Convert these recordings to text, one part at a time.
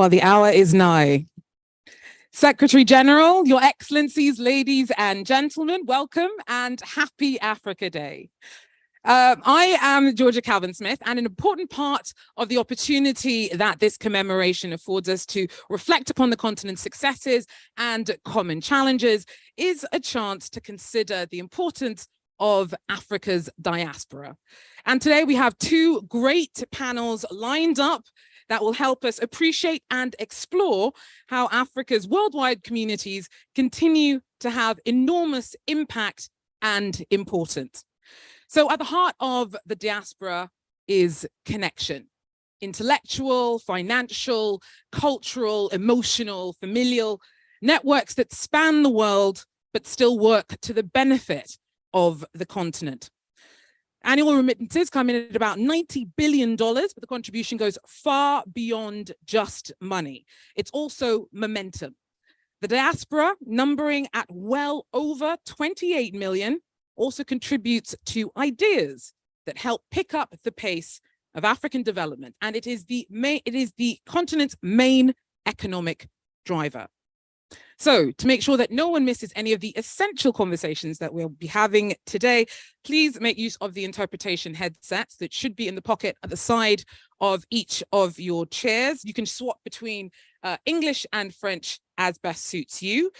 Well, the hour is nigh. Secretary General, Your Excellencies, ladies and gentlemen, welcome and happy Africa Day. I am Georgia Calvin-Smith, and an important part of the opportunity that this commemoration affords us to reflect upon the continent's successes and common challenges is a chance to consider the importance of Africa's diaspora. And today we have two great panels lined up that will help us appreciate and explore how Africa's worldwide communities continue to have enormous impact and importance. So at the heart of the diaspora is connection, intellectual, financial, cultural, emotional, familial, networks that span the world, but still work to the benefit of the continent. Annual remittances come in at about $90 billion, but the contribution goes far beyond just money. It's also momentum. The diaspora, numbering at well over 28 million, also contributes to ideas that help pick up the pace of African development, and it is the continent's main economic driver. So to make sure that no one misses any of the essential conversations that we'll be having today, please make use of the interpretation headsets that should be in the pocket at the side of each of your chairs. You can swap between English and French as best suits you.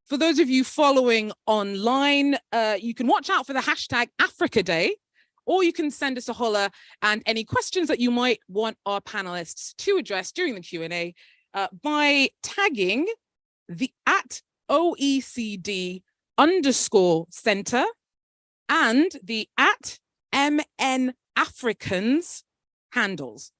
For those of you following online, you can watch out for the hashtag Africa Day, or you can send us a holler, and any questions that you might want our panelists to address during the Q&A by tagging the @OECD_center and the @MNAfricans handles.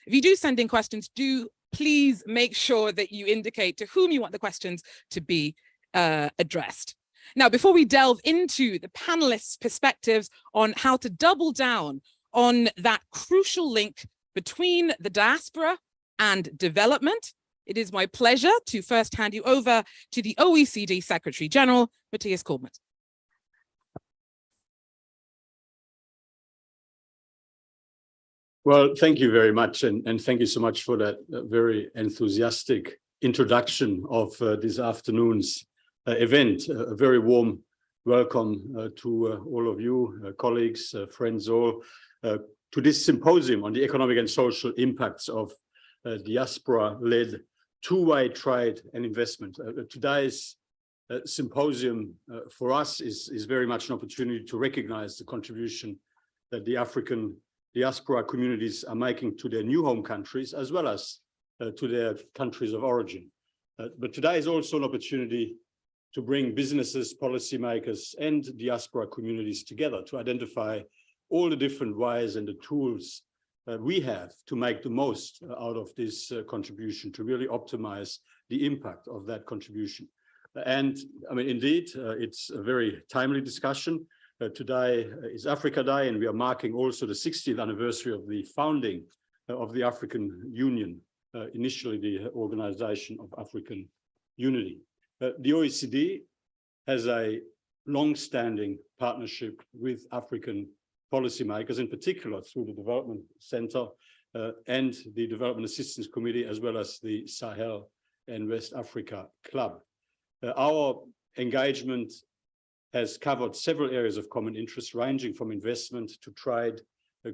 If you do send in questions, do please make sure that you indicate to whom you want the questions to be addressed. Now, before we delve into the panelists' perspectives on how to double down on that crucial link between the diaspora and development, it is my pleasure to first hand you over to the OECD Secretary General, Matthias Kohlmann. Well, thank you very much, and thank you so much for that very enthusiastic introduction of this afternoon's event. A very warm welcome to all of you, colleagues, friends all, to this symposium on the economic and social impacts of diaspora-led two-way trade and investment. Today's symposium for us is very much an opportunity to recognize the contribution that the African diaspora communities are making to their new home countries, as well as to their countries of origin. But today is also an opportunity to bring businesses, policymakers, and diaspora communities together to identify all the different ways and the tools we have to make the most out of this contribution, to really optimize the impact of that contribution. And I mean, indeed, it's a very timely discussion. Today is Africa Day, and we are marking also the 60th anniversary of the founding of the African Union, initially the Organization of African Unity. The OECD has a long-standing partnership with African policymakers, in particular through the Development Center and the Development Assistance Committee, as well as the Sahel and West Africa Club. Our engagement has covered several areas of common interest, ranging from investment to trade,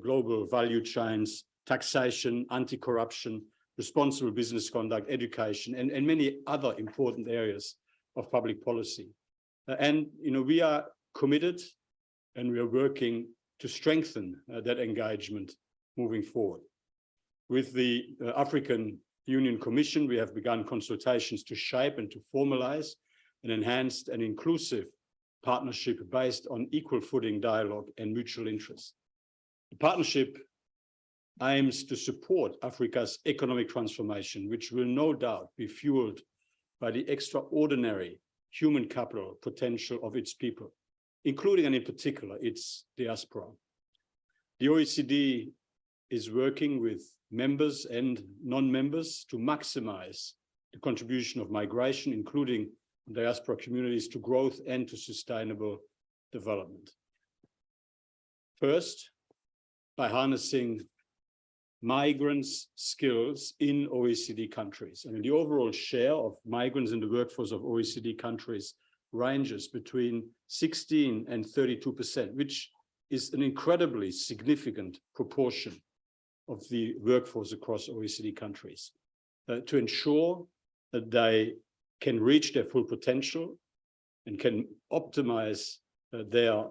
global value chains, taxation, anti-corruption, responsible business conduct, education, and many other important areas of public policy. And we are committed, and we are working to strengthen that engagement moving forward. With the African Union Commission, we have begun consultations to shape and to formalize an enhanced and inclusive partnership based on equal footing dialogue and mutual interest. The partnership aims to support Africa's economic transformation, which will no doubt be fueled by the extraordinary human capital potential of its people, including and in particular its diaspora. The OECD is working with members and non-members to maximize the contribution of migration, including diaspora communities, to growth and to sustainable development. First, by harnessing migrants' skills in OECD countries. I mean, the overall share of migrants in the workforce of OECD countries ranges between 16 and 32%, which is an incredibly significant proportion of the workforce across OECD countries. To ensure that they can reach their full potential and can optimize their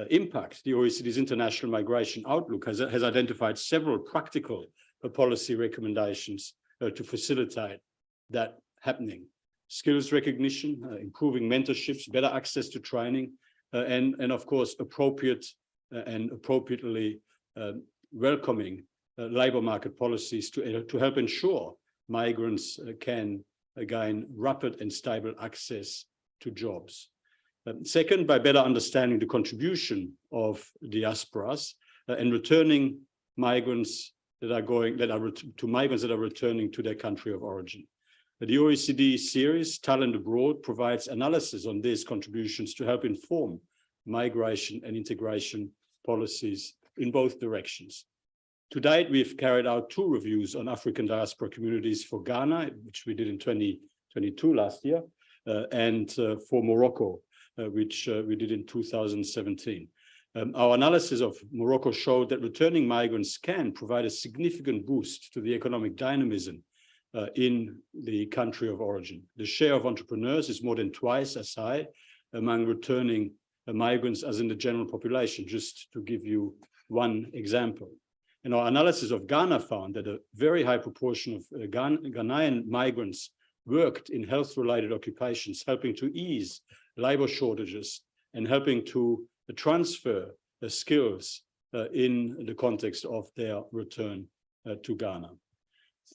impact, the OECD's International Migration Outlook has identified several practical policy recommendations to facilitate that happening. Skills recognition, improving mentorships, better access to training, and of course, appropriate and appropriately welcoming labor market policies to help ensure migrants can gain rapid and stable access to jobs. Second, by better understanding the contribution of diasporas and returning migrants migrants that are returning to their country of origin. The OECD series, Talent Abroad, provides analysis on these contributions to help inform migration and integration policies in both directions. To date, we've carried out 2 reviews on African diaspora communities for Ghana, which we did in 2022 last year, and for Morocco, which we did in 2017. Our analysis of Morocco showed that returning migrants can provide a significant boost to the economic dynamism in the country of origin. The share of entrepreneurs is more than twice as high among returning migrants as in the general population, just to give you one example. And our analysis of Ghana found that a very high proportion of Ghanaian migrants worked in health-related occupations, helping to ease labor shortages and helping to transfer the skills in the context of their return to Ghana.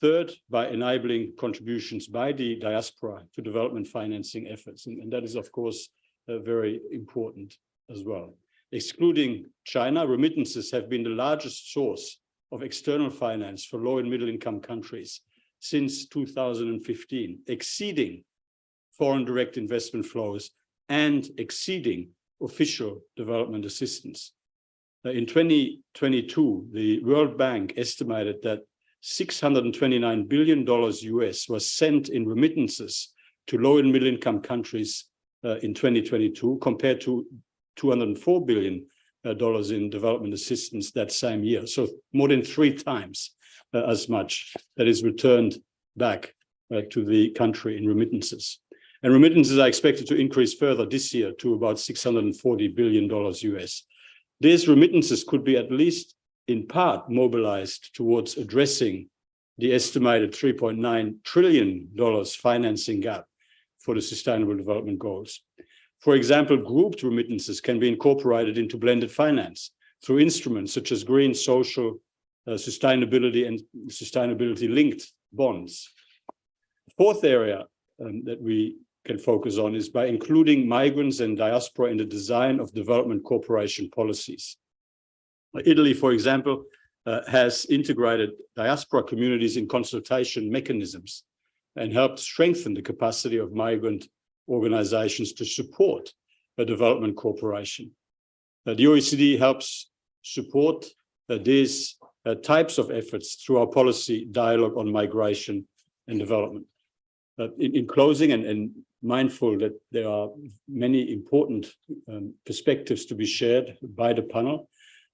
Third, by enabling contributions by the diaspora to development financing efforts. And that is, of course, very important as well. Excluding China, remittances have been the largest source of external finance for low and middle income countries since 2015, exceeding foreign direct investment flows and exceeding official development assistance. In 2022, the World Bank estimated that $629 billion US was sent in remittances to low and middle income countries in 2022, compared to $204 billion in development assistance that same year. So more than 3 times as much that is returned back to the country in remittances. And remittances are expected to increase further this year to about $640 billion US. These remittances could be at least in part mobilized towards addressing the estimated $3.9 trillion financing gap for the Sustainable Development Goals. For example, grouped remittances can be incorporated into blended finance through instruments such as green, social, sustainability and sustainability-linked bonds. The fourth area that we can focus on is by including migrants and diaspora in the design of development cooperation policies. Italy, for example, has integrated diaspora communities in consultation mechanisms and helped strengthen the capacity of migrant organizations to support a development cooperation. The OECD helps support these types of efforts through our policy dialogue on migration and development. In closing, and mindful that there are many important perspectives to be shared by the panel,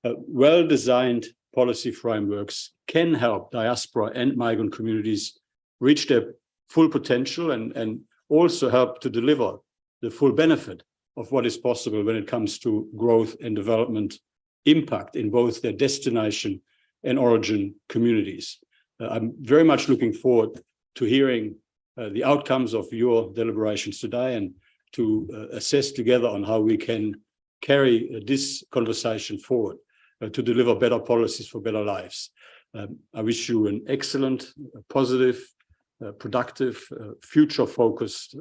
well-designed policy frameworks can help diaspora and migrant communities reach their full potential and also help to deliver the full benefit of what is possible when it comes to growth and development impact in both their destination and origin communities. I'm very much looking forward to hearing the outcomes of your deliberations today and to assess together on how we can carry this conversation forward to deliver better policies for better lives. I wish you an excellent, positive, productive, future-focused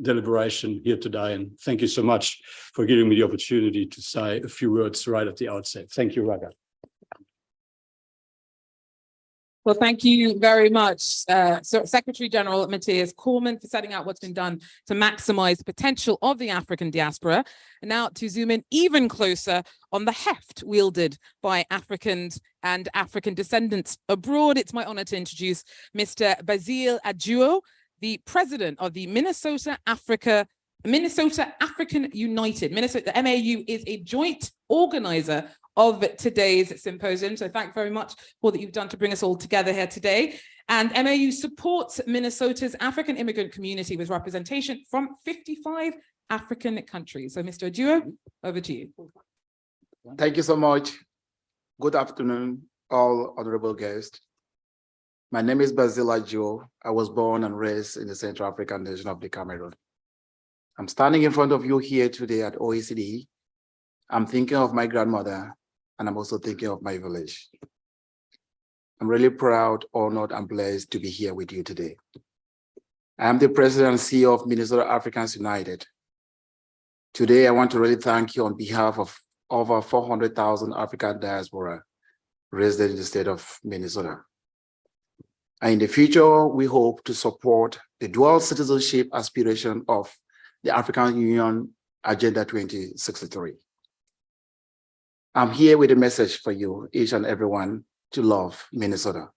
deliberation here today. And thank you so much for giving me the opportunity to say a few words right at the outset. Thank you, Raga. Well, thank you very much, Secretary General Matthias Cormann, for setting out what's been done to maximize the potential of the African diaspora. And now to zoom in even closer on the heft wielded by Africans and African descendants abroad, it's my honor to introduce Mr. Basile Adjuo, the president of the Minnesota African United. Minnesota, the MAU is a joint organizer of today's symposium. So thank you very much for what you've done to bring us all together here today. And MAU supports Minnesota's African immigrant community with representation from 55 African countries. So Mr. Adjuo, over to you. Thank you so much. Good afternoon, all honorable guests. My name is Basile Adjuo. I was born and raised in the Central African nation of the Cameroon. I'm standing in front of you here today at OECD. I'm thinking of my grandmother, and I'm also thinking of my village. I'm really proud, honored, and blessed to be here with you today. I am the president and CEO of Minnesota Africans United. Today, I want to really thank you on behalf of over 400,000 African diaspora resident in the state of Minnesota. And in the future, we hope to support the dual citizenship aspiration of the African Union Agenda 2063. I'm here with a message for you, each and everyone, to love Minnesota.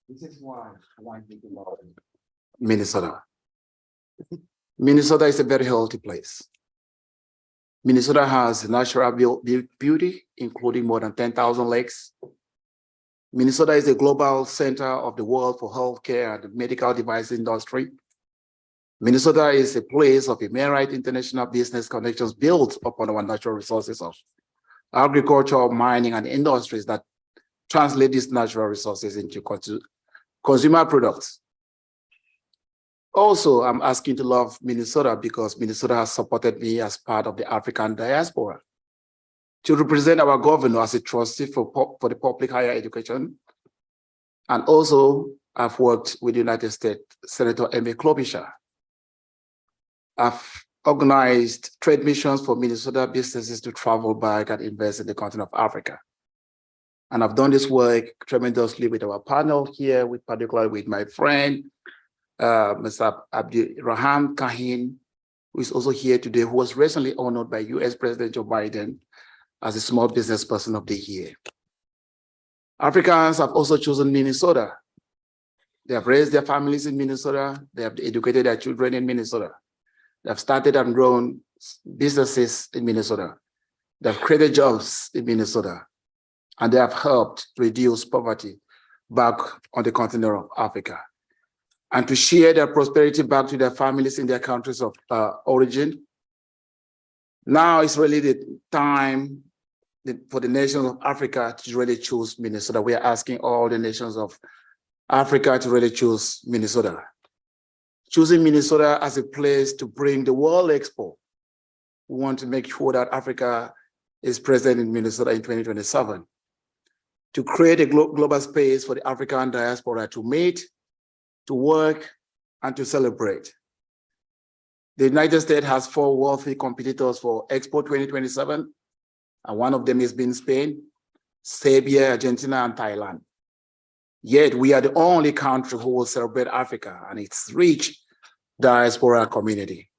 This is why I want you to love Minnesota. Minnesota is a very healthy place. Minnesota has natural beauty, including more than 10,000 lakes. Minnesota is a global center of the world for healthcare and the medical device industry. Minnesota is a place of immediate international business connections built upon our natural resources of agriculture, mining, and industries that translate these natural resources into consumer products. Also, I'm asking to love Minnesota because Minnesota has supported me as part of the African diaspora to represent our governor as a trustee for the public higher education. And also, I've worked with the United States Senator Amy Klobuchar. I've organized trade missions for Minnesota businesses to travel back and invest in the continent of Africa. And I've done this work tremendously with our panel here, particularly with my friend, Mr. Abdirahman Kahin, who is also here today, who was recently honored by US President Joe Biden as a Small Business Person of the Year. Africans have also chosen Minnesota. They have raised their families in Minnesota. They have educated their children in Minnesota. They have started and grown businesses in Minnesota. They have created jobs in Minnesota. And they have helped reduce poverty back on the continent of Africa. And to share their prosperity back to their families in their countries of origin. Now it's really the time for the nations of Africa to really choose Minnesota. We are asking all the nations of Africa to really choose Minnesota. Choosing Minnesota as a place to bring the World Expo. We want to make sure that Africa is present in Minnesota in 2027. To create a global space for the African diaspora to meet, to work, and to celebrate. The United States has 4 wealthy competitors for Expo 2027, and one of them is in Spain, Serbia, Argentina, and Thailand. Yet we are the only country who will celebrate Africa and its rich diaspora community.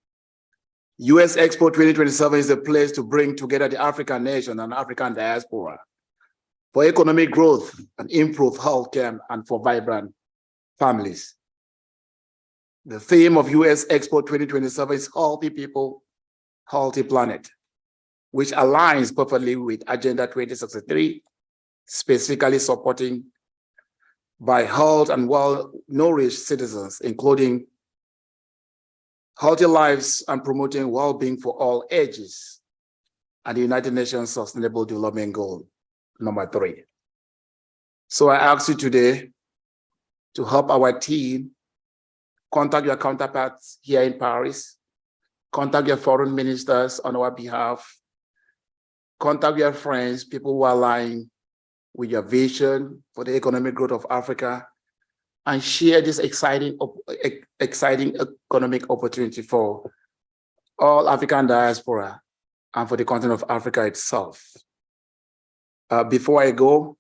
US Expo 2027 is a place to bring together the African nation and African diaspora for economic growth and improved healthcare and for vibrant families. The theme of US Expo 2027 is Healthy People, Healthy Planet, which aligns perfectly with Agenda 2063, specifically supporting by health and well-nourished citizens, including healthy lives and promoting well-being for all ages, and the United Nations Sustainable Development Goal, number 3. So I ask you today to help our team contact your counterparts here in Paris, contact your foreign ministers on our behalf, contact your friends, people who are aligned with your vision for the economic growth of Africa, and share this exciting economic opportunity for all African diaspora and for the continent of Africa itself. Before I go,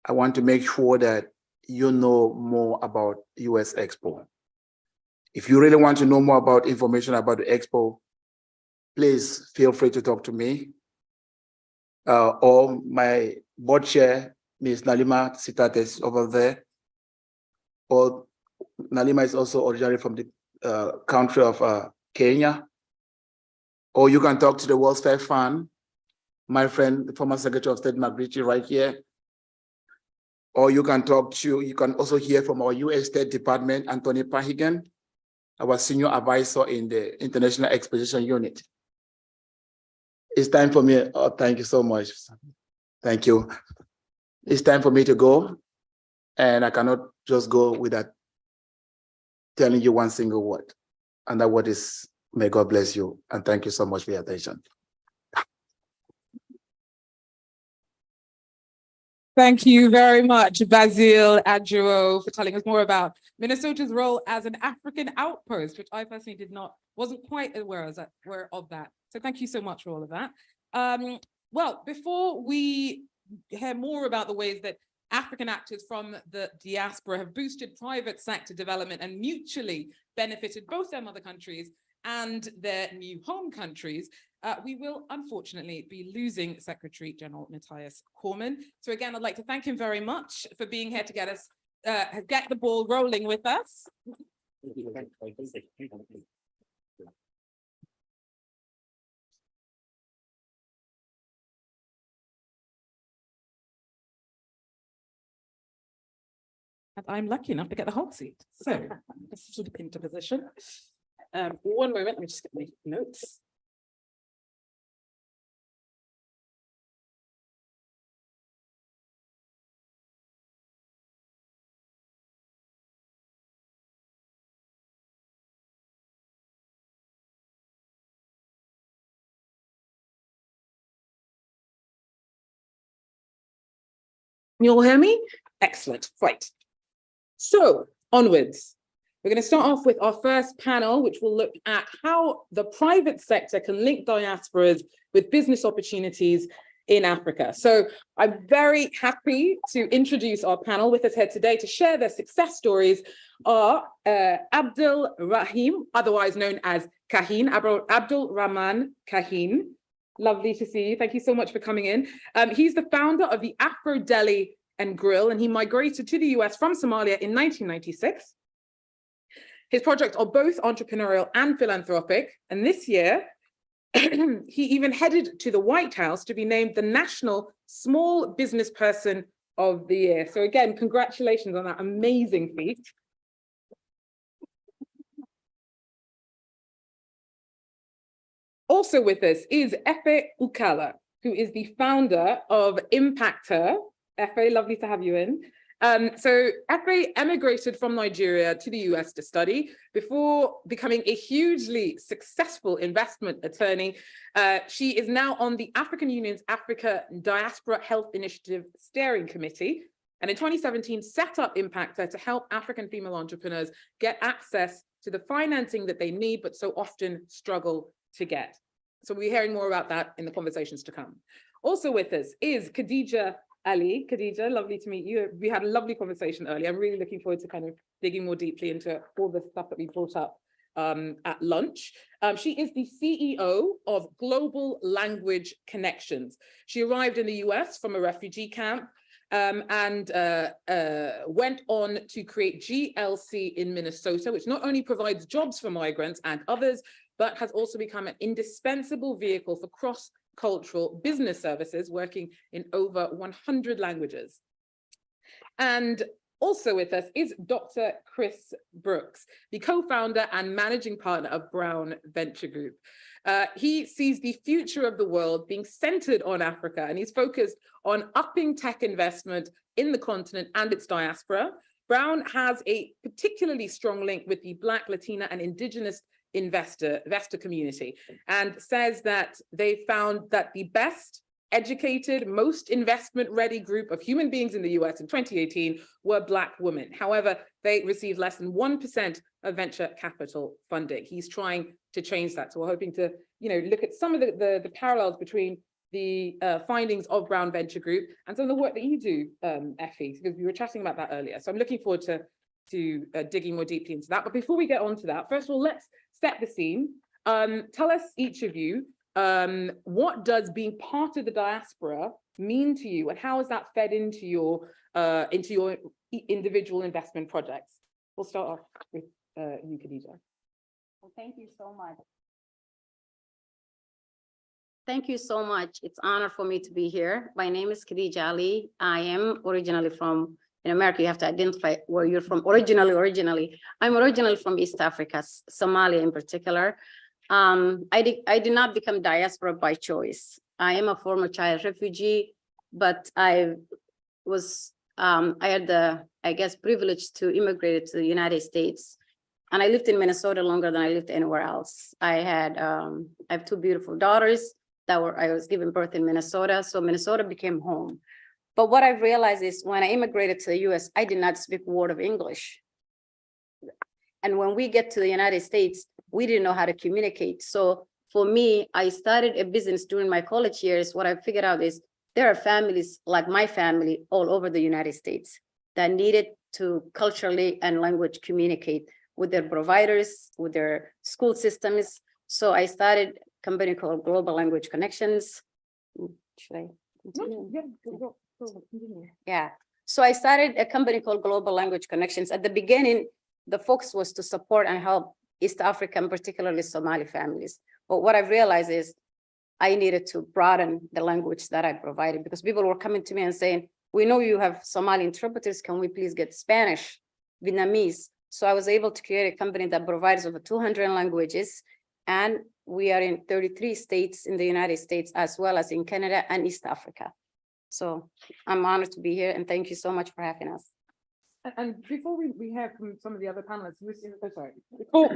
I want to make sure that you know more about US Expo. If you really want to know more about information about the Expo, please feel free to talk to me or my board chair, Ms. Nalima Sitates over there. Or Nalima is also originally from the country of Kenya. Or you can talk to the World's Fair Fund, my friend, the former Secretary of State McRitchie right here. Or you can also hear from our US State Department, Anthony Pahigan, our senior advisor in the International Exposition Unit. It's time for me. Oh, thank you so much. Thank you. It's time for me to go. And I cannot just go without telling you one single word. And that word is, may God bless you. And thank you so much for your attention. Thank you very much, Basil Adjuro, for telling us more about Minnesota's role as an African outpost, which I personally wasn't quite aware of that. So thank you so much for all of that. Well, before we hear more about the ways that African actors from the diaspora have boosted private sector development and mutually benefited both their mother countries and their new home countries, we will unfortunately be losing Secretary General Matthias Cormann. So again, I'd like to thank him very much for being here to get the ball rolling with us. And I'm lucky enough to get the hot seat. So this is sort of into position. One moment, let me just get my notes. You all hear me? Excellent, right. So onwards, we're going to start off with our first panel, which will look at how the private sector can link diasporas with business opportunities in Africa. So I'm very happy to introduce our panel. With us here today to share their success stories are Abdul Rahim, otherwise known as Kahin, Abdul Rahman Kahin. Lovely to see you. Thank you so much for coming in. He's the founder of the Afro Deli and Grill, and he migrated to the US from Somalia in 1996. His projects are both entrepreneurial and philanthropic, and this year, he even headed to the White House to be named the National Small Business Person of the Year. So again, congratulations on that amazing feat. Also with us is Efe Ukala, who is the founder of Impactor. Efe, lovely to have you in. So Efe emigrated from Nigeria to the US to study before becoming a hugely successful investment attorney. She is now on the African Union's Africa Diaspora Health Initiative Steering Committee, and in 2017 set up Impactor to help African female entrepreneurs get access to the financing that they need, but so often struggle to get. So we'll be hearing more about that in the conversations to come. Also with us is Khadija Ali. Khadija, lovely to meet you. We had a lovely conversation earlier. I'm really looking forward to kind of digging more deeply into all the stuff that we brought up at lunch. She is the CEO of Global Language Connections. She arrived in the US from a refugee camp and went on to create GLC in Minnesota, which not only provides jobs for migrants and others, but has also become an indispensable vehicle for cross-cultural business services, working in over 100 languages. And also with us is Dr. Chris Brooks, the co-founder and managing partner of Brown Venture Group. He sees the future of the world being centered on Africa, and he's focused on upping tech investment in the continent and its diaspora. Brown has a particularly strong link with the Black, Latina, and Indigenous investor community, and says that they found that the best educated, most investment-ready group of human beings in the US in 2018 were Black women. However, they received less than 1% of venture capital funding. He's trying to change that. So we're hoping to, look at some of the parallels between the findings of Brown Venture Group and some of the work that you do, Effie, because we were chatting about that earlier. So I'm looking forward to digging more deeply into that. But before we get on to that, first of all, let's set the scene. Tell us, each of you, what does being part of the diaspora mean to you, and how has that fed into your individual investment projects? We'll start off with you, Khadija. Well, thank you so much. Thank you so much. It's an honor for me to be here. My name is Khadija Ali. I am originally from, in America, you have to identify where you're from originally. I'm originally from East Africa, Somalia in particular. I did not become diaspora by choice. I am a former child refugee, but I had the, I guess, privilege to immigrate to the United States. And I lived in Minnesota longer than I lived anywhere else. I have two beautiful daughters I was given birth in Minnesota. So Minnesota became home. But what I've realized is when I immigrated to the US, I did not speak a word of English. And when we get to the United States, we didn't know how to communicate. So for me, I started a business during my college years. What I figured out is there are families like my family all over the United States that needed to culturally and language communicate with their providers, with their school systems. So I started a company called Global Language Connections. Should I continue? Yeah. So I started a company called Global Language Connections. At the beginning, the focus was to support and help East African, particularly Somali families. But what I've realized is I needed to broaden the language that I provided, because people were coming to me and saying, we know you have Somali interpreters, can we please get Spanish, Vietnamese? So I was able to create a company that provides over 200 languages, and we are in 33 states in the United States, as well as in Canada and East Africa. So I'm honored to be here, and thank you so much for having us. And before we hear from some of the other panelists,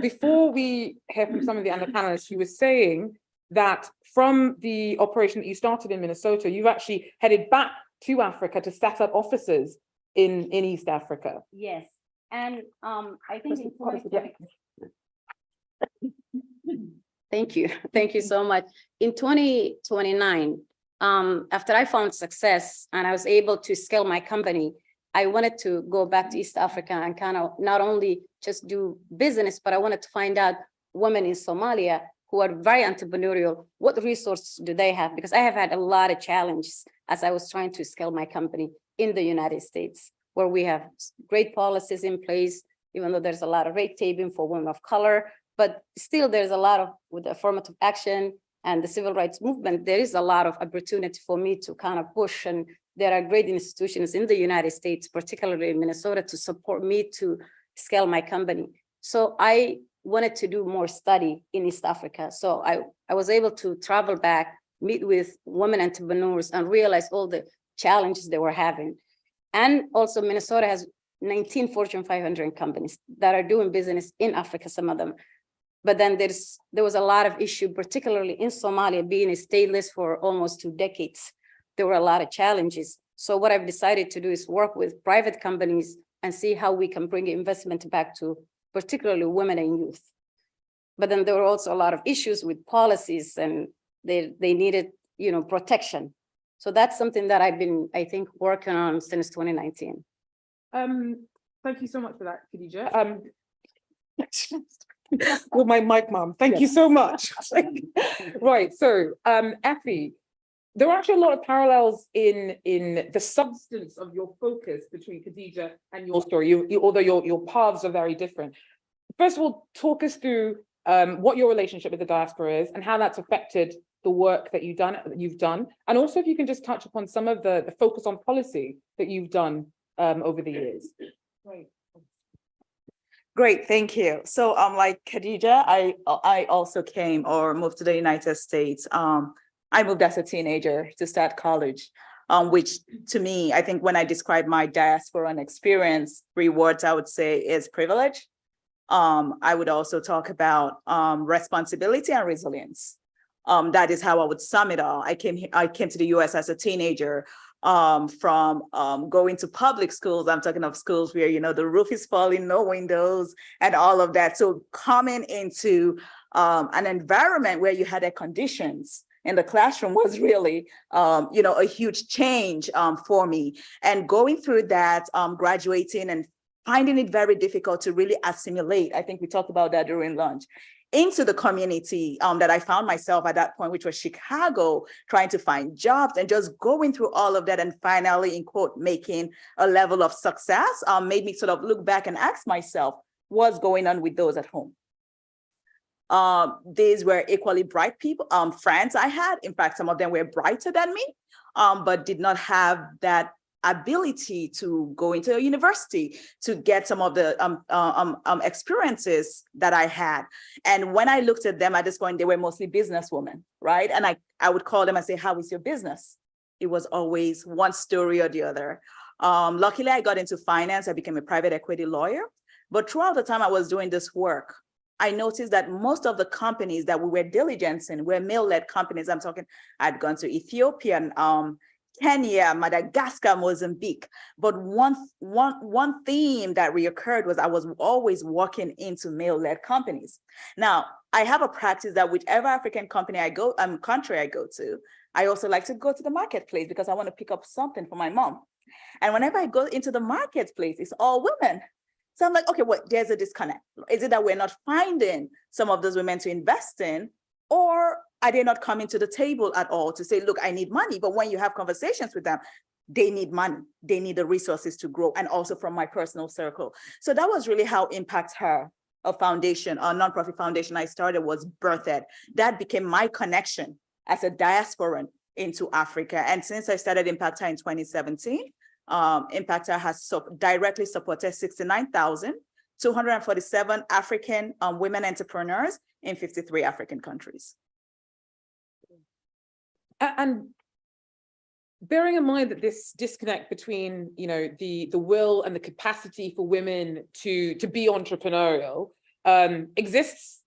before we hear from some of the other panelists, you were saying that from the operation that you started in Minnesota, you've actually headed back to Africa to set up offices in East Africa. Yes, and I think thank you so much. In 2029, after I found success and I was able to scale my company, I wanted to go back to East Africa and kind of not only just do business, but I wanted to find out women in Somalia who are very entrepreneurial, what resources do they have? Because I have had a lot of challenges as I was trying to scale my company in the United States, where we have great policies in place, even though there's a lot of red taping for women of color, but still there's a lot of, with affirmative action and the civil rights movement, there is a lot of opportunity for me to kind of push, and there are great institutions in the United States, particularly in Minnesota, to support me to scale my company. So I wanted to do more study in East Africa. So I was able to travel back, meet with women entrepreneurs, and realize all the challenges they were having. And also Minnesota has 19 Fortune 500 companies that are doing business in Africa, some of them. But then there was a lot of issue, particularly in Somalia, being stateless for almost 2 decades. There were a lot of challenges. So what I've decided to do is work with private companies and see how we can bring investment back to particularly women and youth. But then there were also a lot of issues with policies, and they needed, protection. So that's something that I've been, I think, working on since 2019. Thank you so much for that, Khadija. With my mic, mom. Thank you so much. Right. So, Effie, there are actually a lot of parallels in the substance of your focus between Khadija and your story, although your paths are very different. First of all, talk us through what your relationship with the diaspora is and how that's affected the work that you've done. And also if you can just touch upon some of the focus on policy that you've done over the years. Great, thank you. So like Khadija, I also came or moved to the United States. I moved as a teenager to start college, which to me, I think when I describe my diasporan experience, 3 words I would say is privilege. I would also talk about responsibility and resilience. That is how I would sum it all. I came to the US as a teenager, from going to public schools. I'm talking of schools where, the roof is falling, no windows and all of that. So coming into an environment where you had air conditions in the classroom was really, a huge change for me. And going through that, graduating and finding it very difficult to really assimilate, I think we talked about that during lunch, into the community that I found myself at that point, which was Chicago, trying to find jobs and just going through all of that and finally, in quote, making a level of success, made me sort of look back and ask myself, what's going on with those at home? These were equally bright people, friends I had. In fact, some of them were brighter than me, but did not have that ability to go into a university to get some of the experiences that I had. And when I looked at them at this point, they were mostly businesswomen, right? And I would call them and say, how is your business? It was always one story or the other. Luckily, I got into finance. I became a private equity lawyer. But throughout the time I was doing this work, I noticed that most of the companies that we were diligencing were male-led companies. I'm talking, I'd gone to Ethiopia, Kenya, Madagascar, Mozambique. But one theme that reoccurred was I was always walking into male-led companies. Now, I have a practice that whichever African country I go to, I also like to go to the marketplace because I want to pick up something for my mom. And whenever I go into the marketplace, it's all women. So I'm like, okay, well, there's a disconnect. Is it that we're not finding some of those women to invest in, or are they not coming to the table at all to say, look, I need money? But when you have conversations with them, they need money. They need the resources to grow, and also from my personal circle. So that was really how Impact Her, a foundation, a nonprofit foundation I started, was birthed. That became my connection as a diasporan into Africa. And since I started Impact Her in 2017, Impact Her has directly supported 69,247 African women entrepreneurs in 53 African countries. And bearing in mind that this disconnect between, the will and the capacity for women to be entrepreneurial exists,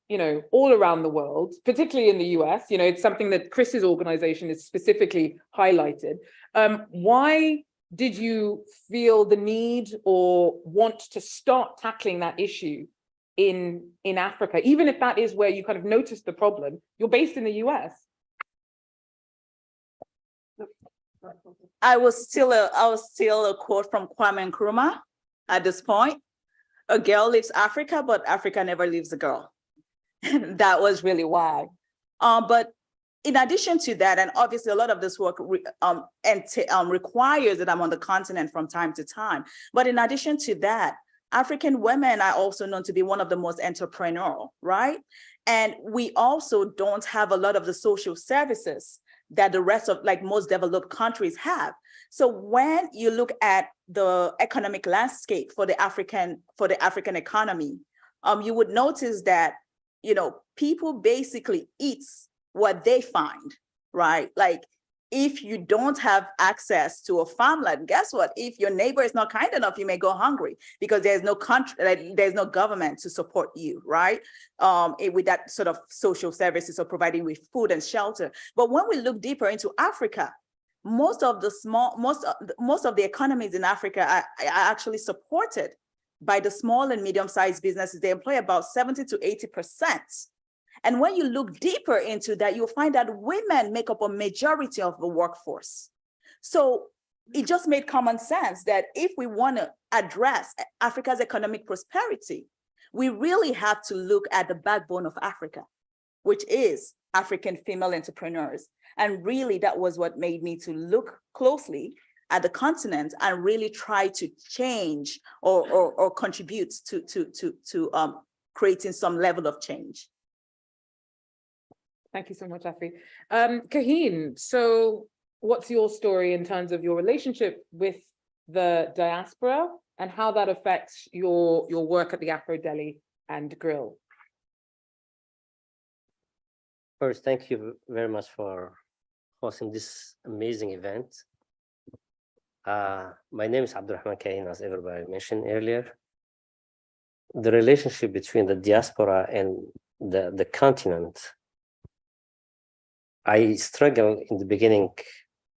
all around the world, particularly in the US. It's something that Chris's organization is specifically highlighted. Why did you feel the need or want to start tackling that issue in Africa, even if that is where you kind of noticed the problem? You're based in the US. I was still a quote from Kwame Nkrumah at this point. A girl leaves Africa, but Africa never leaves a girl. That was really why. But in addition to that, and obviously a lot of this work requires that I'm on the continent from time to time. But in addition to that, African women are also known to be one of the most entrepreneurial, right? And we also don't have a lot of the social services that the rest of, like, most developed countries have. So when you look at the economic landscape for the African economy, you would notice that, people basically eat what they find, right? Like, if you don't have access to a farmland, guess what? If your neighbor is not kind enough, you may go hungry because there's no country, there's no government to support you, right? With that sort of social services or providing with food and shelter. But when we look deeper into Africa, most of the economies in Africa are actually supported by the small and medium-sized businesses. They employ about 70 to 80%. And when you look deeper into that, you'll find that women make up a majority of the workforce. So it just made common sense that if we want to address Africa's economic prosperity, we really have to look at the backbone of Africa, which is African female entrepreneurs. And really, that was what made me to look closely at the continent and really try to change or contribute to creating some level of change. Thank you so much, Afi. Kaheen, so what's your story in terms of your relationship with the diaspora and how that affects your work at the Afro Deli and Grill? First, thank you very much for hosting this amazing event. My name is Abdurrahman Kaheen, as everybody mentioned earlier. The relationship between the diaspora and the continent, I struggled in the beginning,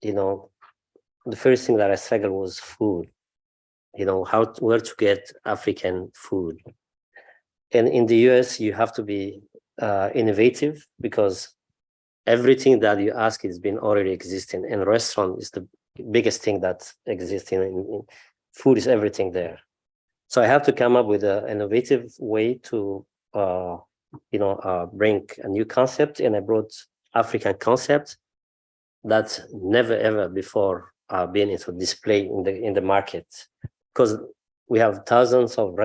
the first thing that I struggled was food, where to get African food. And in the US, you have to be innovative because everything that you ask is been already existing, and restaurant is the biggest thing that exists in food is everything there. So I have to come up with an innovative way to bring a new concept, and I brought African concept that's never ever before been into display in the market, because we have thousands of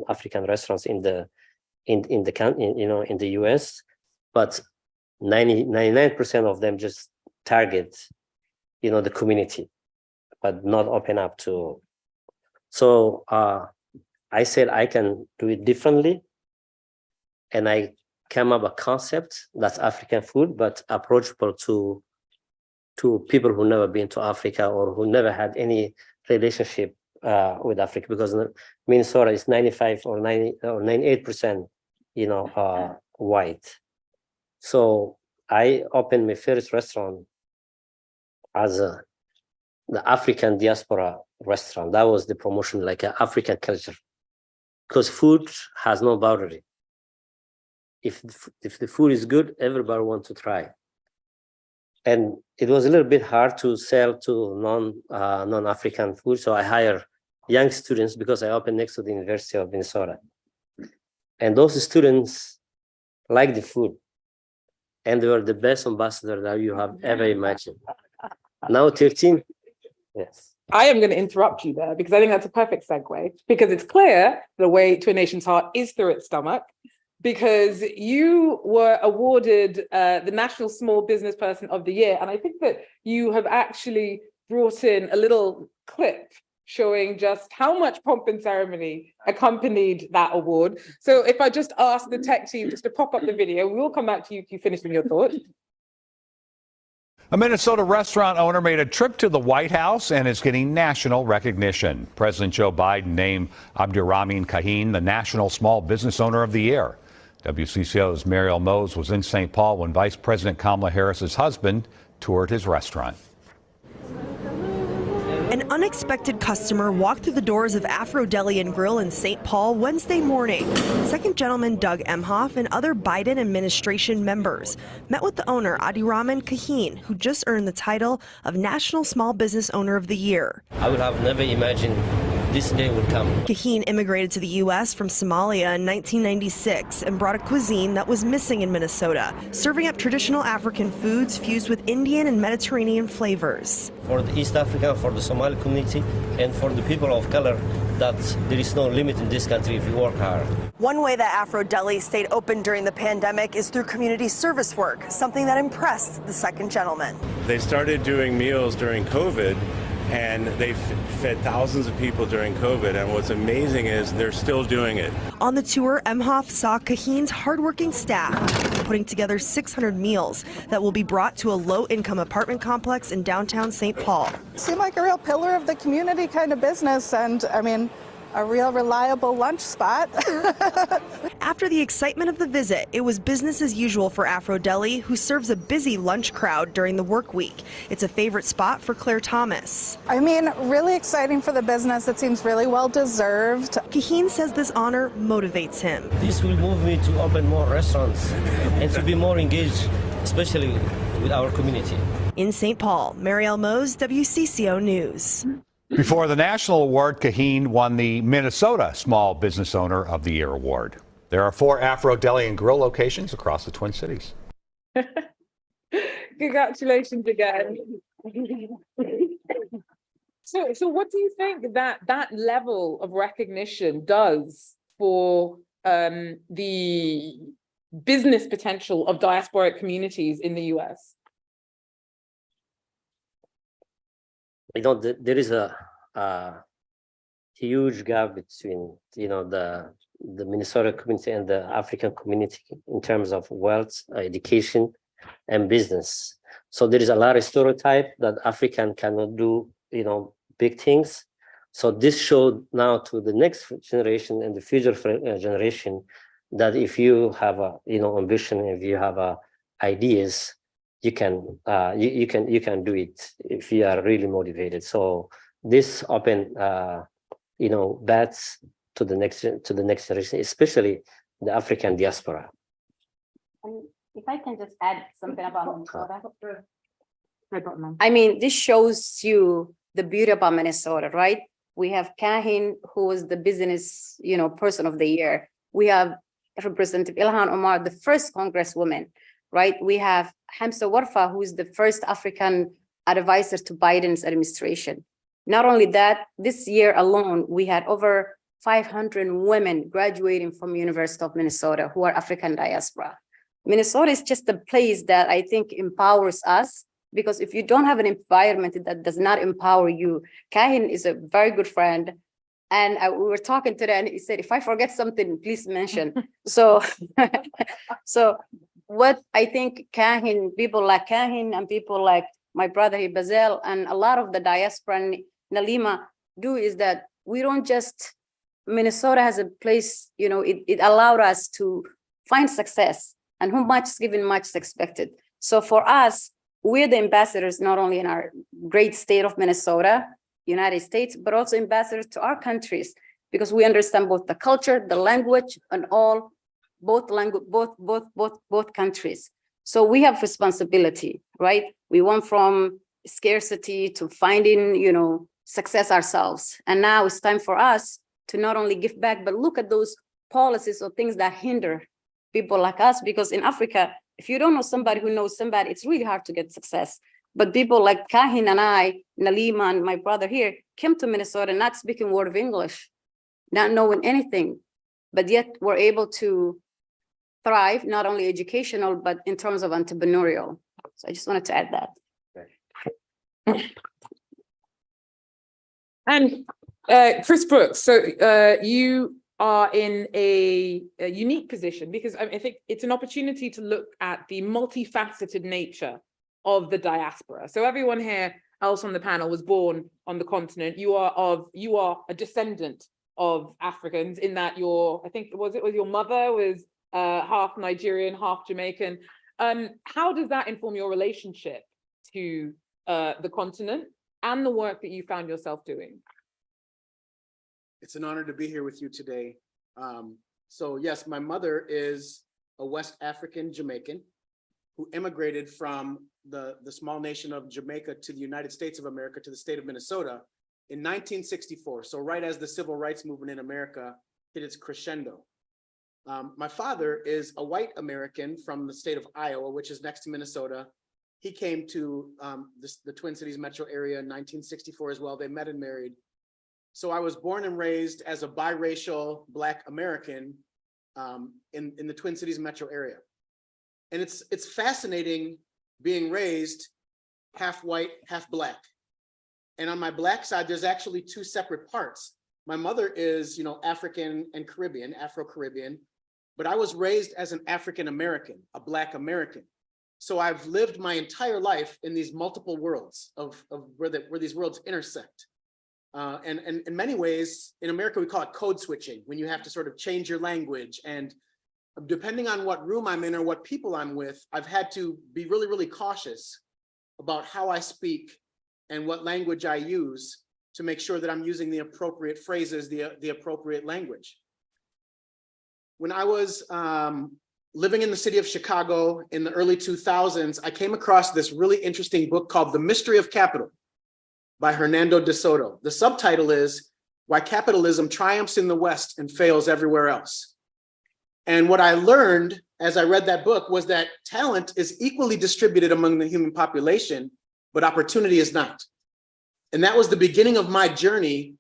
African restaurants in the US, but 99% of them just target the community, but not open up to. So I said I can do it differently, and I came up a concept that's African food, but approachable to people who never been to Africa or who never had any relationship with Africa, because Minnesota is 95 or 90 or 98%, white. So I opened my first restaurant as the African Diaspora restaurant. That was the promotion, like an African culture, because food has no boundary. If the food is good, everybody wants to try. And it was a little bit hard to sell to non-African food, so I hire young students because I opened next to the University of Minnesota. And those students like the food, and they were the best ambassador that you have ever imagined. Now 13, yes. I am going to interrupt you there because I think that's a perfect segue, because it's clear the way to a nation's heart is through its stomach, because you were awarded the National Small Business Person of the Year. And I think that you have actually brought in a little clip showing just how much pomp and ceremony accompanied that award. So if I just ask the tech team just to pop up the video, we will come back to you if you finish with your thoughts. A Minnesota restaurant owner made a trip to the White House and is getting national recognition. President Joe Biden named Abdurrahman Kahine the National Small Business Owner of the Year. WCCO's Mariel Mose was in St. Paul when Vice President Kamala Harris's husband toured his restaurant. An unexpected customer walked through the doors of Afro Deli and Grill in St. Paul Wednesday morning. Second Gentleman Doug Emhoff and other Biden administration members met with the owner, Abdurrahman Kahine, who just earned the title of National Small Business Owner of the Year. I would have never imagined this day would come. Kahine immigrated to the U.S. from Somalia in 1996 and brought a cuisine that was missing in Minnesota, serving up traditional African foods fused with Indian and Mediterranean flavors. For the East Africa, for the Somali community, and for the people of color, that there is no limit in this country if you work hard. One way that Afro Deli stayed open during the pandemic is through community service work, something that impressed the Second Gentleman. They started doing meals during COVID, and they fed thousands of people during COVID, and what's amazing is they're still doing it. On the tour, Emhoff saw Kahine's hardworking staff putting together 600 meals that will be brought to a low-income apartment complex in downtown St. Paul. Seemed like a real pillar of the community kind of business, and I mean, a real reliable lunch spot. After the excitement of the visit, it was business as usual for Afro Deli, who serves a busy lunch crowd during the work week. It's a favorite spot for Claire Thomas. I mean, really exciting for the business. It seems really well deserved. Kahine says this honor motivates him. This will move me to open more restaurants and to be more engaged, especially with our community. In St. Paul, Mariel Mose, WCCO News. Before the national award, Kahine won the Minnesota Small Business Owner of the Year award. There are 4 Afro Deli and Grill locations across the Twin Cities. Congratulations again. So what do you think that level of recognition does for the business potential of diasporic communities in the US? There is a huge gap between the Minnesota community and the African community in terms of wealth, education, and business. So there is a lot of stereotype that African cannot do big things. So this showed now to the next generation and the future generation that if you have a ambition, if you have ideas, you can do it if you are really motivated. So this open bets to the next generation, especially the African diaspora. If I can just add something about Minnesota. I mean, this shows you the beauty about Minnesota, right? We have Kahin, who was the business, person of the year. We have Representative Ilhan Omar, the first congresswoman, right? We have Hamza Warfa, who is the first African advisor to Biden's administration. Not only that, this year alone, we had over 500 women graduating from University of Minnesota who are African diaspora. Minnesota is just a place that I think empowers us, because if you don't have an environment that does not empower you, Kahin is a very good friend. And we were talking today and he said, if I forget something, please mention. So what I think people like Kahin and people like my brother Bazel and a lot of the diaspora and Nalima do is that we don't just, Minnesota has a place, it allowed us to find success, and who much is given, much is expected. So for us, we're the ambassadors, not only in our great state of Minnesota, United States, but also ambassadors to our countries, because we understand both the culture, the language, and both countries. So we have responsibility, right? We went from scarcity to finding, success ourselves. And now it's time for us to not only give back, but look at those policies or things that hinder people like us, because in Africa, if you don't know somebody who knows somebody, it's really hard to get success. But people like Kahin and I, Nalima and my brother here, came to Minnesota not speaking a word of English, not knowing anything, but yet we're able to thrive, not only educational, but in terms of entrepreneurial. So I just wanted to add that. And Chris Brooks, so you are in a unique position, because I think it's an opportunity to look at the multifaceted nature of the diaspora. So everyone here else on the panel was born on the continent. You are a descendant of Africans, in that I think your mother was half Nigerian, half Jamaican. How does that inform your relationship to the continent and the work that you found yourself doing? It's an honor to be here with you today. So yes, my mother is a West African Jamaican who immigrated from the small nation of Jamaica to the United States of America, to the state of Minnesota in 1964. So right as the civil rights movement in America hit its crescendo. My father is a white American from the state of Iowa, which is next to Minnesota. He came to the Twin Cities metro area in 1964 as well. They met and married. So I was born and raised as a biracial Black American in the Twin Cities metro area. And it's fascinating being raised half white, half Black. And on my Black side, there's actually two separate parts. My mother is, African and Caribbean, Afro-Caribbean, but I was raised as an African American, a Black American. So I've lived my entire life in these multiple worlds of where these worlds intersect. And in many ways, in America, we call it code switching, when you have to sort of change your language. And depending on what room I'm in or what people I'm with, I've had to be really, really cautious about how I speak and what language I use to make sure that I'm using the appropriate phrases, the appropriate language. When I was living in the city of Chicago in the early 2000s, I came across this really interesting book called The Mystery of Capital by Hernando de Soto. The subtitle is Why Capitalism Triumphs in the West and Fails Everywhere Else. And what I learned as I read that book was that talent is equally distributed among the human population, but opportunity is not. And that was the beginning of my journey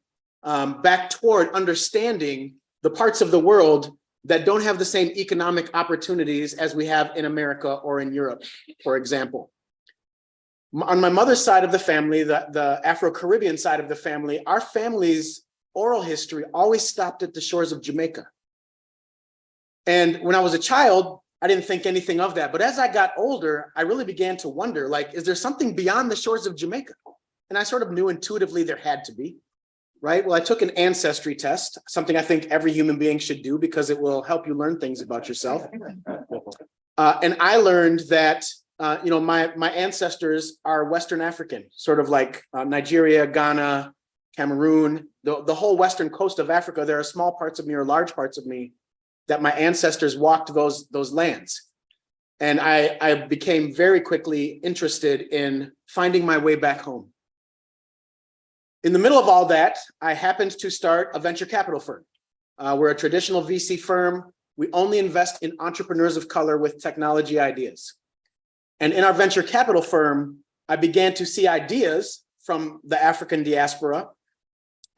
back toward understanding the parts of the world that don't have the same economic opportunities as we have in America or in Europe, for example. On my mother's side of the family, the Afro-Caribbean side of the family, our family's oral history always stopped at the shores of Jamaica. And when I was a child, I didn't think anything of that. But as I got older, I really began to wonder, is there something beyond the shores of Jamaica? And I sort of knew intuitively there had to be, right? Well, I took an ancestry test, something I think every human being should do because it will help you learn things about yourself. And I learned that my ancestors are Western African, sort of like Nigeria, Ghana, Cameroon, the whole western coast of Africa. There are small parts of me or large parts of me that my ancestors walked those lands. And I became very quickly interested in finding my way back home. In the middle of all that, I happened to start a venture capital firm. We're a traditional VC firm. We only invest in entrepreneurs of color with technology ideas. And in our venture capital firm, I began to see ideas from the African diaspora.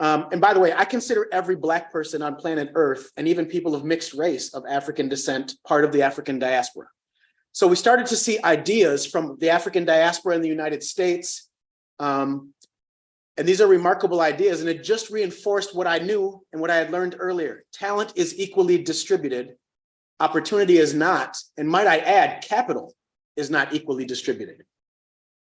And by the way, I consider every Black person on planet Earth, and even people of mixed race of African descent, part of the African diaspora. So we started to see ideas from the African diaspora in the United States. And these are remarkable ideas, and it just reinforced what I knew and what I had learned earlier. Talent is equally distributed. Opportunity is not, and might I add, capital is not equally distributed.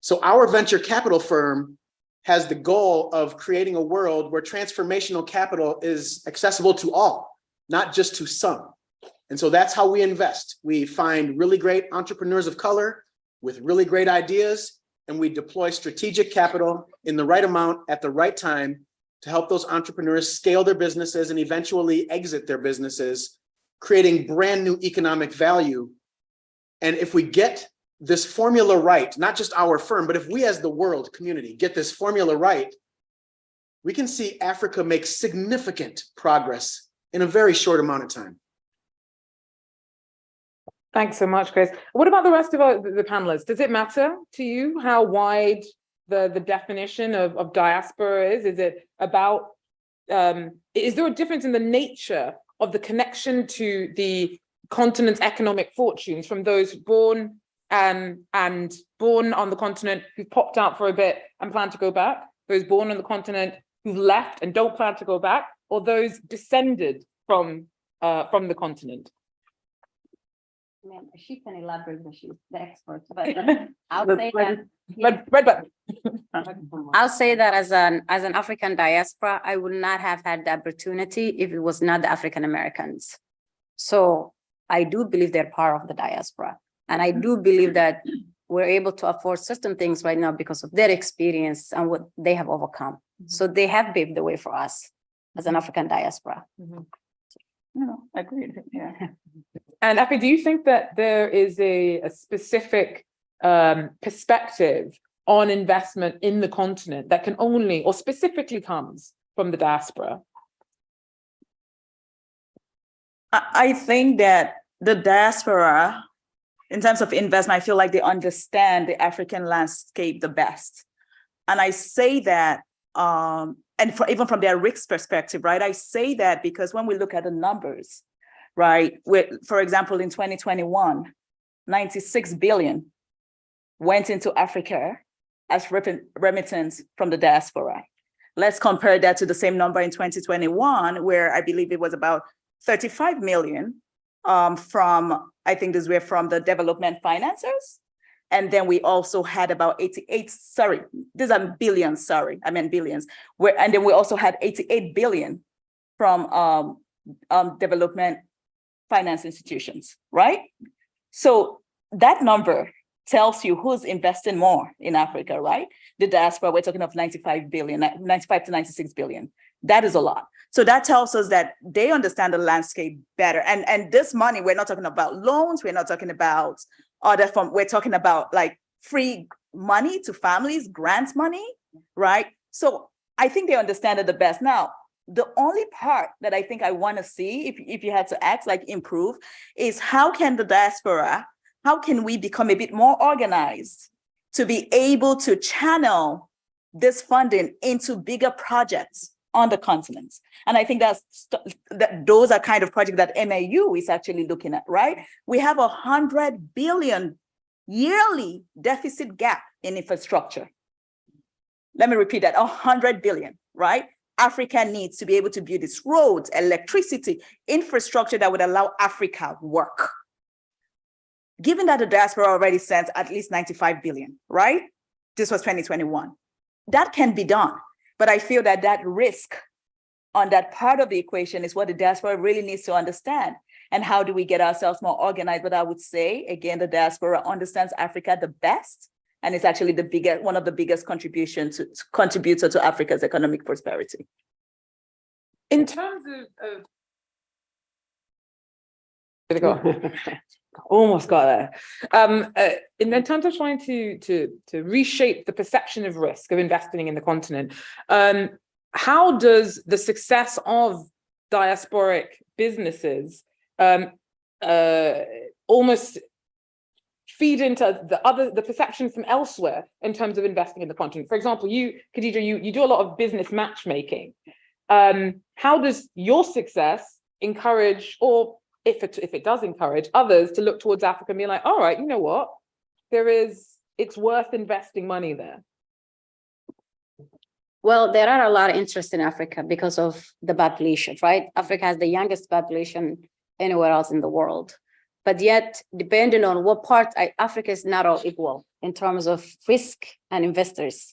So our venture capital firm has the goal of creating a world where transformational capital is accessible to all, not just to some. And so that's how we invest. We find really great entrepreneurs of color with really great ideas, and we deploy strategic capital in the right amount at the right time to help those entrepreneurs scale their businesses and eventually exit their businesses, creating brand new economic value. And if we get this formula right, not just our firm, but if we as the world community get this formula right, we can see Africa make significant progress in a very short amount of time. Thanks so much, Chris. What about the rest of the panelists? Does it matter to you how wide the definition of diaspora is? Is it about, is there a difference in the nature of the connection to the continent's economic fortunes from those born and born on the continent who've popped out for a bit and plan to go back, those born on the continent who've left and don't plan to go back, or those descended from the continent? She can elaborate, but she's the expert. But I'll say that. I'll say that as an African diaspora, I would not have had the opportunity if it was not the African Americans. So I do believe they're part of the diaspora, and I do believe that we're able to afford certain things right now because of their experience and what they have overcome. So they have paved the way for us as an African diaspora. No, agreed. Yeah. And Afi, do you think that there is a specific perspective on investment in the continent that can only or specifically comes from the diaspora? I think that the diaspora, in terms of investment, I feel like they understand the African landscape the best. And I say that, even from their risk perspective, right? I say that because when we look at the numbers, right? For example, in 2021, 96 billion went into Africa as remittance from the diaspora. Let's compare that to the same number in 2021, where I believe it was about 35 million from, I think these were from the development financiers. And then we also had about 88, sorry, these are billions, sorry, I meant billions. And then we also had 88 billion from development finance institutions, right? So that number tells you who's investing more in Africa, right? The diaspora, we're talking of 95 to 96 billion. That is a lot. So that tells us that they understand the landscape better. And this money, we're not talking about loans, we're not talking about we're talking about like free money to families, grant money, right? So I think they understand it the best. Now, the only part that I think I want to see, if you had to ask, like improve, is how can the diaspora, how can we become a bit more organized to be able to channel this funding into bigger projects on the continent? And I think those are kind of projects that MAU is actually looking at, right? We have 100 billion yearly deficit gap in infrastructure. Let me repeat that, 100 billion, right? Africa needs to be able to build its roads, electricity, infrastructure that would allow Africa work. Given that the diaspora already sent at least 95 billion, right? This was 2021. That can be done. But I feel that that risk on that part of the equation is what the diaspora really needs to understand. And how do we get ourselves more organized? But I would say, again, the diaspora understands Africa the best, and it's actually one of the biggest contributor to Africa's economic prosperity. In terms of Did it go? Almost got there. In terms of trying to reshape the perception of risk of investing in the continent, how does the success of diasporic businesses almost feed into the perception from elsewhere in terms of investing in the continent? For example, you, Khadija, you do a lot of business matchmaking. How does your success encourage, or if it does encourage others to look towards Africa and be like, all right, you know what, it's worth investing money there? Well, there are a lot of interest in Africa because of the population, right? Africa has the youngest population anywhere else in the world. But yet, depending on what part, Africa is not all equal in terms of risk and investors.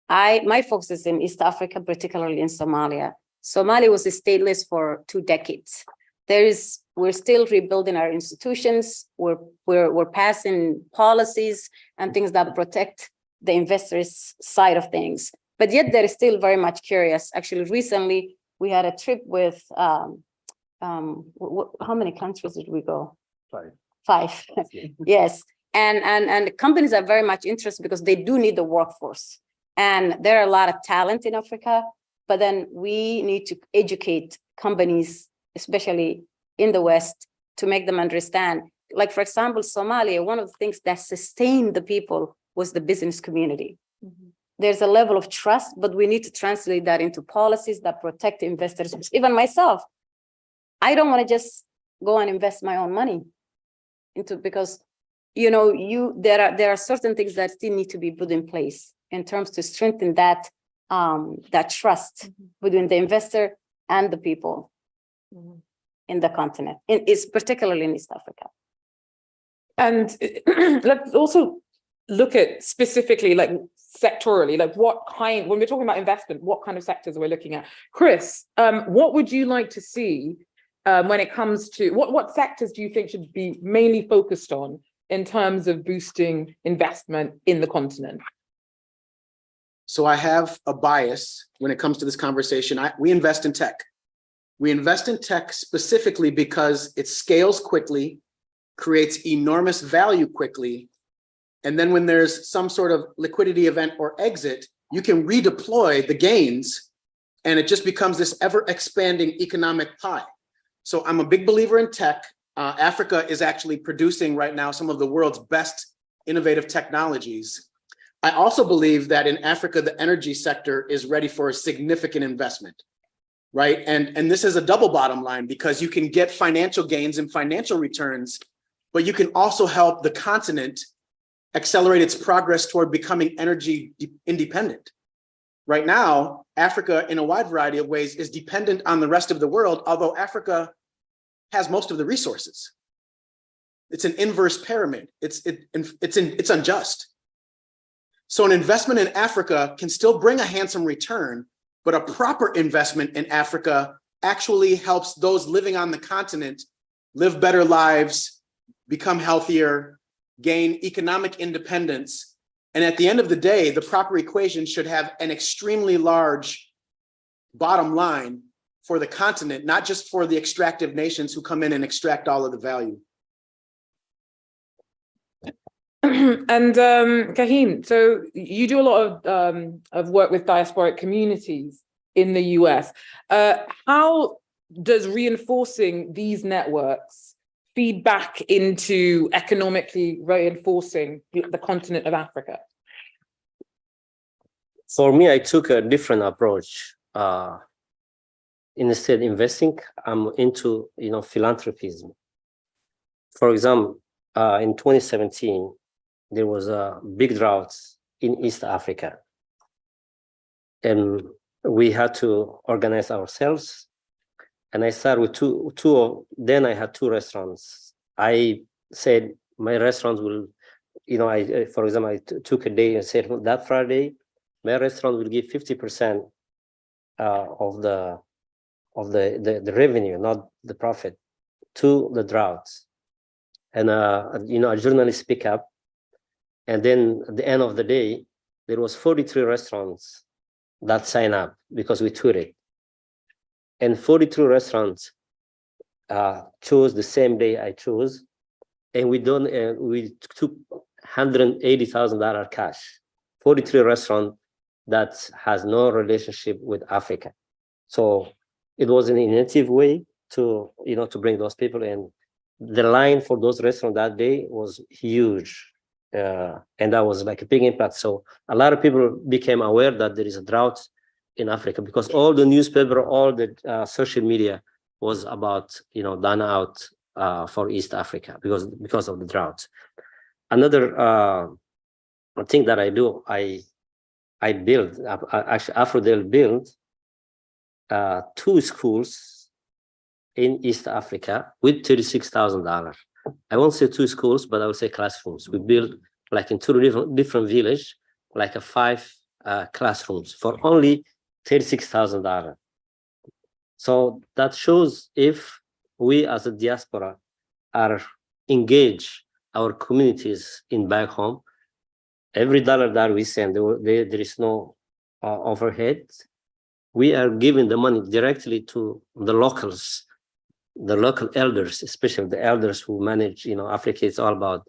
My focus is in East Africa, particularly in Somalia. Somalia was stateless for 2 decades. We're still rebuilding our institutions. We're passing policies and things that protect the investors' side of things. But yet they're still very much curious. Actually, recently we had a trip with how many countries did we go? 5. Yes, and companies are very much interested because they do need the workforce, and there are a lot of talent in Africa. But then we need to educate companies, especially in the West, to make them understand. Like, for example, Somalia, one of the things that sustained the people was the business community. Mm-hmm. There's a level of trust, but we need to translate that into policies that protect investors. Even myself, I don't want to just go and invest my own money into, because there are certain things that still need to be put in place in terms to strengthen that trust between the investor and the people in the continent, it's particularly in East Africa. And let's also look at specifically, like sectorally, like when we're talking about investment, what kind of sectors we're looking at. Chris, what would you like to see when it comes to, what sectors do you think should be mainly focused on in terms of boosting investment in the continent? So I have a bias when it comes to this conversation. We invest in tech. We invest in tech specifically because it scales quickly, creates enormous value quickly, and then when there's some sort of liquidity event or exit, you can redeploy the gains, and it just becomes this ever-expanding economic pie. So I'm a big believer in tech. Africa is actually producing right now some of the world's best innovative technologies. I also believe that in Africa, the energy sector is ready for a significant investment, right? And this is a double bottom line, because you can get financial gains and financial returns, but you can also help the continent accelerate its progress toward becoming energy independent. Right now, Africa, in a wide variety of ways, is dependent on the rest of the world, although Africa has most of the resources. It's an inverse pyramid. It's unjust. So an investment in Africa can still bring a handsome return, but a proper investment in Africa actually helps those living on the continent live better lives, become healthier, gain economic independence. And at the end of the day, the proper equation should have an extremely large bottom line for the continent, not just for the extractive nations who come in and extract all of the value. And Kaheen, so you do a lot of work with diasporic communities in the US. How does reinforcing these networks feed back into economically reinforcing the continent of Africa? For me, I took a different approach. Instead of investing, I'm into philanthropism. For example, in 2017, there was a big drought in East Africa, and we had to organize ourselves. And I started with then I had 2 restaurants. I said my restaurants will, for example, I took a day and said that Friday, my restaurant will give 50% of the revenue, not the profit, to the droughts. And a journalist pick up, and then at the end of the day, there was 43 restaurants that signed up because we tweeted. And 43 restaurants chose the same day I chose, and we took $180,000 cash. 43 restaurants that has no relationship with Africa. So it was an innovative way to to bring those people in. The line for those restaurants that day was huge, and that was like a big impact. So a lot of people became aware that there is a drought in Africa, because all the newspaper, all the social media was about done out for East Africa because of the drought. Another thing that I do, I build, actually Afrodel built 2 schools in East Africa with $36,000. I won't say 2 schools, but I will say classrooms. We built like in 2 different villages, like 5 classrooms for only $36,000. So that shows if we as a diaspora are engaged our communities in back home, every dollar that we send, there is no overhead. We are giving the money directly to the locals, the local elders, especially the elders who manage, Africa. It's all about,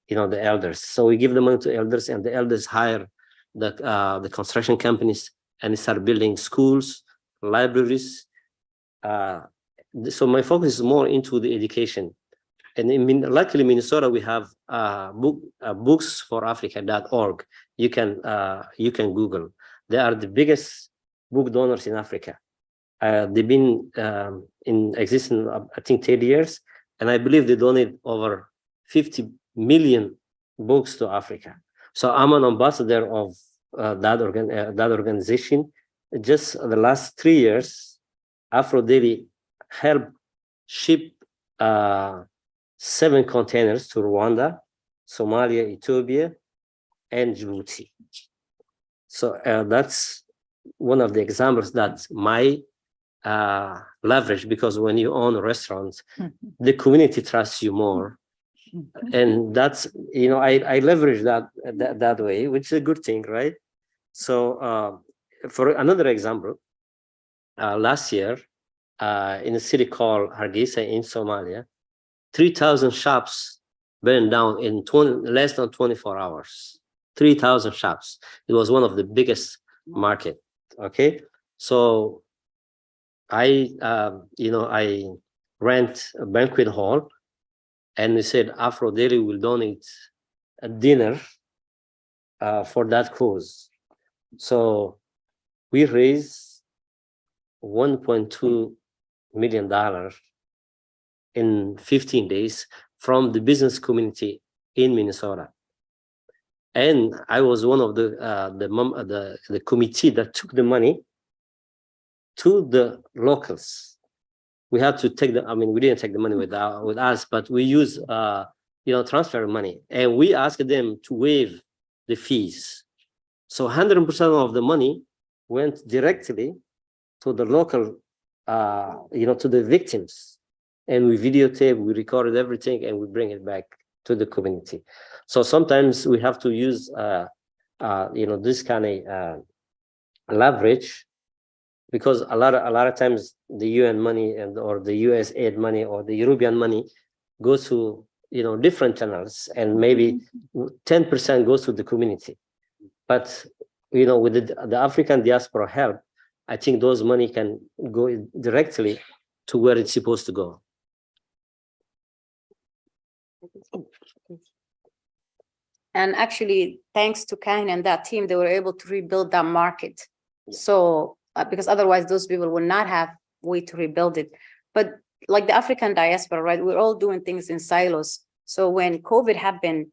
the elders. So we give the money to elders, and the elders hire the construction companies and start building schools, libraries. So my focus is more into the education. And luckily, Minnesota, we have booksforafrica.org. You can Google. They are the biggest book donors in Africa. They've been in existence, I think, 30 years, and I believe they donate over 50 million books to Africa. So I'm an ambassador of that organization. Just the last 3 years, Afro-Daily helped ship 7 containers to Rwanda, Somalia, Ethiopia, and Djibouti. So that's one of the examples that my leverage, because when you own restaurants, the community trusts you more. And that's, I leverage that way, which is a good thing, right? So for another example, last year in a city called Hargeisa in Somalia, 3,000 shops burned down in less than 24 hours. 3,000 shops. It was one of the biggest market. Okay, so I rent a banquet hall, and we said Afro-Daily will donate a dinner for that cause. So we raised $1.2 million in 15 days from the business community in Minnesota. And I was one of the committee that took the money to the locals. We had to take we didn't take the money with us, but we use transfer money, and we asked them to waive the fees. So 100% of the money went directly to the local, to the victims, and we videotape, we recorded everything, and we bring it back to the community. So sometimes we have to use, this kind of leverage, because a lot of times the UN money or the US aid money or the European money goes to different channels, and maybe 10% goes to the community. But with the African diaspora help, I think those money can go directly to where it's supposed to go. And actually, thanks to Kahin and that team, they were able to rebuild that market. So, because otherwise those people would not have way to rebuild it. But like the African diaspora, right, we're all doing things in silos. So when COVID happened,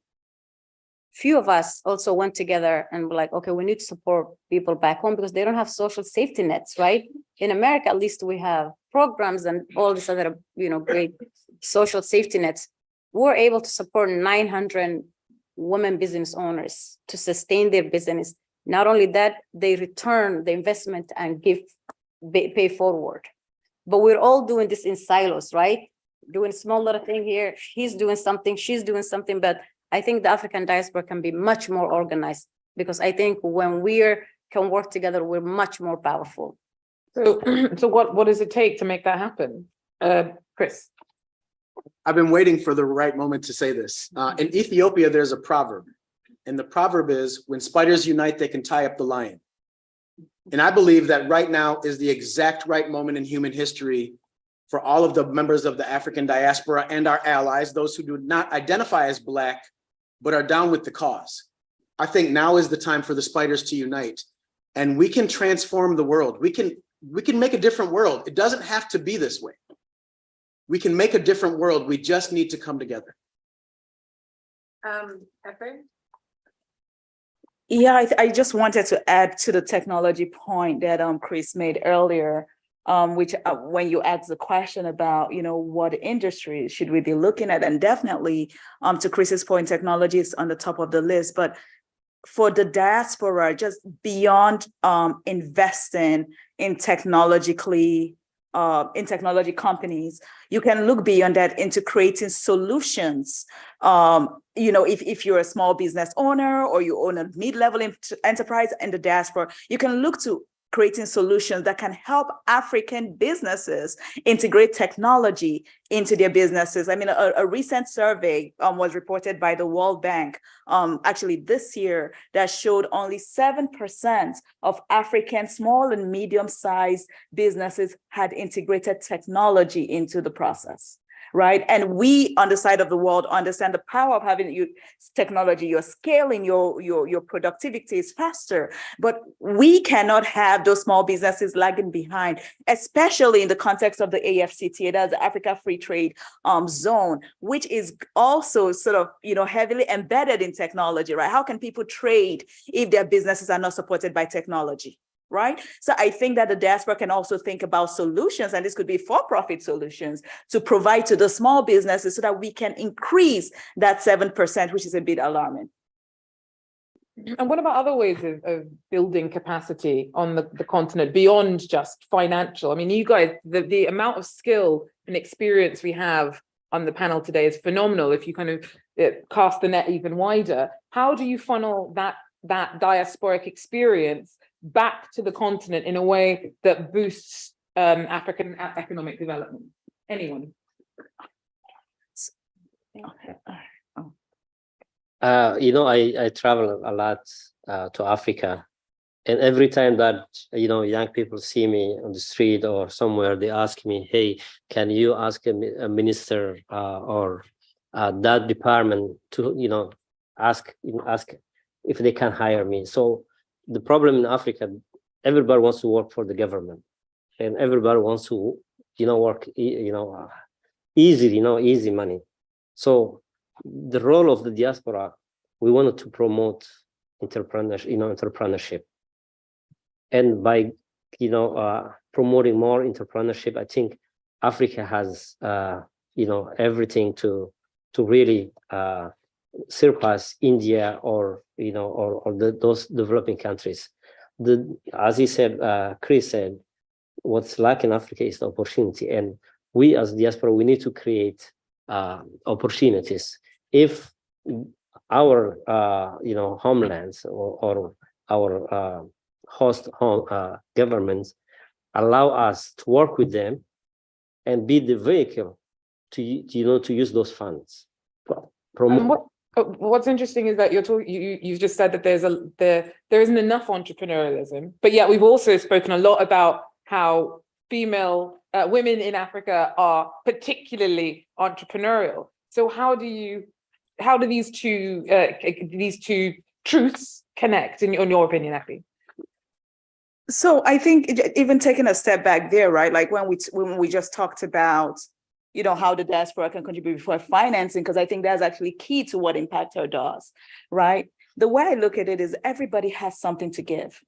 few of us also went together and were like, okay, we need to support people back home because they don't have social safety nets, right? In America, at least we have programs and all this other, great social safety nets. We're able to support 900 women business owners to sustain their business. Not only that, they return the investment and pay forward. But we're all doing this in silos, right? Doing small little thing here. He's doing something, she's doing something. But I think the African diaspora can be much more organized, because I think when we can work together, we're much more powerful. So what does it take to make that happen? Chris. I've been waiting for the right moment to say this. In Ethiopia, there's a proverb, and the proverb is, when spiders unite, they can tie up the lion. And I believe that right now is the exact right moment in human history for all of the members of the African diaspora and our allies, those who do not identify as Black, but are down with the cause. I think now is the time for the spiders to unite, and we can transform the world. We can make a different world. It doesn't have to be this way. We can make a different world. We just need to come together. Yeah, I just wanted to add to the technology point that Chris made earlier, which when you asked the question about, what industry should we be looking at, and definitely to Chris's point, technology is on the top of the list. But for the diaspora, just beyond investing in technology companies, you can look beyond that into creating solutions. If you're a small business owner or you own a mid-level enterprise in the diaspora, you can look to creating solutions that can help African businesses integrate technology into their businesses. I mean, a recent survey was reported by the World Bank actually this year that showed only 7% of African small and medium-sized businesses had integrated technology into the process. Right. And we on the side of the world understand the power of having technology. You're scaling your productivity is faster, but we cannot have those small businesses lagging behind, especially in the context of the AFCTA, that's the Africa Free Trade Zone, which is also sort of, heavily embedded in technology, right? How can people trade if their businesses are not supported by technology? Right. So I think that the diaspora can also think about solutions, and this could be for-profit solutions to provide to the small businesses so that we can increase that 7%, which is a bit alarming. And what about other ways of building capacity on the continent beyond just financial? I mean, you guys, the amount of skill and experience we have on the panel today is phenomenal. If you kind of cast the net even wider, how do you funnel that diasporic experience back to the continent in a way that boosts African economic development? Anyone? I travel a lot to Africa, and every time that young people see me on the street or somewhere, they ask me, "Hey, can you ask a minister or that department to ask if they can hire me?" So the problem in Africa, everybody wants to work for the government, and everybody wants to, work, easy money. So the role of the diaspora, we wanted to promote entrepreneurship, and by, promoting more entrepreneurship, I think Africa has, everything to really surpass India or those developing countries. As he said, Chris said, what's lacking in Africa is the opportunity, and we as diaspora, we need to create opportunities. If our homelands or our host governments allow us to work with them and be the vehicle to use those funds. What's interesting is that you've just said that there isn't enough entrepreneurialism, but yet we've also spoken a lot about how women in Africa are particularly entrepreneurial. So how do these two truths connect in your opinion, Effie? So I think even taking a step back there, right? Like when we just talked about how the diaspora can contribute for financing, because I think that's actually key to what Impact Her does, right? The way I look at it is everybody has something to give,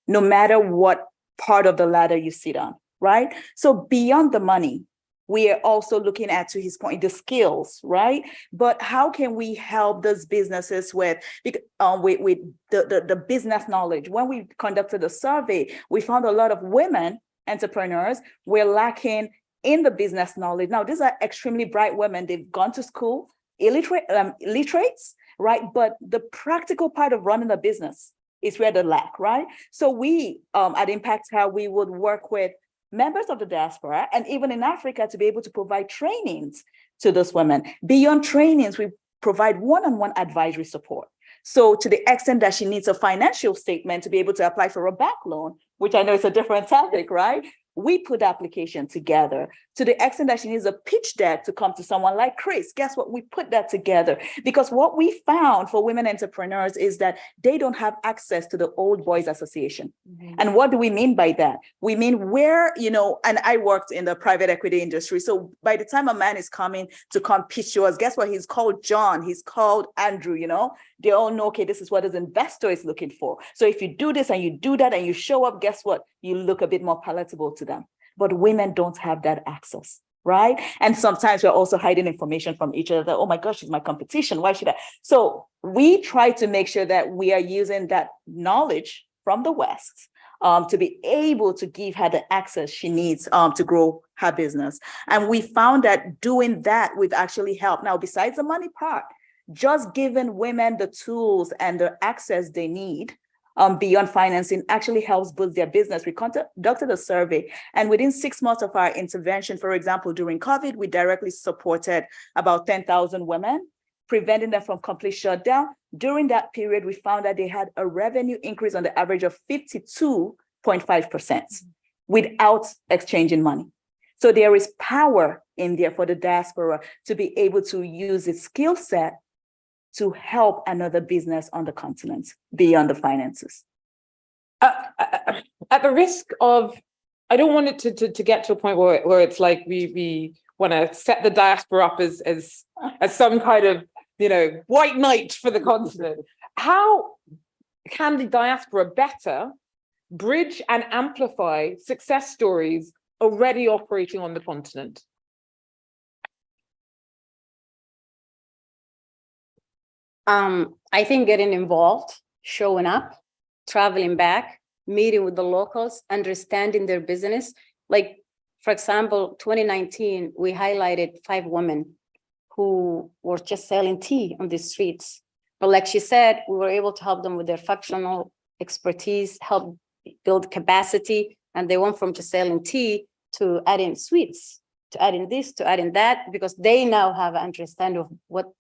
no matter what part of the ladder you sit on, right? So beyond the money, we are also looking at, to his point, the skills, right? But how can we help those businesses with the business knowledge? When we conducted a survey, we found a lot of women entrepreneurs were lacking in the business knowledge. Now, these are extremely bright women. They've gone to school, illiterates, right? But the practical part of running a business is where they lack, right? So we at Impact Her, we would work with members of the diaspora, and even in Africa, to be able to provide trainings to those women. Beyond trainings, we provide one-on-one advisory support. So to the extent that she needs a financial statement to be able to apply for a back loan, which I know is a different topic, right? We put the application together. To the extent that she needs a pitch deck to come to someone like Chris, guess what? We put that together. Because what we found for women entrepreneurs is that they don't have access to the Old Boys Association. Mm-hmm. And what do we mean by that? We mean where, and I worked in the private equity industry. So by the time a man is coming to come pitch to us, guess what? He's called John, he's called Andrew, They all know, okay, this is what his investor is looking for. So if you do this and you do that and you show up, guess what? You look a bit more palatable to them. But women don't have that access, right? And sometimes we're also hiding information from each other. Oh my gosh, she's my competition. Why should I? So we try to make sure that we are using that knowledge from the West to be able to give her the access she needs to grow her business. And we found that doing that, we've actually helped. Now, besides the money part, just giving women the tools and the access they need beyond financing actually helps boost their business. We conducted a survey, and within 6 months of our intervention, for example, during COVID, we directly supported about 10,000 women, preventing them from complete shutdown. During that period, we found that they had a revenue increase on the average of 52.5% without exchanging money. So there is power in there for the diaspora to be able to use its skill set to help another business on the continent beyond the finances. At the risk of, I don't want it to get to a point where it's like we want to set the diaspora up as some kind of white knight for the continent. How can the diaspora better bridge and amplify success stories already operating on the continent? I think getting involved, showing up, traveling back, meeting with the locals, understanding their business. Like, for example, 2019, we highlighted 5 women who were just selling tea on the streets. But like she said, we were able to help them with their functional expertise, help build capacity. And they went from just selling tea to adding sweets, to adding this, to adding that, because they now have an understanding of what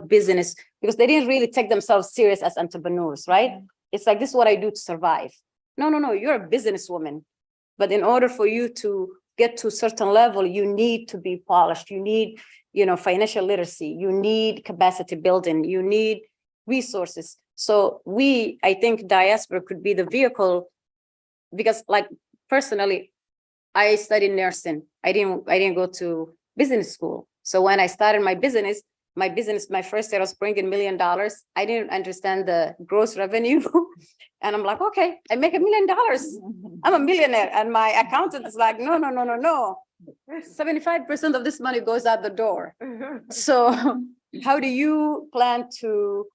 business, because they didn't really take themselves serious as entrepreneurs, right? Mm-hmm. It's like, this is what I do to survive. No, you're a businesswoman. But in order for you to get to a certain level, you need to be polished. You need, financial literacy. You need capacity building. You need resources. So I think diaspora could be the vehicle, because like personally, I studied nursing. I didn't go to business school. So when I started my business, my first year was bringing $1 million. I didn't understand the gross revenue. And I'm like, okay, I make $1 million. I'm a millionaire. And my accountant is like, no. 75% of this money goes out the door. So how do you plan to,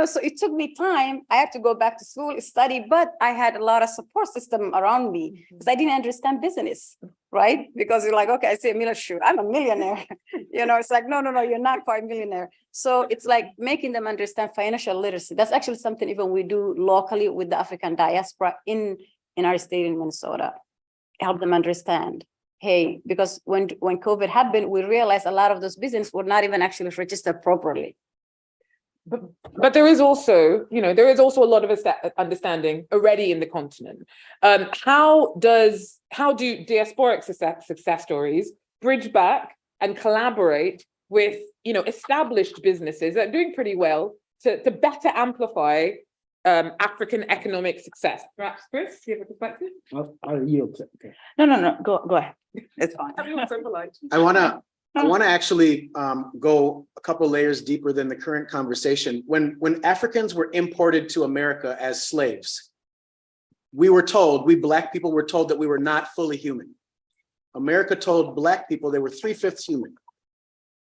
so it took me time. I had to go back to school, study, but I had a lot of support system around me because I didn't understand business, right? Because you're like, okay, I say $1 million, shoot, I'm a millionaire. It's like, no, you're not quite a millionaire. So it's like making them understand financial literacy. That's actually something even we do locally with the African diaspora in our state in Minnesota, help them understand. Hey, because when COVID happened, we realized a lot of those businesses were not even actually registered properly. But there is also, a lot of understanding already in the continent. How do diasporic success stories bridge back and collaborate with, established businesses that are doing pretty well to better amplify African economic success? Perhaps, Chris, do you have a perspective? I'll yield. Okay. No, go ahead. It's fine. I want to actually go a couple layers deeper than the current conversation. When Africans were imported to America as slaves, we Black people were told that we were not fully human. America told Black people they were 3/5 human.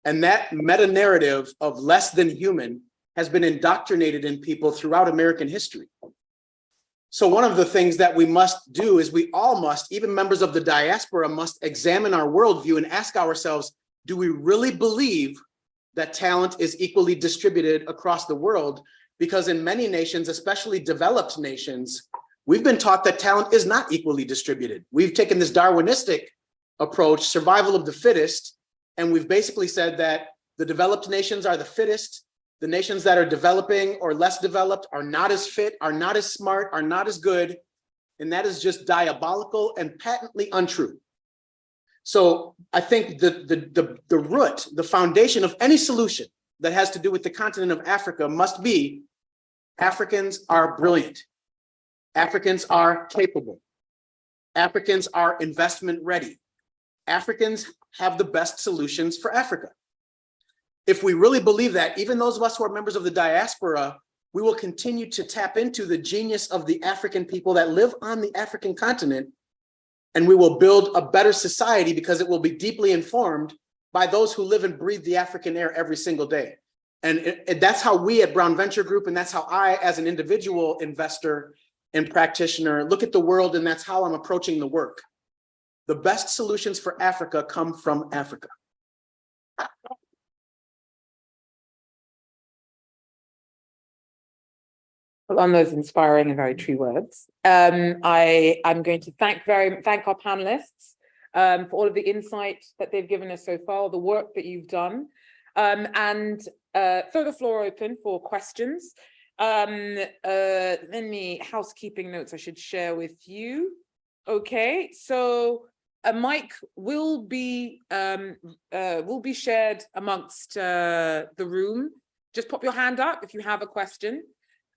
And that meta-narrative of less than human has been indoctrinated in people throughout American history. So one of the things that we must do is we all must, even members of the diaspora, must examine our worldview and ask ourselves, do we really believe that talent is equally distributed across the world? Because in many nations, especially developed nations, We've been taught that talent is not equally distributed. We've taken this Darwinistic approach, survival of the fittest, and we've basically said that the developed nations are the fittest. The nations that are developing or less developed are not as fit, are not as smart, are not as good. And that is just diabolical and patently untrue. So I think the root, the foundation of any solution that has to do with the continent of Africa must be Africans are brilliant. Africans are capable. Africans are investment ready. Africans have the best solutions for Africa. If we really believe that, even those of us who are members of the diaspora, we will continue to tap into the genius of the African people that live on the African continent, and we will build a better society because it will be deeply informed by those who live and breathe the African air every single day. And that's how we at Brown Venture Group, and that's how I, as an individual investor and practitioner, look at the world, and that's how I'm approaching the work. The best solutions for Africa come from Africa. On those inspiring and very true words, I'm going to thank our panelists for all of the insight that they've given us so far, the work that you've done, and throw the floor open for questions. Any housekeeping notes I should share with you? Okay, so a mic will be shared amongst the room. Just pop your hand up if you have a question.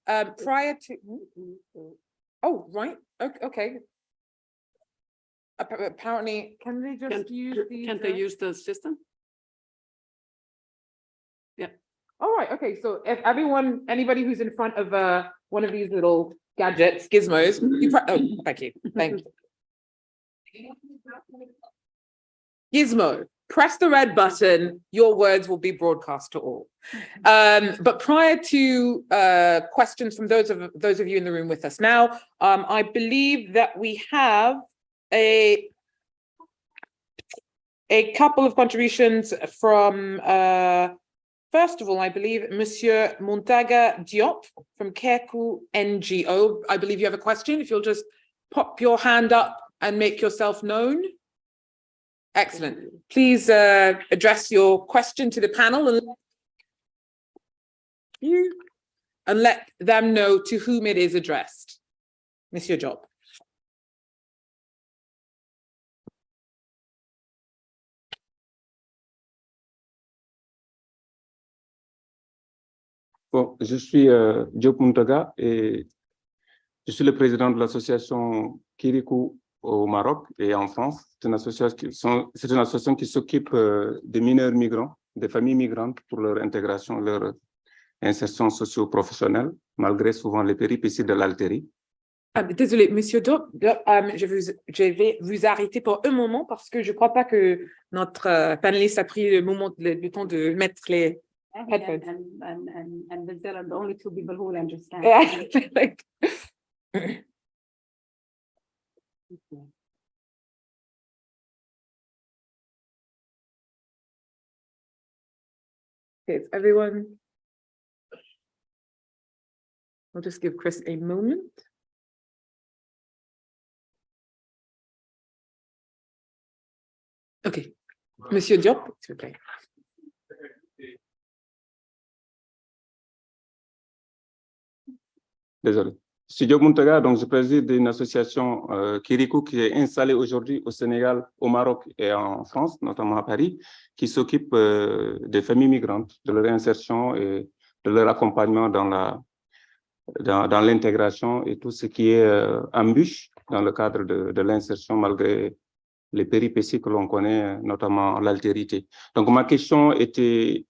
Prior to, oh, right, okay. Apparently, can they just Can't they use the system? Yeah. All right, okay, so if anybody who's in front of one of these little gadgets, gizmos, thank you. Gizmo, press the red button, your words will be broadcast to all. But prior to questions from those of you in the room with us now, I believe that we have a couple of contributions from, first of all, I believe, Monsieur Montaga Diop from Keku NGO. I believe you have a question. If you'll just pop your hand up and make yourself known. Excellent. Please address your question to the panel and let them know to whom it is addressed. Monsieur Job. Bon, je suis Diop Muntaga et je suis le président de l'association Kirikou au Maroc et en France. C'est une association qui s'occupe des mineurs migrants, des familles migrantes pour leur intégration, leur insertion socio-professionnelle, malgré souvent les péripéties de l'Algérie. Désolé, Monsieur Diop, je vais vous arrêter pour un moment parce que je ne crois pas que notre panéliste a pris le temps de mettre les headphones. And there are the only two people who will understand. Okay, everyone. I'll just give Chris a moment. Okay, Monsieur Diop, s'il vous plaît. Désolé. Je suis Diop Muntaga, donc je préside une association Kirikou qui est installée aujourd'hui au Sénégal, au Maroc et en France, notamment à Paris, qui s'occupe des familles migrantes, de leur insertion et de leur accompagnement dans l'intégration et tout ce qui est embûche dans le cadre de l'insertion malgré les péripéties que l'on connaît, notamment l'altérité. Donc ma question était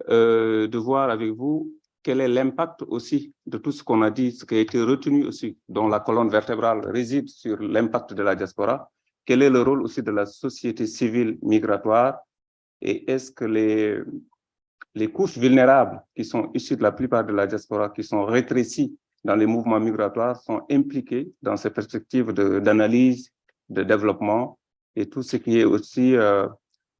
de voir avec vous quel est l'impact aussi de tout ce qu'on a dit, ce qui a été retenu aussi, dont la colonne vertébrale réside sur l'impact de la diaspora. Quel est le rôle aussi de la société civile migratoire et est-ce que les couches vulnérables qui sont issues de la plupart de la diaspora, qui sont rétrécies dans les mouvements migratoires, sont impliquées dans ces perspectives d'analyse, de développement et tout ce qui est aussi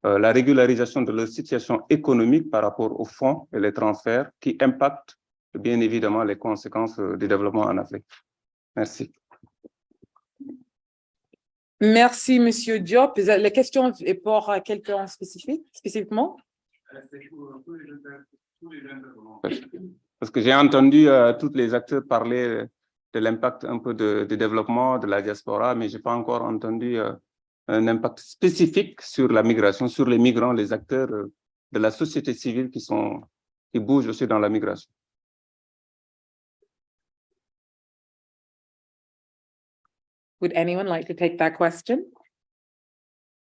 la régularisation de leur situation économique par rapport aux fonds et les transferts qui impactent bien évidemment les conséquences du développement en Afrique. Merci. Merci, Monsieur Diop. La question est pour quelqu'un spécifiquement? Parce que j'ai entendu tous les acteurs parler de l'impact un peu de développement de la diaspora, mais je n'ai pas encore entendu un impact spécifique sur la migration, sur les migrants, les acteurs de la société civile qui bougent aussi dans la migration. Would anyone like to take that question?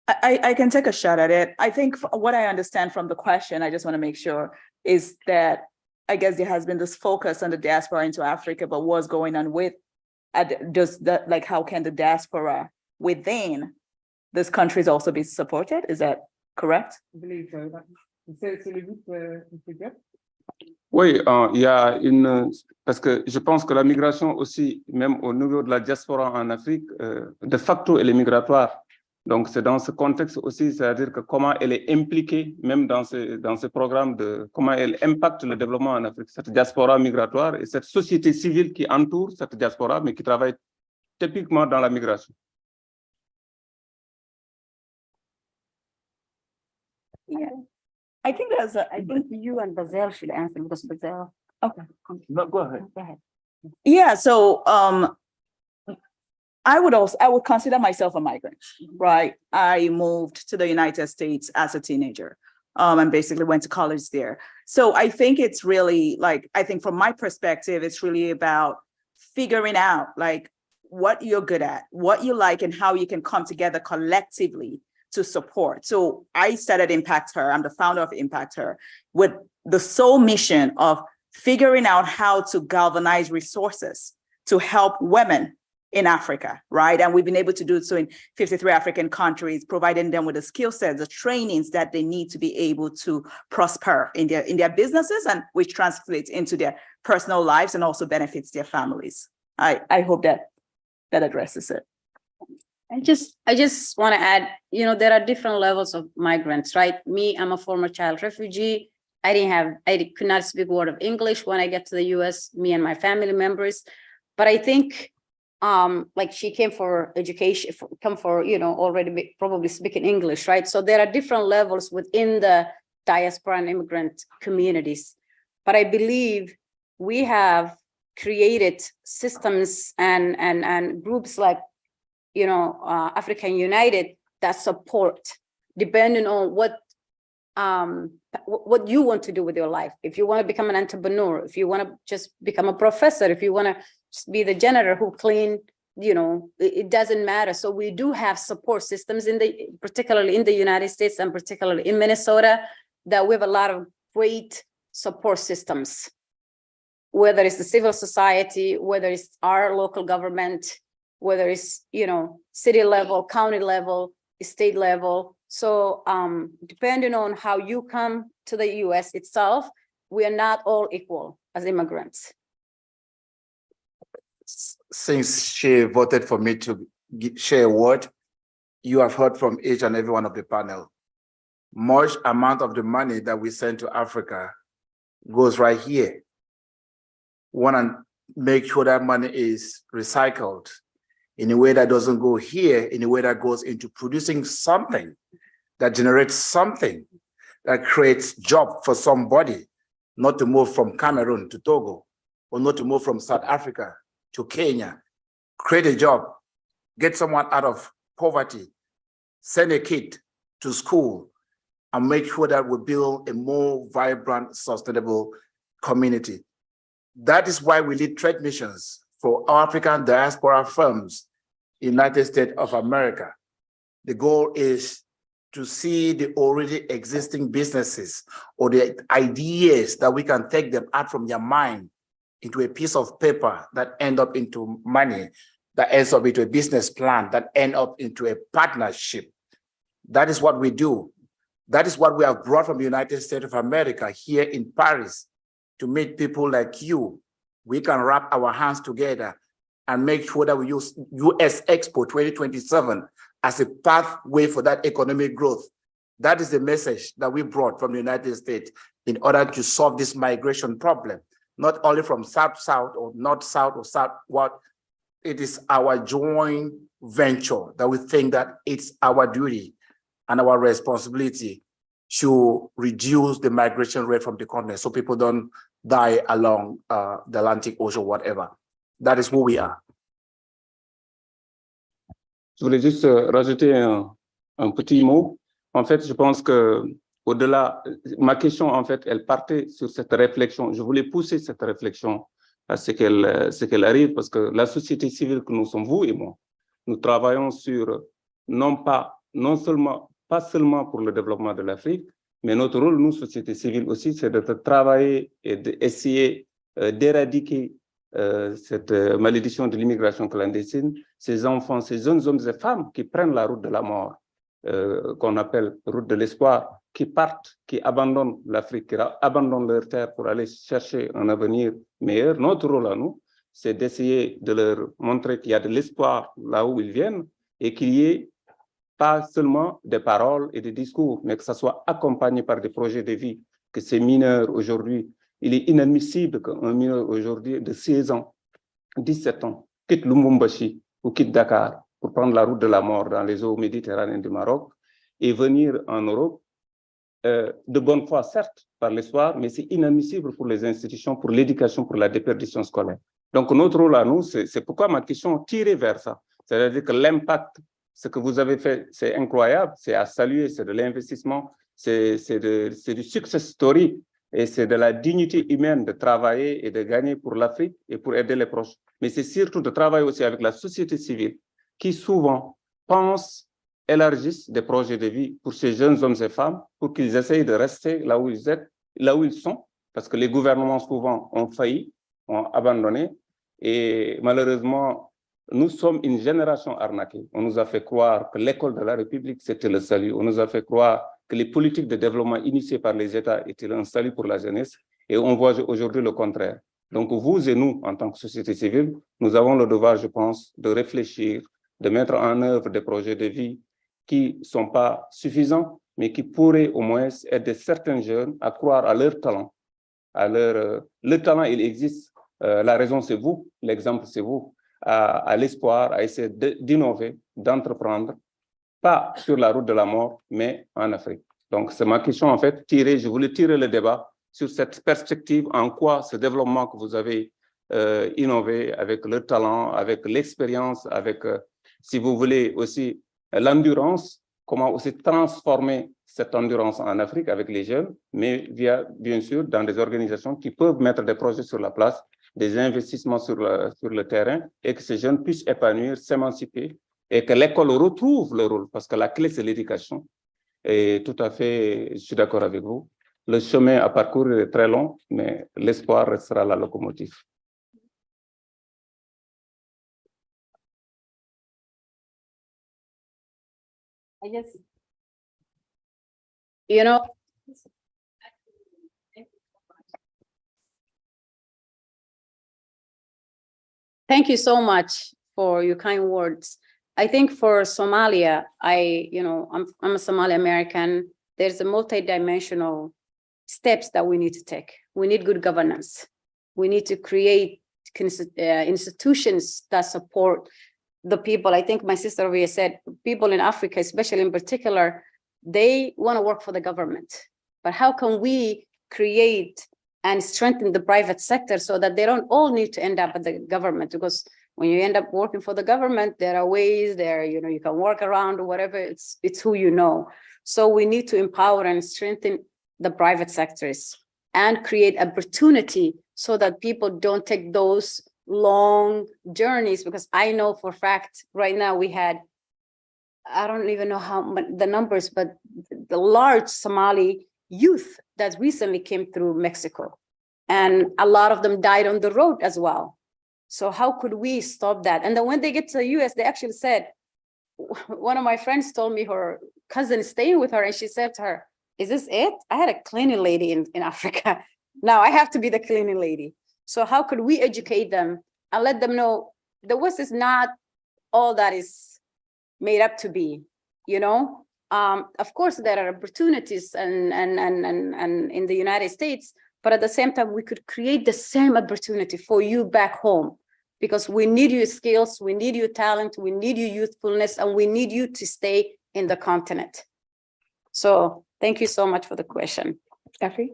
I can take a shot at it. I think what I understand from the question, I just want to make sure, is that I guess there has been this focus on the diaspora into Africa, but what's going on with like how can the diaspora within this countries also be supported? Is that correct? I believe so. C'est le but, Oui, il y a parce que je pense que la migration aussi, même au niveau de la diaspora en Afrique, de facto, elle est migratoire. Donc, c'est dans ce contexte aussi, c'est-à-dire que comment elle est impliquée, même dans ce programme, comment elle impacte le développement en Afrique, cette diaspora migratoire et cette société civile qui entoure cette diaspora, mais qui travaille typiquement dans la migration. Yeah. I think you and Bazel should answer because Bazel. Okay. No, go ahead. Go ahead. Yeah, so I would consider myself a migrant, right? I moved to the United States as a teenager and basically went to college there. So I think it's really I think from my perspective, it's really about figuring out what you're good at, what you like, and how you can come together collectively to support. So I started Impact Her. I'm the founder of Impact Her with the sole mission of figuring out how to galvanize resources to help women in Africa, right? And we've been able to do so in 53 African countries, providing them with the skill sets, the trainings that they need to be able to prosper in their businesses, and which translates into their personal lives and also benefits their families. I hope that addresses it. I just want to add, there are different levels of migrants, right? Me, I'm a former child refugee. I could not speak a word of English when I get to the US, me and my family members. But I think she came for education, already probably speaking English, right? So there are different levels within the diaspora and immigrant communities. But I believe we have created systems and groups like African United that support, depending on what you want to do with your life. If you want to become an entrepreneur, if you want to just become a professor, if you want to just be the janitor who clean, it doesn't matter. So we do have support systems particularly in the United States and particularly in Minnesota, that we have a lot of great support systems, whether it's the civil society, whether it's our local government, whether it's, city level, county level, state level. So depending on how you come to the US itself, we are not all equal as immigrants. Since she voted for me to share a word, you have heard from each and every one of the panel. Much amount of the money that we send to Africa goes right here. We want to make sure that money is recycled in a way that doesn't go here, in a way that goes into producing something that generates something that creates job for somebody, not to move from Cameroon to Togo, or not to move from South Africa to Kenya. Create a job, get someone out of poverty, send a kid to school, and make sure that we build a more vibrant, sustainable community. That is why we lead trade missions for African diaspora firms, United States of America. The goal is to see the already existing businesses or the ideas that we can take them out from their mind into a piece of paper that end up into money, that ends up into a business plan, that end up into a partnership. That is what we do. That is what we have brought from the United States of America here in Paris to meet people like you. We can wrap our hands together and make sure that we use US Expo 2027 as a pathway for that economic growth. That is the message that we brought from the United States in order to solve this migration problem, not only from South-South or North-South or South-What. It is our joint venture, that we think that it's our duty and our responsibility to reduce the migration rate from the continent so people don't die along the Atlantic Ocean, whatever. That is who we are. Je voulais juste rajouter un petit mot. En fait, je pense que au-delà, ma question, en fait, elle partait sur cette réflexion. Je voulais pousser cette réflexion à ce qu'elle arrive, parce que la société civile que nous sommes, vous et moi, nous travaillons sur pas seulement pour le développement de l'Afrique, mais notre rôle, nous, société civile aussi, c'est de travailler et d'essayer d'éradiquer cette malédiction de l'immigration clandestine, ces enfants, ces jeunes hommes et femmes qui prennent la route de la mort, qu'on appelle route de l'espoir, qui partent, qui abandonnent l'Afrique, qui abandonnent leur terre pour aller chercher un avenir meilleur. Notre rôle à nous, c'est d'essayer de leur montrer qu'il y a de l'espoir là où ils viennent et qu'il y ait pas seulement des paroles et des discours, mais que ça soit accompagné par des projets de vie, que ces mineurs aujourd'hui, il est inadmissible qu'un mineur aujourd'hui de 16 ans, 17 ans, quitte Lubumbashi ou quitte Dakar pour prendre la route de la mort dans les eaux méditerranéennes du Maroc et venir en Europe de bonne foi, certes, par l'espoir, mais c'est inadmissible pour les institutions, pour l'éducation, pour la déperdition scolaire. Donc notre rôle à nous, c'est pourquoi ma question tirée vers ça. C'est-à-dire que l'impact, ce que vous avez fait, c'est incroyable, c'est à saluer, c'est de l'investissement, c'est du success story et c'est de la dignité humaine de travailler et de gagner pour l'Afrique et pour aider les proches. Mais c'est surtout de travailler aussi avec la société civile qui souvent pense, élargissent des projets de vie pour ces jeunes hommes et femmes pour qu'ils essayent de rester là où ils sont, parce que les gouvernements souvent ont failli, ont abandonné et malheureusement, nous sommes une génération arnaquée. On nous a fait croire que l'école de la République, c'était le salut. On nous a fait croire que les politiques de développement initiées par les États étaient un salut pour la jeunesse. Et on voit aujourd'hui le contraire. Donc vous et nous, en tant que société civile, nous avons le devoir, je pense, de réfléchir, de mettre en œuvre des projets de vie qui ne sont pas suffisants, mais qui pourraient au moins aider certains jeunes à croire à leur talent. Le talent, il existe. La raison, c'est vous. L'exemple, c'est vous. À l'espoir, à essayer d'innover, d'entreprendre, pas sur la route de la mort, mais en Afrique. Donc, c'est ma question, en fait, je voulais tirer le débat sur cette perspective, en quoi ce développement que vous avez innové avec le talent, avec l'expérience, avec, si vous voulez, aussi l'endurance, comment aussi transformer cette endurance en Afrique avec les jeunes, mais via, bien sûr, dans des organisations qui peuvent mettre des projets sur la place, des investissements sur le terrain et que ces jeunes puissent épanouir, s'émanciper et que l'école retrouve le rôle parce que la clé, c'est l'éducation. Et tout à fait, je suis d'accord avec vous. Le chemin à parcourir est très long, mais l'espoir restera la locomotive. I guess, you know, thank you so much for your kind words. I think for Somalia, I'm a Somali American. There's a multi-dimensional steps that we need to take. We need good governance. We need to create institutions that support the people. I think my sister Ria said, people in Africa, especially in particular, they want to work for the government. But how can we create and strengthen the private sector so that they don't all need to end up at the government? Because when you end up working for the government, there are ways there, you can work around or whatever, it's who you know. So we need to empower and strengthen the private sectors and create opportunity so that people don't take those long journeys, because I know for a fact right now we had, I don't even know how the numbers, but the large Somali youth that recently came through Mexico, and a lot of them died on the road as well. So how could we stop that? And then when they get to the US, they actually said, one of my friends told me her cousin is staying with her, and she said to her, is this it? I had a cleaning lady in Africa. Now I have to be the cleaning lady. So how could we educate them and let them know the West is not all that is made up to be, Of course, there are opportunities and in the United States, but at the same time, we could create the same opportunity for you back home. because we need your skills, we need your talent, we need your youthfulness, and we need you to stay in the continent. So thank you so much for the question. Effie?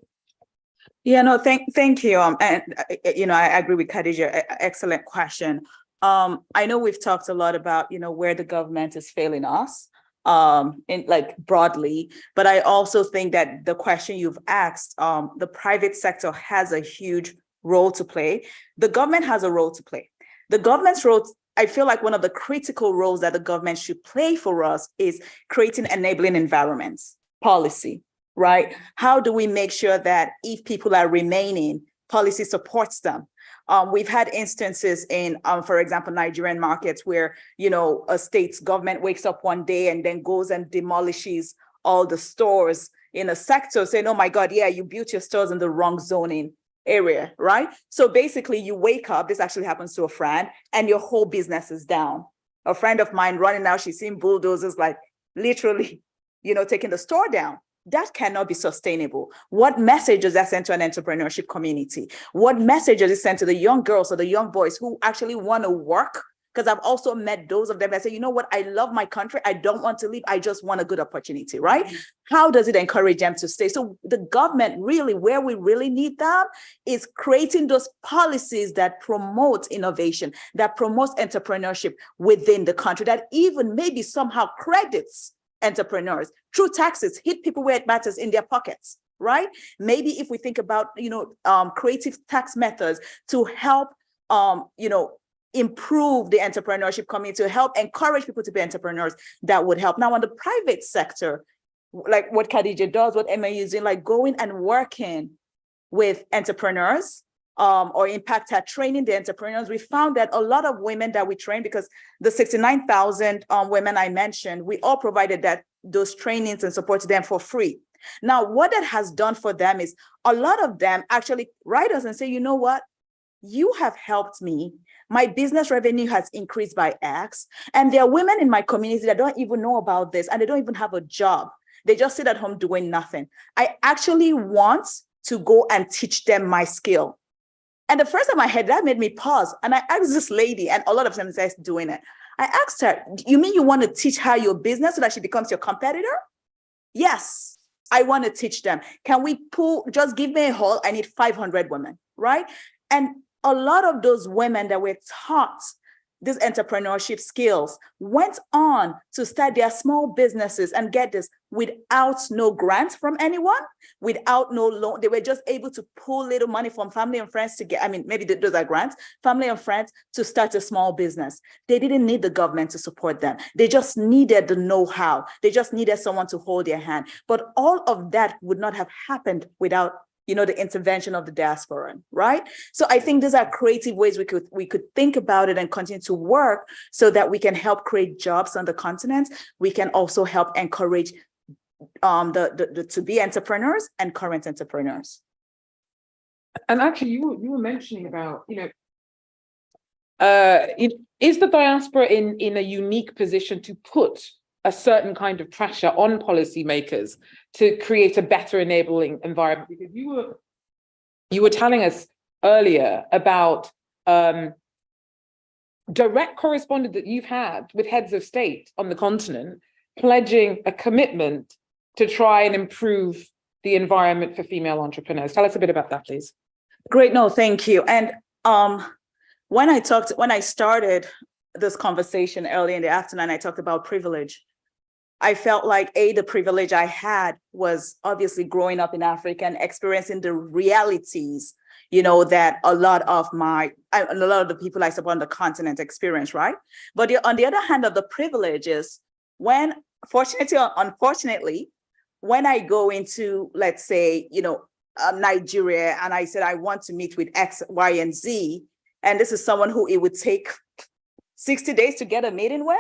Yeah, no, thank you. And I agree with Khadija. Excellent question. I know we've talked a lot about, where the government is failing us, in like broadly, but I also think that the question you've asked, the private sector has a huge role to play. The government has a role to play. The government's role, I feel like one of the critical roles that the government should play for us is creating enabling environments, policy, right? How do we make sure that if people are remaining, policy supports them? We've had instances in, for example, Nigerian markets where, a state's government wakes up one day and then goes and demolishes all the stores in a sector, saying, oh my God, yeah, you built your stores in the wrong zoning area, right? So basically you wake up, this actually happens to a friend, and your whole business is down. A friend of mine running out, she's seen bulldozers like literally, taking the store down. That cannot be sustainable. What message does that send to an entrepreneurship community? What message does it send to the young girls or the young boys who actually want to work? Because I've also met those of them that say, you know what, I love my country. I don't want to leave. I just want a good opportunity, right? Mm-hmm. How does it encourage them to stay? So the government really, where we really need them is creating those policies that promote innovation, that promotes entrepreneurship within the country, that even maybe somehow credits entrepreneurs through taxes, hit people where it matters in their pockets, right? Maybe if we think about, creative tax methods to help, improve the entrepreneurship community, to help encourage people to be entrepreneurs, that would help. Now, on the private sector, like what Khadija does, what Emma is doing, like going and working with entrepreneurs, or Impact had training the entrepreneurs, we found that a lot of women that we train, because the 69,000 women I mentioned, we all provided those trainings and support to them for free. Now, what that has done for them is a lot of them actually write us and say, you know what, you have helped me. My business revenue has increased by X. And there are women in my community that don't even know about this, and they don't even have a job. They just sit at home doing nothing. I actually want to go and teach them my skill. And the first time I heard that made me pause. And I asked this lady, and a lot of them says doing it. I asked her, you mean you want to teach her your business so that she becomes your competitor? Yes, I want to teach them. Can we just give me a hall? I need 500 women, right? And a lot of those women that were taught these entrepreneurship skills went on to start their small businesses, and get this, without no grant from anyone, without no loan. They were just able to pull little money from family and friends to get, maybe those are grants, family and friends to start a small business. They didn't need the government to support them. They just needed the know-how. They just needed someone to hold their hand. But all of that would not have happened without the intervention of the diaspora, right? So I think these are creative ways we could think about it and continue to work so that we can help create jobs on the continent. We can also help encourage the to-be entrepreneurs and current entrepreneurs. And actually, you were mentioning about, is the diaspora in a unique position to put a certain kind of pressure on policymakers to create a better enabling environment? Because you were telling us earlier about direct correspondence that you've had with heads of state on the continent, pledging a commitment to try and improve the environment for female entrepreneurs. Tell us a bit about that, please. Great, no, thank you. And when I started this conversation early in the afternoon, I talked about privilege. I felt like the privilege I had was obviously growing up in Africa and experiencing the realities, that a lot of the people I support on the continent experience, right? But on the other hand of the privilege is when, fortunately or unfortunately, when I go into, let's say, Nigeria, and I said, I want to meet with X, Y, and Z, and this is someone who it would take 60 days to get a meeting with.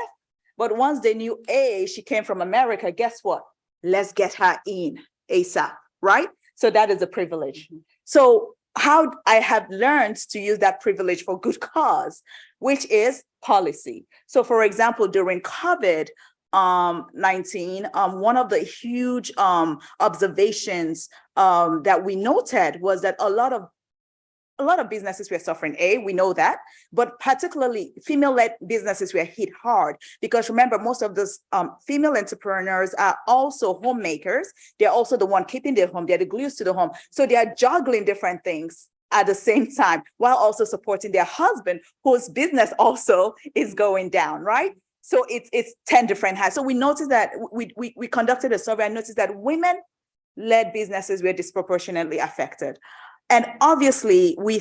But once they knew, she came from America, guess what? Let's get her in ASAP, right? So that is a privilege. So how I have learned to use that privilege for good cause, which is policy. So for example, during COVID-19, one of the huge observations that we noted was that a lot of a lot of businesses were suffering. We know that, but particularly female-led businesses were hit hard because remember, most of those female entrepreneurs are also homemakers. They're also the one keeping their home. They're the glues to the home. So they are juggling different things at the same time while also supporting their husband, whose business also is going down, right? So it's 10 different hats. So we noticed that we conducted a survey and noticed that women-led businesses were disproportionately affected. And obviously, we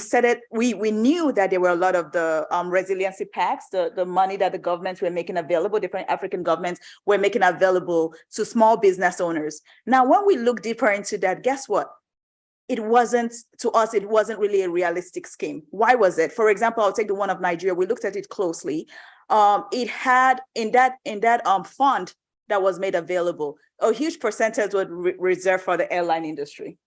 knew that there were a lot of the resiliency packs, the money that the governments were making available, different African governments were making available to small business owners. Now, when we look deeper into that, guess what? It wasn't really a realistic scheme. Why was it? For example, I'll take the one of Nigeria. We looked at it closely. It had in that fund that was made available, a huge percentage was reserved for the airline industry.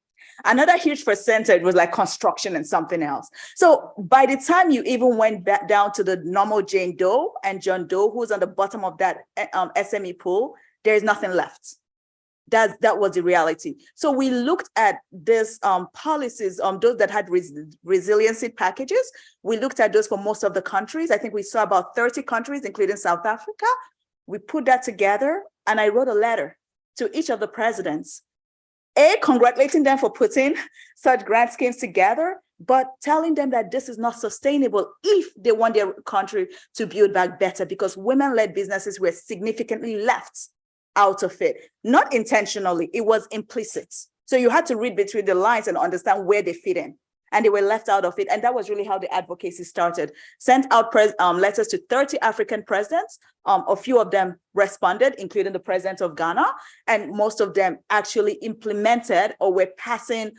Another huge percentage was like construction and something else. So by the time you even went back down to the normal Jane Doe and John Doe, who's on the bottom of that SME pool, there is nothing left. That was the reality. So we looked at this policies, those that had resiliency packages. We looked at those for most of the countries. I think we saw about 30 countries, including South Africa. We put that together, and I wrote a letter to each of the presidents, congratulating them for putting such grant schemes together, but telling them that this is not sustainable if they want their country to build back better, because women-led businesses were significantly left out of it. Not intentionally, it was implicit. So you had to read between the lines and understand where they fit in. And they were left out of it. And that was really how the advocacy started. Sent out letters to 30 African presidents. A few of them responded, including the president of Ghana. And most of them actually implemented or were passing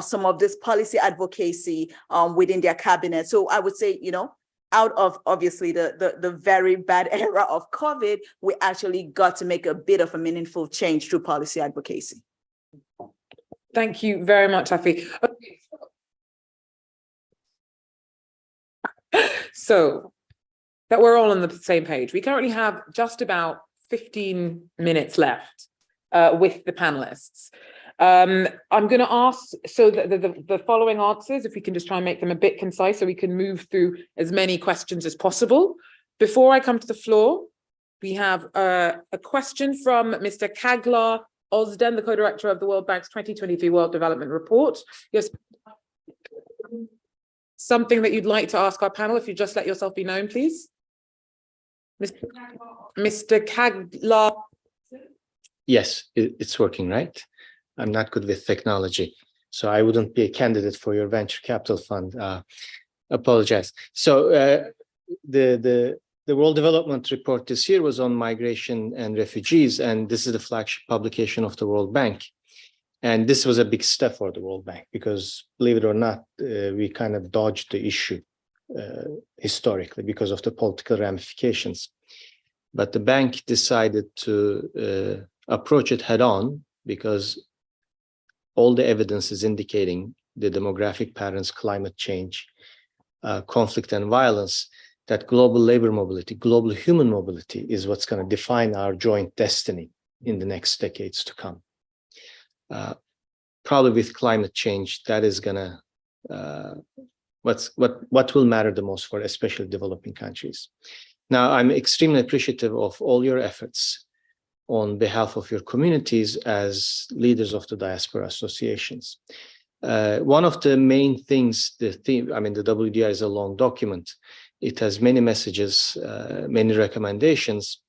some of this policy advocacy within their cabinet. So I would say, out of obviously the very bad era of COVID, we actually got to make a bit of a meaningful change through policy advocacy. Thank you very much, Afi. Okay. So that we're all on the same page. We currently have just about 15 minutes left with the panelists. I'm going to ask, so the following answers, if we can just try and make them a bit concise so we can move through as many questions as possible. Before I come to the floor, we have a question from Mr. Kaglar Ozden, the co-director of the World Bank's 2023 World Development Report. Yes. Something that you'd like to ask our panel, if you just let yourself be known, please. Mr. Kaglar. Yes, it's working, right? I'm not good with technology, so I wouldn't be a candidate for your venture capital fund. Apologize. So the World Development Report this year was on migration and refugees, and this is the flagship publication of the World Bank. And this was a big step for the World Bank because, believe it or not, we kind of dodged the issue historically because of the political ramifications. But the bank decided to approach it head on because all the evidence is indicating the demographic patterns, climate change, conflict and violence, that global labor mobility, global human mobility is what's going to define our joint destiny in the next decades to come. Probably with climate change, that is gonna what will matter the most for especially developing countries. Now, I'm extremely appreciative of all your efforts on behalf of your communities as leaders of the diaspora associations. One of the main things, the WDI is a long document. It has many messages, many recommendations.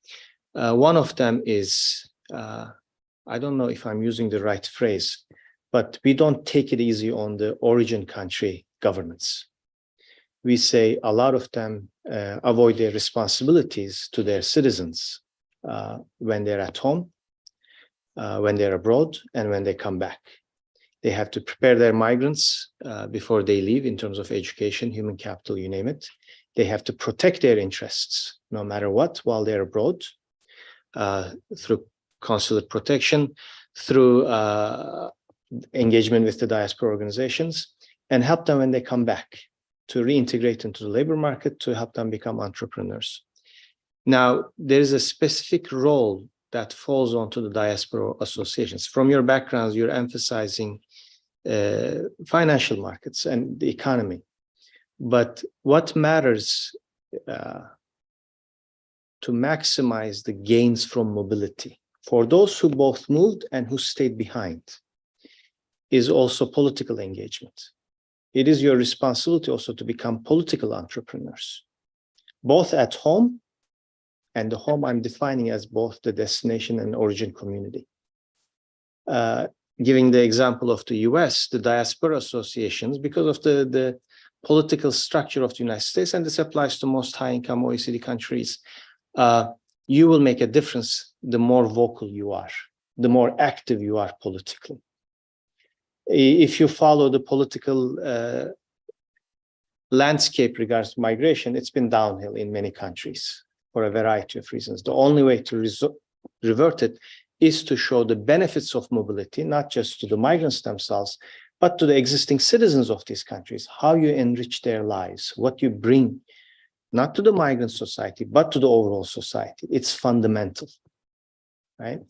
One of them is, I don't know if I'm using the right phrase, but we don't take it easy on the origin country governments. We say a lot of them avoid their responsibilities to their citizens when they're at home, when they're abroad, and when they come back. They have to prepare their migrants before they leave in terms of education, human capital, you name it. They have to protect their interests no matter what while they're abroad through consular protection, through engagement with the diaspora organizations, and help them when they come back to reintegrate into the labor market, to help them become entrepreneurs. Now, there is a specific role that falls onto the diaspora associations. From your backgrounds, you're emphasizing financial markets and the economy. But what matters to maximize the gains from mobility for those who both moved and who stayed behind is also political engagement. It is your responsibility also to become political entrepreneurs, both at home, and the home I'm defining as both the destination and origin community. Giving the example of the US, the diaspora associations, because of the political structure of the United States, and this applies to most high-income OECD countries, you will make a difference the more vocal you are, the more active you are politically. If you follow the political landscape regards to migration, it's been downhill in many countries for a variety of reasons. The only way to revert it is to show the benefits of mobility, not just to the migrants themselves, but to the existing citizens of these countries, how you enrich their lives, what you bring, not to the migrant society, but to the overall society. It's fundamental, right?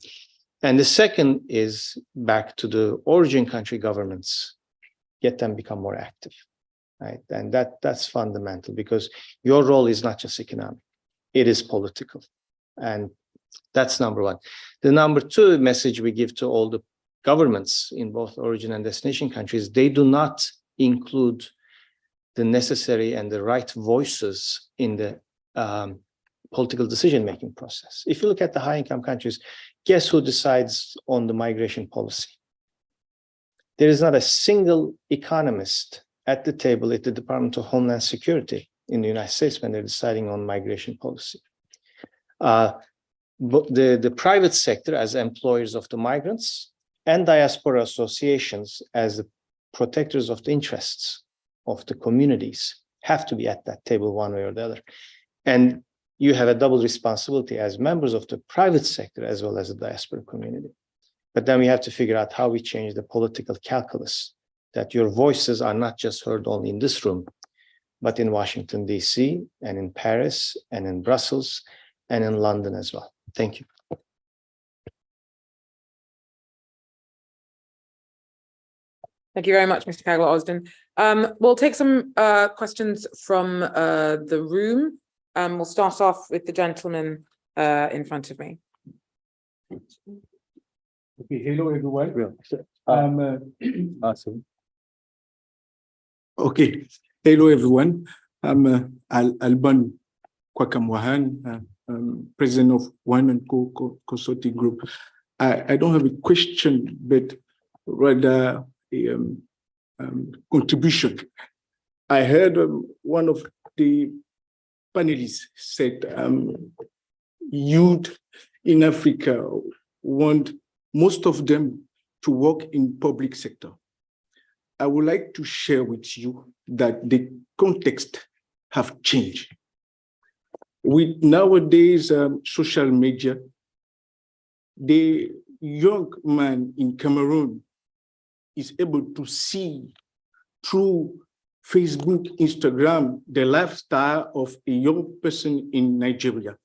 And the second is back to the origin country governments, get them become more active, right? And that's fundamental, because your role is not just economic, it is political. And that's number one. The number two message we give to all the governments in both origin and destination countries, they do not include the necessary and the right voices in the political decision-making process. If you look at the high-income countries, guess who decides on the migration policy? There is not a single economist at the table at the Department of Homeland Security in the United States when they're deciding on migration policy. But the private sector as employers of the migrants and diaspora associations as the protectors of the interests of the communities have to be at that table one way or the other. And you have a double responsibility as members of the private sector as well as the diaspora community. But then we have to figure out how we change the political calculus, that your voices are not just heard only in this room, but in Washington, DC, and in Paris, and in Brussels, and in London as well. Thank you. Thank you very much, Mr. Kagler-Osden. We'll take some questions from the room. We'll start off with the gentleman in front of me. Okay, hello everyone. Awesome. Okay, hello everyone. I'm Alban Kwakamwahan, president of One and Consulting Group. I don't have a question, but rather a contribution. I heard one of the panelists said youth in Africa want most of them to work in public sector. I would like to share with you that the context have changed. With nowadays social media, the young man in Cameroon is able to see through Facebook, Instagram, the lifestyle of a young person in Nigeria.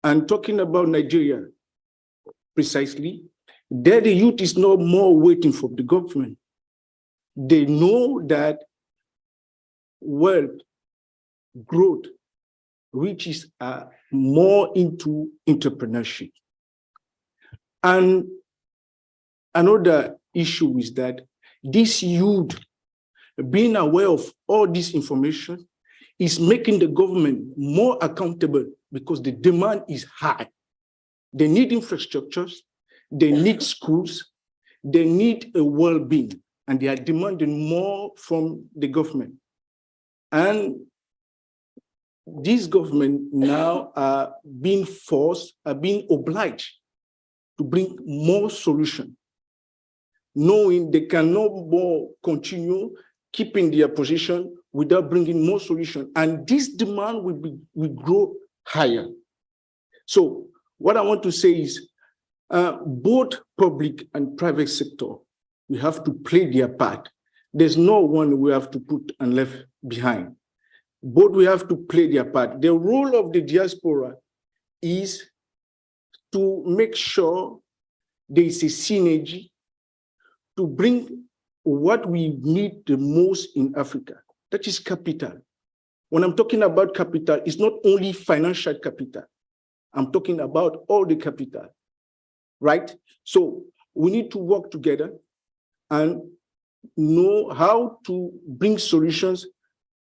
And talking about Nigeria, precisely, there the youth is no more waiting for the government. They know that wealth, growth, riches are more into entrepreneurship. And another issue is that this youth, being aware of all this information, is making the government more accountable because the demand is high. They need infrastructures, they need schools, they need a well-being, and they are demanding more from the government. And this government now are being forced, are being obliged to bring more solutions, knowing they cannot more continue keeping their position without bringing more solutions. And this demand will grow higher. So what I want to say is both public and private sector, we have to play their part. There's no one we have to put and left behind. Both we have to play their part. The role of the diaspora is to make sure there is a synergy to bring what we need the most in Africa, That is capital. When I'm talking about capital, it's not only financial capital. I'm talking about all the capital, right? So we need to work together and know how to bring solutions,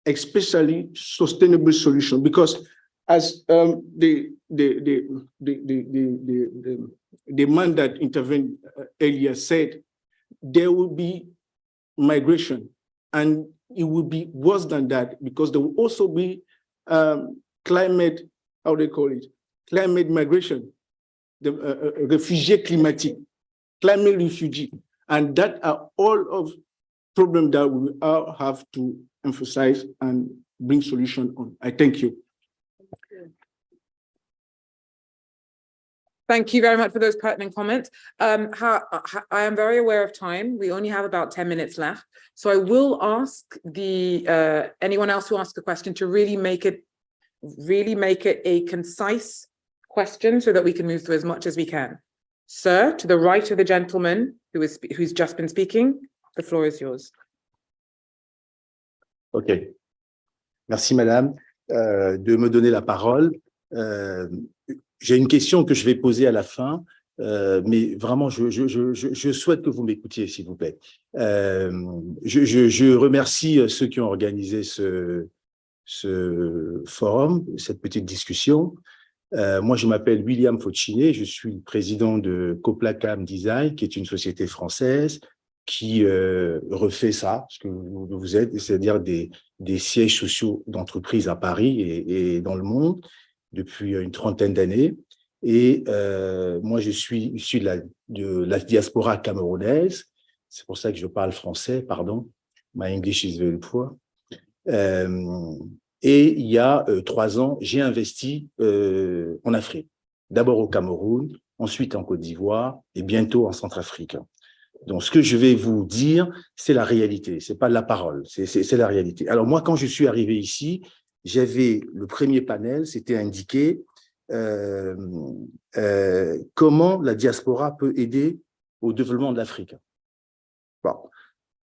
especially sustainable solutions, because as the man that intervened earlier said, there will be migration, and it will be worse than that because there will also be climate, how they call it, climate migration, the refugee climatic, climate refugee, and that are all of problems that we all have to emphasize and bring solution on. I thank you. Thank you very much for those pertinent comments. I am very aware of time. We only have about 10 minutes left. So I will ask anyone else who asks a question to really make it a concise question so that we can move through as much as we can. Sir, to the right of the gentleman who's just been speaking, the floor is yours. OK. Merci, madame, de me donner la parole. J'ai une question que je vais poser à la fin, mais vraiment, je souhaite que vous m'écoutiez, s'il vous plaît. Je remercie ceux qui ont organisé ce forum, cette petite discussion. Moi, je m'appelle William Faucinet, je suis le président de Coplacam Design, qui est une société française qui refait ça, ce que vous êtes, c'est-à-dire des sièges sociaux d'entreprises à Paris et dans le monde, depuis une trentaine d'années. Et moi, je suis issu de la diaspora camerounaise. C'est pour ça que je parle français, pardon. My English is very poor. Et il y a 3 ans, j'ai investi en Afrique. D'abord au Cameroun, ensuite en Côte d'Ivoire et bientôt en Centrafrique. Donc, ce que je vais vous dire, c'est la réalité. C'est pas de la parole, c'est la réalité. Alors moi, quand je suis arrivé ici, j'avais le premier panel, c'était indiqué comment la diaspora peut aider au développement de l'Afrique. Bon,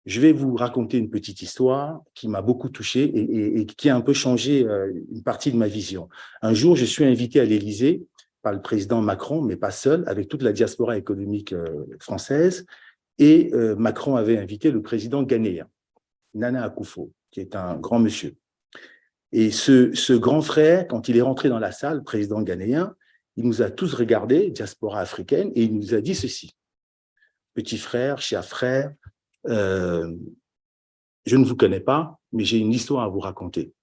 je vais vous raconter une petite histoire qui m'a beaucoup touché et qui a un peu changé une partie de ma vision. Un jour, je suis invité à l'Élysée par le président Macron, mais pas seul, avec toute la diaspora économique française. Et Macron avait invité le président ghanéen, Nana Akufo, qui est un grand monsieur. Et ce grand frère, quand il est rentré dans la salle, le président ghanéen, il nous a tous regardés, diaspora africaine, et il nous a dit ceci. Petit frère, cher frère, je ne vous connais pas, mais j'ai une histoire à vous raconter.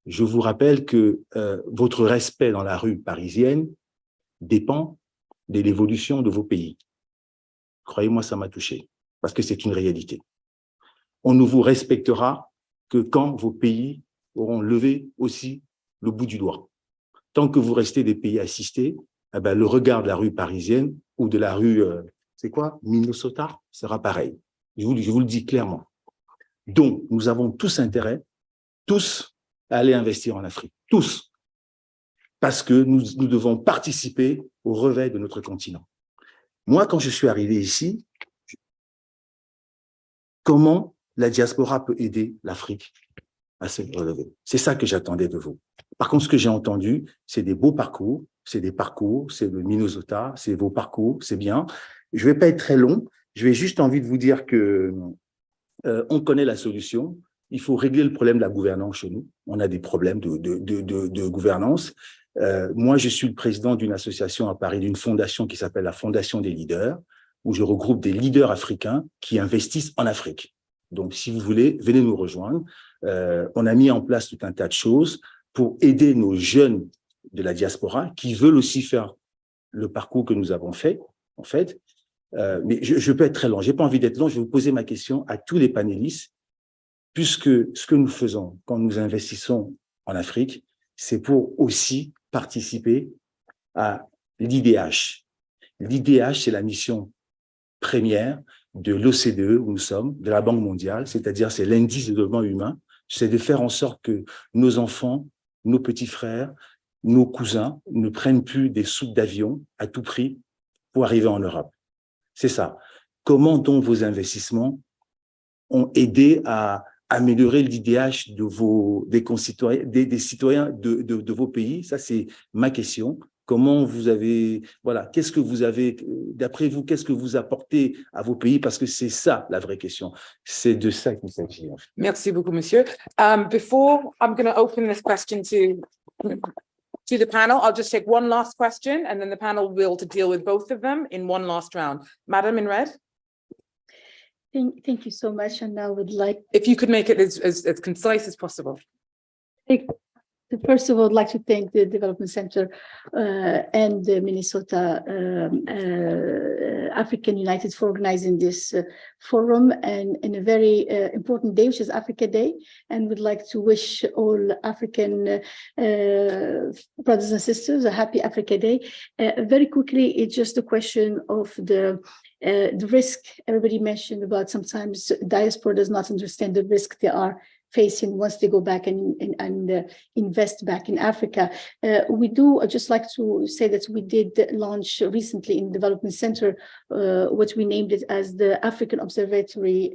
Je vous rappelle que votre respect dans la rue parisienne dépend de l'évolution de vos pays. Croyez-moi, ça m'a touché, parce que c'est une réalité. On ne vous respectera que quand vos pays auront levé aussi le bout du doigt. Tant que vous restez des pays assistés, eh ben, le regard de la rue parisienne ou de la rue, c'est quoi, Minnesota, sera pareil. Je vous le dis clairement. Donc, nous avons tous intérêt, tous, à aller investir en Afrique. Tous. Parce que nous devons participer au réveil de notre continent. Moi, quand je suis arrivé ici, comment la diaspora peut aider l'Afrique à se relever? C'est ça que j'attendais de vous. Par contre, ce que j'ai entendu, c'est des beaux parcours, c'est des parcours, c'est le Minnesota, c'est vos parcours, c'est bien. Je ne vais pas être très long, je vais juste envie de vous dire que on connaît la solution. Il faut régler le problème de la gouvernance chez nous. On a des problèmes de gouvernance. Moi, je suis le président d'une association à Paris, d'une fondation qui s'appelle la Fondation des leaders, où je regroupe des leaders africains qui investissent en Afrique. Donc, si vous voulez, venez nous rejoindre. On a mis en place tout un tas de choses pour aider nos jeunes de la diaspora qui veulent aussi faire le parcours que nous avons fait, en fait. Mais je peux être très long. J'ai pas envie d'être long. Je vais vous poser ma question à tous les panélistes, puisque ce que nous faisons quand nous investissons en Afrique, c'est pour aussi participer à l'IDH. L'IDH, c'est la mission première de l'OCDE, où nous sommes, de la Banque mondiale, c'est-à-dire c'est l'indice de développement humain, c'est de faire en sorte que nos enfants, nos petits frères, nos cousins ne prennent plus des soutes d'avion à tout prix pour arriver en Europe. C'est ça. Comment donc vos investissements ont aidé à améliorer l'IDH des concitoyens, des citoyens de vos pays? Ça, c'est ma question. Comment vous avez, voilà, qu'est-ce que vous avez, d'après vous, qu'est-ce que vous apportez à vos pays? Parce que c'est ça la vraie question. C'est de ça qu'il s'agit. Merci beaucoup, monsieur. Before I'm going to open this question to the panel, I'll just take one last question, and then the panel will be able to deal with both of them in one last round. Madam in red. Thank you so much, and I would like, If you could make it as concise as possible. first of all, I'd like to thank the Development Center and the Minnesota African United for organizing this forum and in a very important day, which is Africa Day, and would like to wish all African brothers and sisters a happy Africa Day. Very quickly, it's just a question of the risk everybody mentioned about. Sometimes diaspora does not understand the risk they are facing once they go back and invest back in Africa. We do, I'd just like to say that we did launch recently in Development Center, what we named it as the African Observatory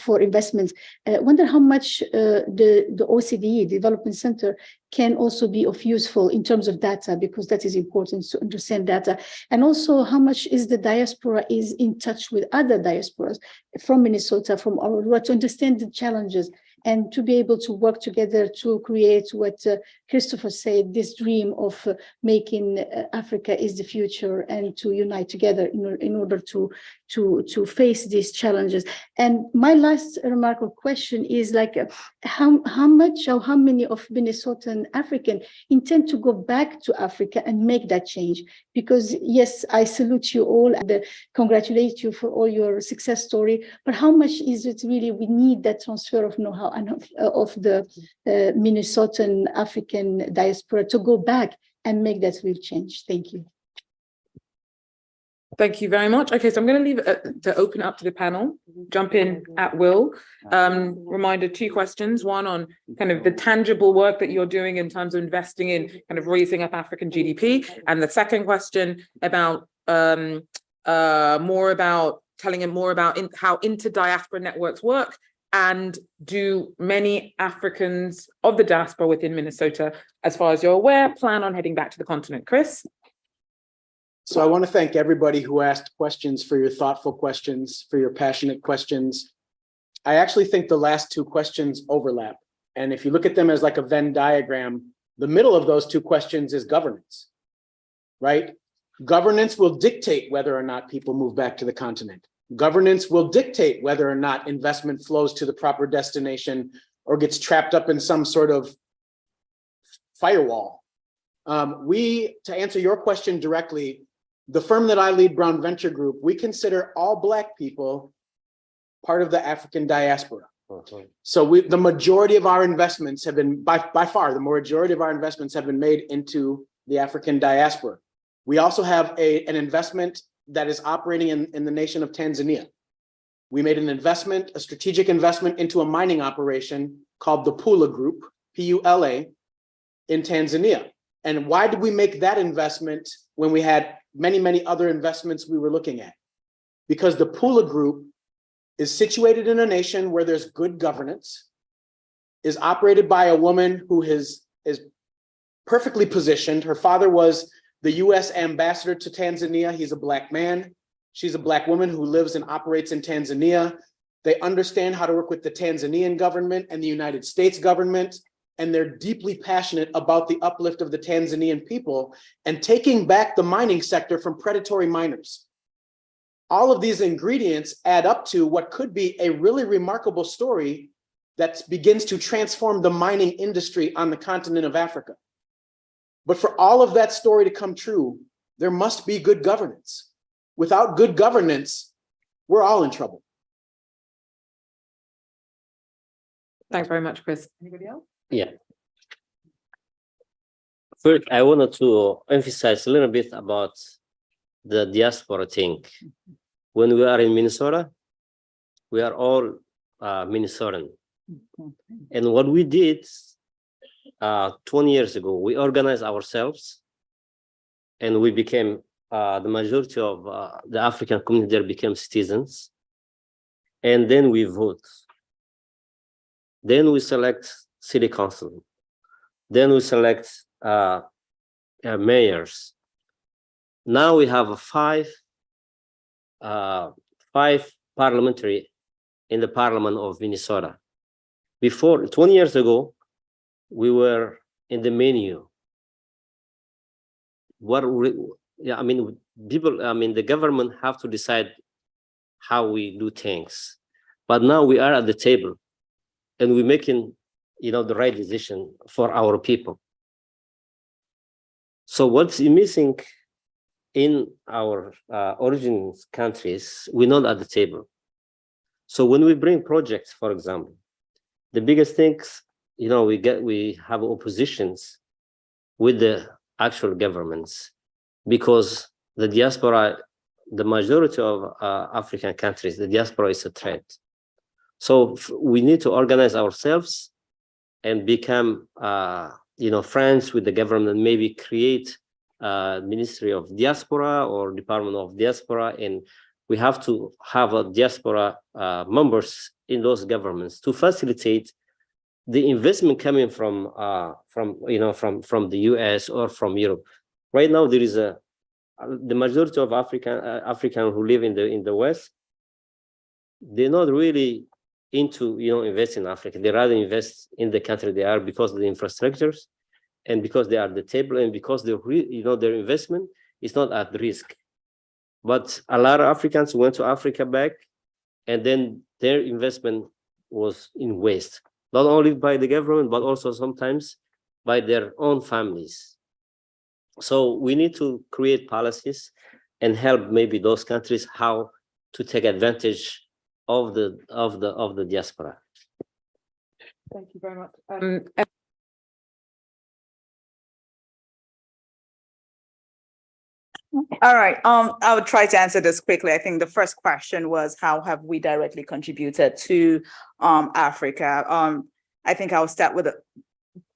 for investments. I wonder how much the OECD, Development Center, can also be of useful in terms of data, because that is important to understand data. And also how much is the diaspora is in touch with other diasporas from Minnesota, from our world, to understand the challenges and to be able to work together to create what Christopher said, this dream of making Africa is the future, and to unite together in order to face these challenges. And my last remark or question is like, how much or how many of Minnesotan African intend to go back to Africa and make that change? Because yes, I salute you all and congratulate you for all your success story, but how much is it really we need that transfer of know-how and of the Minnesotan African diaspora to go back and make that real change? Thank you. Thank you very much. Okay, so I'm going to leave it to open up to the panel, jump in at will. Reminder, 2 questions, one on kind of the tangible work that you're doing in terms of investing in kind of raising up African GDP. And the second question about more about telling him more about how inter-diaspora networks work, and do many Africans of the diaspora within Minnesota, as far as you're aware, plan on heading back to the continent? Chris? So I want to thank everybody who asked questions, for your thoughtful questions, for your passionate questions. I actually think the last 2 questions overlap. And if you look at them as like a Venn diagram, the middle of those 2 questions is governance, right? Governance will dictate whether or not people move back to the continent. Governance will dictate whether or not investment flows to the proper destination or gets trapped up in some sort of firewall. To answer your question directly, the firm that I lead, Brown Venture Group, we consider all Black people part of the African diaspora. So the majority of our investments have been, by far, the majority of our investments have been made into the African diaspora. We also have an investment that is operating in the nation of Tanzania. We made an investment, a strategic investment into a mining operation called the Pula Group, P-U-L-A, in Tanzania. And why did we make that investment when we had many, many other investments we were looking at? Because the Pula Group is situated in a nation where there's good governance, is operated by a woman who is perfectly positioned. Her father was the US ambassador to Tanzania. He's a Black man. She's a Black woman who lives and operates in Tanzania. They understand how to work with the Tanzanian government and the United States government, and they're deeply passionate about the uplift of the Tanzanian people and taking back the mining sector from predatory miners. All of these ingredients add up to what could be a really remarkable story that begins to transform the mining industry on the continent of Africa. But for all of that story to come true, there must be good governance. Without good governance, we're all in trouble. Thanks very much, Chris. Anybody else? Yeah. First, I wanted to emphasize a little bit about the diaspora thing. When we are in Minnesota, we are all Minnesotan. And what we did 20 years ago, we organized ourselves and we became, the majority of the African community there became citizens. and then we vote. Then we select city council. Then we select mayors. Now we have five parliamentary in the Parliament of Minnesota. Before, 20 years ago, we were in the menu. The government have to decide how we do things. But now we are at the table and we're making, the right decision for our people. So what's missing in our origin countries, we're not at the table. So when we bring projects, for example, the biggest things, we have oppositions with the actual governments, because the diaspora, the majority of African countries, the diaspora is a threat. So we need to organize ourselves and become, friends with the government, maybe create Ministry of Diaspora or Department of Diaspora, and we have to have a diaspora members in those governments to facilitate the investment coming from the US or from Europe. Right now, there is the majority of African who live in the West. They're not really into invest in Africa. They rather invest in the country they are because of the infrastructures, and because they are at the table, and because their investment is not at risk. But a lot of Africans went to Africa back, and then their investment was in waste, not only by the government, but also sometimes by their own families. So we need to create policies and help maybe those countries how to take advantage of the diaspora. Thank you very much. All right, I would try to answer this quickly. I think the first question was, how have we directly contributed to Africa? I think I'll start with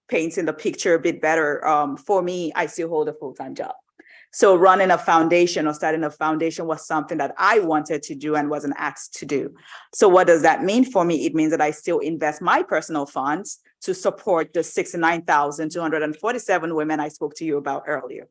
painting the picture a bit better. For me, I still hold a full-time job. So running a foundation or starting a foundation was something that I wanted to do and wasn't asked to do. So what does that mean for me? It means that I still invest my personal funds to support the 69,247 women I spoke to you about earlier.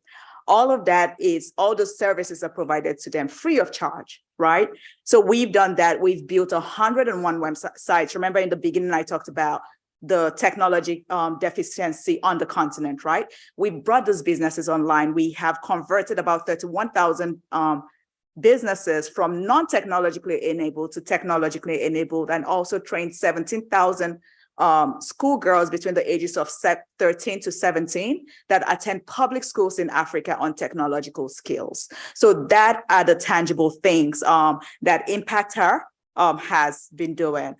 All of that is, all the services are provided to them free of charge, right? So we've done that. We've built 101 websites. Remember in the beginning, I talked about the technology deficiency on the continent, right? We brought those businesses online. We have converted about 31,000 businesses from non-technologically enabled to technologically enabled, and also trained 17,000 schoolgirls between the ages of 13 to 17 that attend public schools in Africa on technological skills. So that are the tangible things that Impact Her has been doing.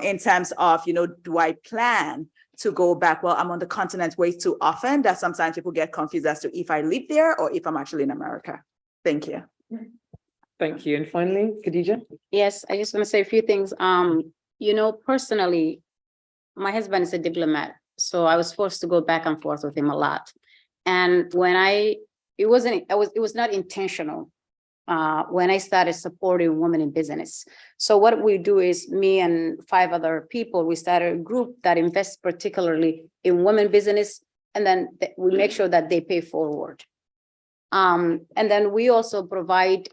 In terms of, do I plan to go back? Well, I'm on the continent way too often that sometimes people get confused as to if I live there or if I'm actually in America. Thank you. Thank you. And finally, Khadija? Yes, I just want to say a few things. Personally, my husband is a diplomat, so I was forced to go back and forth with him a lot. And when it was not intentional when I started supporting women in business. So what we do is, me and 5 other people, we started a group that invests particularly in women business, and then we make sure that they pay forward. And then we also provide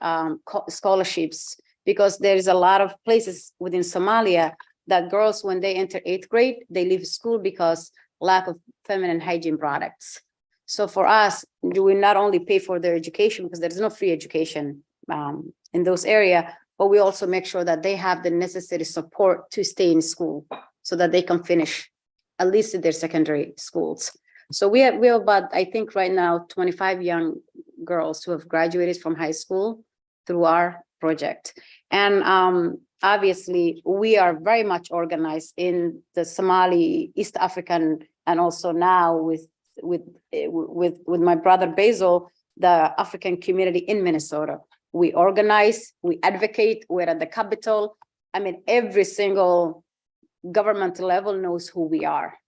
scholarships, because there is a lot of places within Somalia that girls, when they enter 8th grade, they leave school because lack of feminine hygiene products. So for us, we not only pay for their education, because there's no free education in those areas, but we also make sure that they have the necessary support to stay in school so that they can finish at least their secondary schools. So we have about, I think right now, 25 young girls who have graduated from high school through our project. And obviously, we are very much organized in the Somali, East African, and also now with my brother Basil, the African community in Minnesota. We organize, we advocate, we're at the Capitol. I mean, every single government level knows who we are.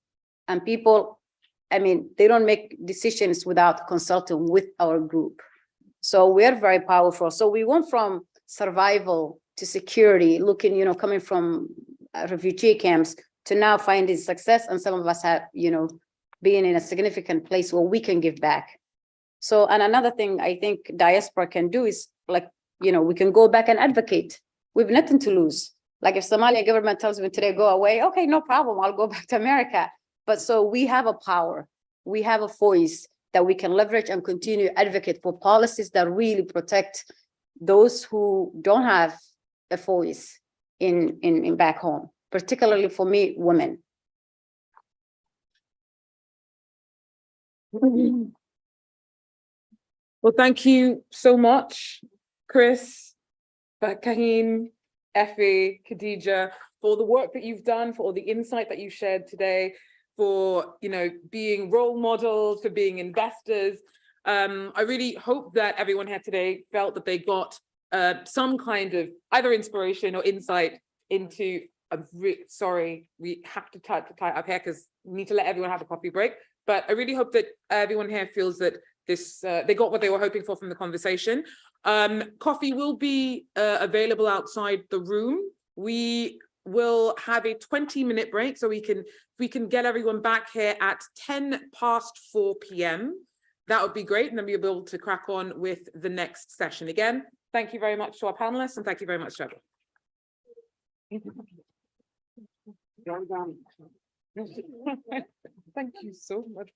And people, I mean, they don't make decisions without consulting with our group. So we're very powerful. So we went from survival to security, looking, you know, coming from refugee camps to now finding success. And some of us have, you know, being in a significant place where we can give back. So, and another thing I think diaspora can do is, like, you know, we can go back and advocate. We've nothing to lose. Like if Somalia government tells me today, go away, okay, no problem, I'll go back to America. But so we have a power, we have a voice that we can leverage and continue to advocate for policies that really protect those who don't have a voice in back home, particularly for me, women. Well, thank you so much, Chris, Kaheen, Effie, Khadija, for the work that you've done, for all the insight that you shared today, for, you know, being role models, for being investors. I really hope that everyone here today felt that they got some kind of either inspiration or insight into sorry, we have to tie up here because we need to let everyone have a coffee break. But I really hope that everyone here feels that this they got what they were hoping for from the conversation. Coffee will be available outside the room. We will have a 20-minute break so we can get everyone back here at 4 p.m. That would be great, and then we'll be able to crack on with the next session. Again, thank you very much to our panelists, and thank you very much to everyone. Thank you so much.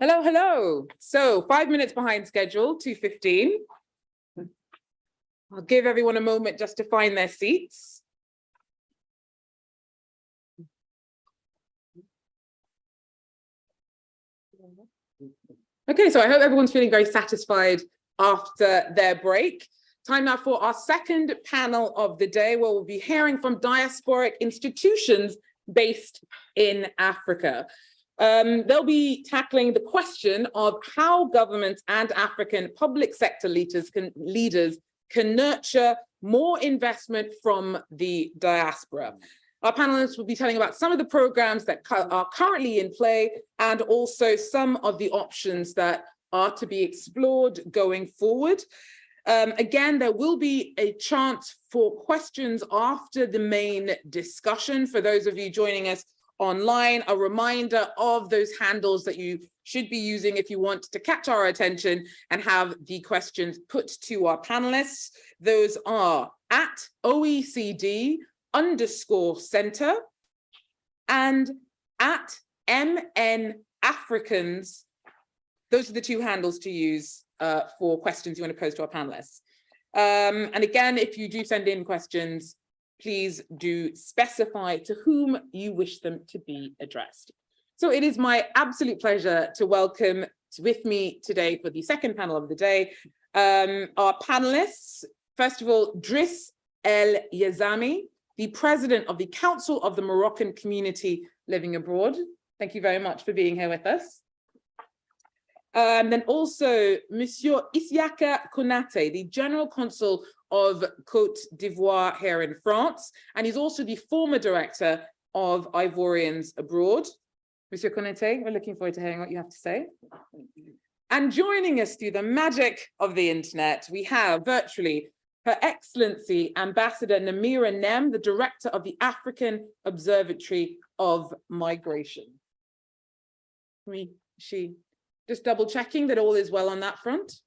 Hello, hello. So 5 minutes behind schedule, 2:15. I'll give everyone a moment just to find their seats. Okay, so I hope everyone's feeling very satisfied after their break. Time now for our second panel of the day, where we'll be hearing from diasporic institutions based in Africa. They'll be tackling the question of how governments and African public sector leaders can nurture more investment from the diaspora. Our panelists will be telling about some of the programs that are currently in play and also some of the options that are to be explored going forward. Again, there will be a chance for questions after the main discussion. For those of you joining us online, a reminder of those handles that you should be using if you want to catch our attention and have the questions put to our panelists. Those are at OECD_Center and at MN Africans. Those are the two handles to use for questions you want to pose to our panelists. And again, if you do send in questions, please do specify to whom you wish them to be addressed. So it is my absolute pleasure to welcome with me today for the second panel of the day, our panelists. First of all, Driss El Yazami, the president of the Council of the Moroccan Community Living Abroad. Thank you very much for being here with us. Then also Monsieur Isiaka Konate, the General Consul of Côte d'Ivoire here in France, and he's also the former director of Ivorians Abroad. Monsieur Konate, we're looking forward to hearing what you have to say. And joining us through the magic of the internet, we have virtually Her Excellency Ambassador Namira Nem, the director of the African Observatory of Migration. Just double checking that all is well on that front.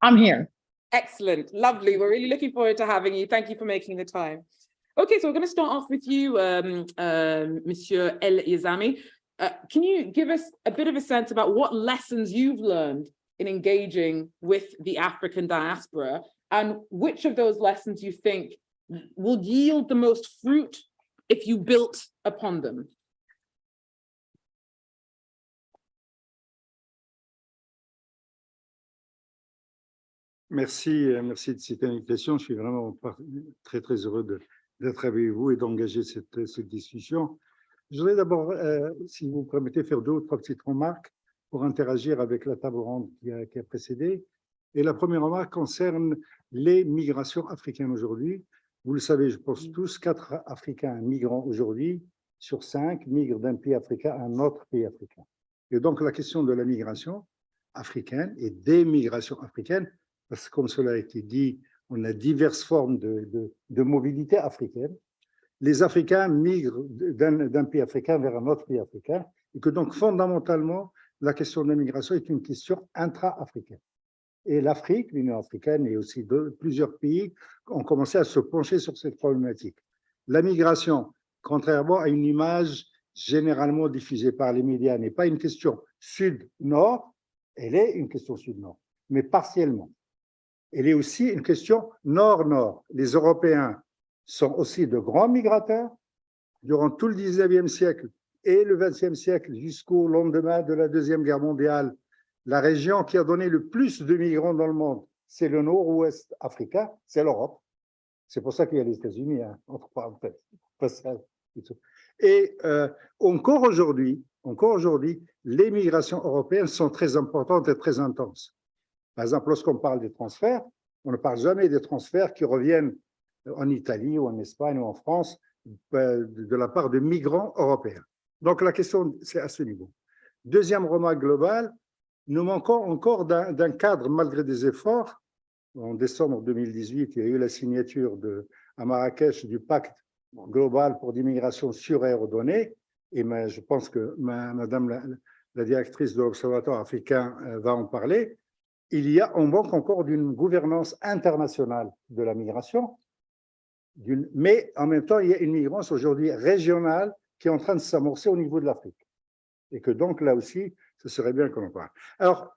I'm here. Excellent, lovely. We're really looking forward to having you. Thank you for making the time. Okay, so we're going to start off with you, Monsieur El Yazami. Can you give us a bit of a sense about what lessons you've learned in engaging with the African diaspora, and which of those lessons you think will yield the most fruit if you built upon them? Merci de cette invitation. Je suis vraiment très, très heureux d'être avec vous et d'engager cette discussion. Je voudrais d'abord, si vous me permettez, faire 2 ou 3 petites remarques pour interagir avec la table ronde qui a précédé. Et la première remarque concerne les migrations africaines aujourd'hui. Vous le savez, je pense tous, 4 Africains migrants aujourd'hui sur 5 migrent d'un pays africain à un autre pays africain. Et donc la question de la migration africaine et des migrations africaines, parce que comme cela a été dit, on a diverses formes de mobilité africaine. Les Africains migrent d'un pays africain vers un autre pays africain, et que donc fondamentalement, la question de la migration est une question intra-africaine. Et l'Afrique, l'Union africaine et aussi plusieurs pays ont commencé à se pencher sur cette problématique. La migration, contrairement à une image généralement diffusée par les médias, n'est pas une question sud-nord, elle est une question sud-nord, mais partiellement. Elle est aussi une question nord-nord. Les Européens sont aussi de grands migrateurs. Durant tout le 19e siècle et le 20e siècle, jusqu'au lendemain de la Deuxième Guerre mondiale, la région qui a donné le plus de migrants dans le monde, c'est le nord-ouest africain, c'est l'Europe. C'est pour ça qu'il y a les États-Unis, hein, entre parenthèses. Et encore aujourd'hui, les migrations européennes sont très importantes et très intenses. Par exemple, lorsqu'on parle des transferts, on ne parle jamais des transferts qui reviennent en Italie ou en Espagne ou en France de la part de migrants européens. Donc la question, c'est à ce niveau. Deuxième remarque globale, nous manquons encore d'un cadre malgré des efforts. En décembre 2018, il y a eu la signature à Marrakech du pacte global pour l'immigration sûre et ordonnée. Et je pense que Madame la directrice de l'Observatoire africain va en parler. On manque encore d'une gouvernance internationale de la migration, mais en même temps, il y a une migrance aujourd'hui régionale qui est en train de s'amorcer au niveau de l'Afrique. Et que donc, là aussi, ce serait bien qu'on en parle. Alors,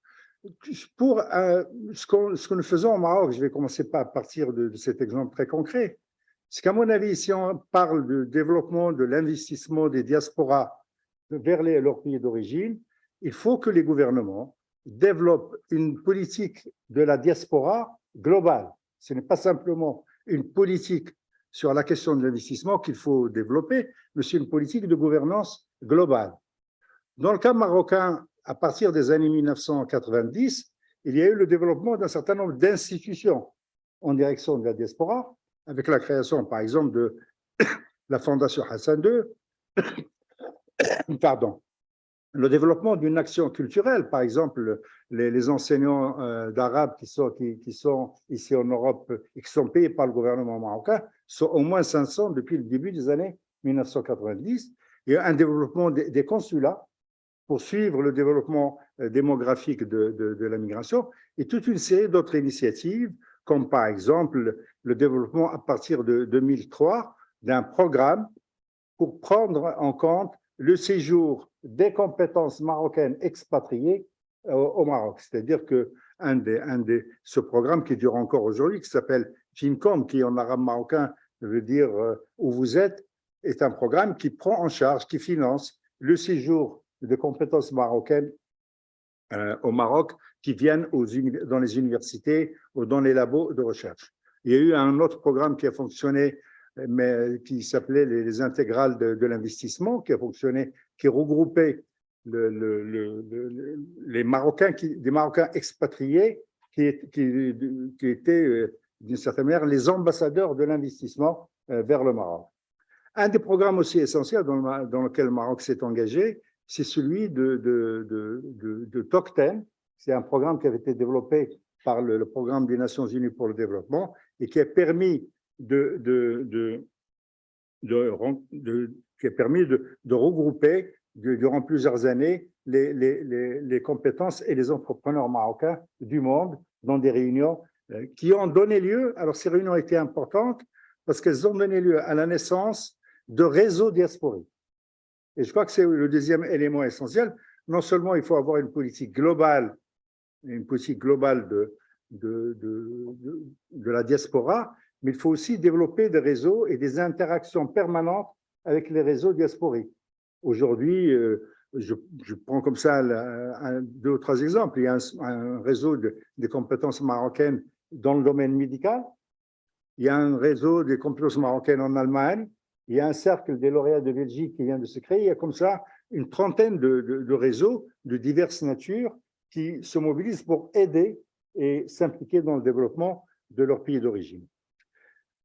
pour ce que nous faisons au Maroc, je vais commencer par partir de cet exemple très concret. C'est qu'à mon avis, si on parle de développement, de l'investissement des diasporas vers leur pays d'origine, il faut que les gouvernements développent une politique de la diaspora globale. Ce n'est pas simplement une politique sur la question de l'investissement qu'il faut développer, mais c'est une politique de gouvernance globale. Dans le cas marocain, à partir des années 1990, il y a eu le développement d'un certain nombre d'institutions en direction de la diaspora, avec la création, par exemple, de la Fondation Hassan II, pardon, le développement d'une action culturelle, par exemple, les enseignants d'arabe qui sont ici en Europe et qui sont payés par le gouvernement marocain sont au moins 500 depuis le début des années 1990. Il y a un développement des consulats pour suivre le développement démographique de la migration et toute une série d'autres initiatives, comme par exemple le développement à partir de 2003 d'un programme pour prendre en compte le séjour des compétences marocaines expatriées au Maroc. C'est-à-dire que ce programme qui dure encore aujourd'hui, qui s'appelle FIMCOM, qui en arabe marocain veut dire où vous êtes, est un programme qui prend en charge, qui finance le séjour de compétences marocaines au Maroc qui viennent dans les universités ou dans les labos de recherche. Il y a eu un autre programme qui a fonctionné, mais qui s'appelait les intégrales de l'investissement, qui a fonctionné, qui regroupait des Marocains expatriés qui étaient d'une certaine manière les ambassadeurs de l'investissement vers le Maroc. Un des programmes aussi essentiels dans lequel le Maroc s'est engagé, c'est celui de TOC10. C'est un programme qui avait été développé par le programme des Nations Unies pour le développement et qui a permis de regrouper durant plusieurs années les compétences et les entrepreneurs marocains du monde dans des réunions qui ont donné lieu, alors ces réunions étaient importantes parce qu'elles ont donné lieu à la naissance de réseaux diasporiques. Et je crois que c'est le deuxième élément essentiel. Non seulement il faut avoir une politique globale de la diaspora, mais il faut aussi développer des réseaux et des interactions permanentes avec les réseaux diasporiques. Aujourd'hui, je prends comme ça deux ou trois exemples. Il y a un réseau des compétences marocaines dans le domaine médical. Il y a un réseau des compétences marocaines en Allemagne. Il y a un cercle des lauréats de Belgique qui vient de se créer. Il y a comme ça une trentaine de réseaux de diverses natures qui se mobilisent pour aider et s'impliquer dans le développement de leur pays d'origine.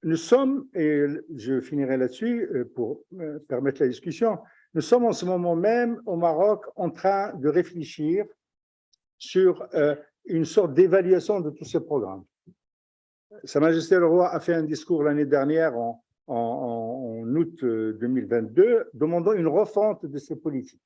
Nous sommes, et je finirai là-dessus pour permettre la discussion, nous sommes en ce moment même au Maroc en train de réfléchir sur une sorte d'évaluation de tous ces programmes. Sa Majesté le Roi a fait un discours l'année dernière en août 2022, demandant une refonte de ces politiques.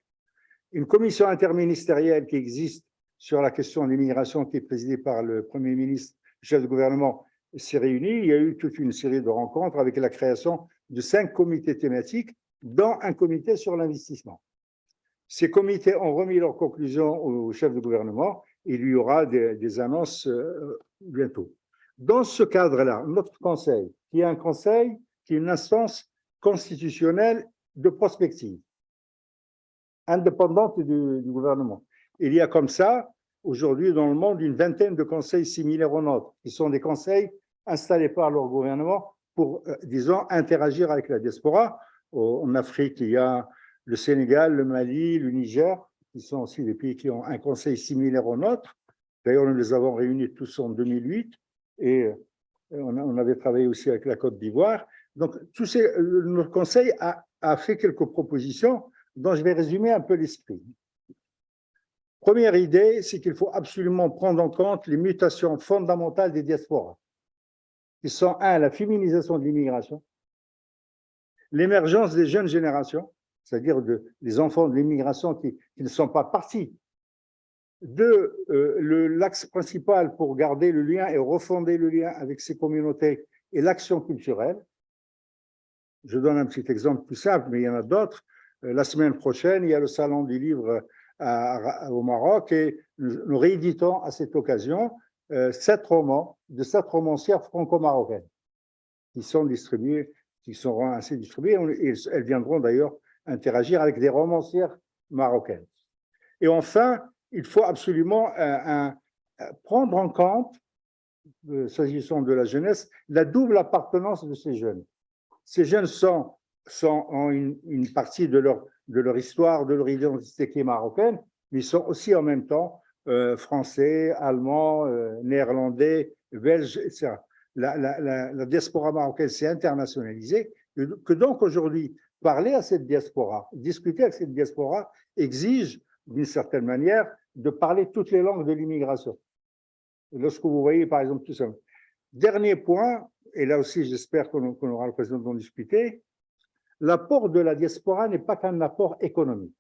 Une commission interministérielle qui existe sur la question de l'immigration, qui est présidée par le Premier ministre, le chef de gouvernement, s'est réunie. Il y a eu toute une série de rencontres avec la création de 5 comités thématiques, dont un comité sur l'investissement. Ces comités ont remis leurs conclusions au chef de gouvernement et il y aura des annonces bientôt. Dans ce cadre-là, notre conseil, qui est un conseil, qui est une instance constitutionnelle de prospective, indépendante du gouvernement. Il y a comme ça, aujourd'hui dans le monde, une vingtaine de conseils similaires aux nôtres, qui sont des conseils installés par leur gouvernement pour, disons, interagir avec la diaspora. En Afrique, il y a le Sénégal, le Mali, le Niger, qui sont aussi des pays qui ont un conseil similaire au nôtre. D'ailleurs, nous les avons réunis tous en 2008 et on avait travaillé aussi avec la Côte d'Ivoire. Donc, notre conseil a fait quelques propositions dont je vais résumer un peu l'esprit. Première idée, c'est qu'il faut absolument prendre en compte les mutations fondamentales des diasporas, qui sont, un, la féminisation de l'immigration, l'émergence des jeunes générations, c'est-à-dire des enfants de l'immigration qui ne sont pas partis. Deux, l'axe principal pour garder le lien et refonder le lien avec ces communautés est l'action culturelle. Je donne un petit exemple plus simple, mais il y en a d'autres. La semaine prochaine, il y a le Salon du livre au Maroc et nous rééditons à cette occasion 7 romans de 7 romancières franco-marocaines qui sont distribués, qui seront ainsi distribués, et elles viendront d'ailleurs interagir avec des romancières marocaines. Et enfin, il faut absolument prendre en compte, s'agissant de la jeunesse, la double appartenance de ces jeunes. Ces jeunes ont une partie de leur histoire, de leur identité qui est marocaine, mais ils sont aussi en même temps français, allemands, néerlandais, belges, etc. La diaspora marocaine s'est internationalisée, que donc aujourd'hui, parler à cette diaspora, discuter avec cette diaspora exige, d'une certaine manière, de parler toutes les langues de l'immigration. Lorsque vous voyez, par exemple, tout ça. Dernier point, et là aussi, j'espère qu'on aura l'occasion d'en discuter, l'apport de la diaspora n'est pas qu'un apport économique.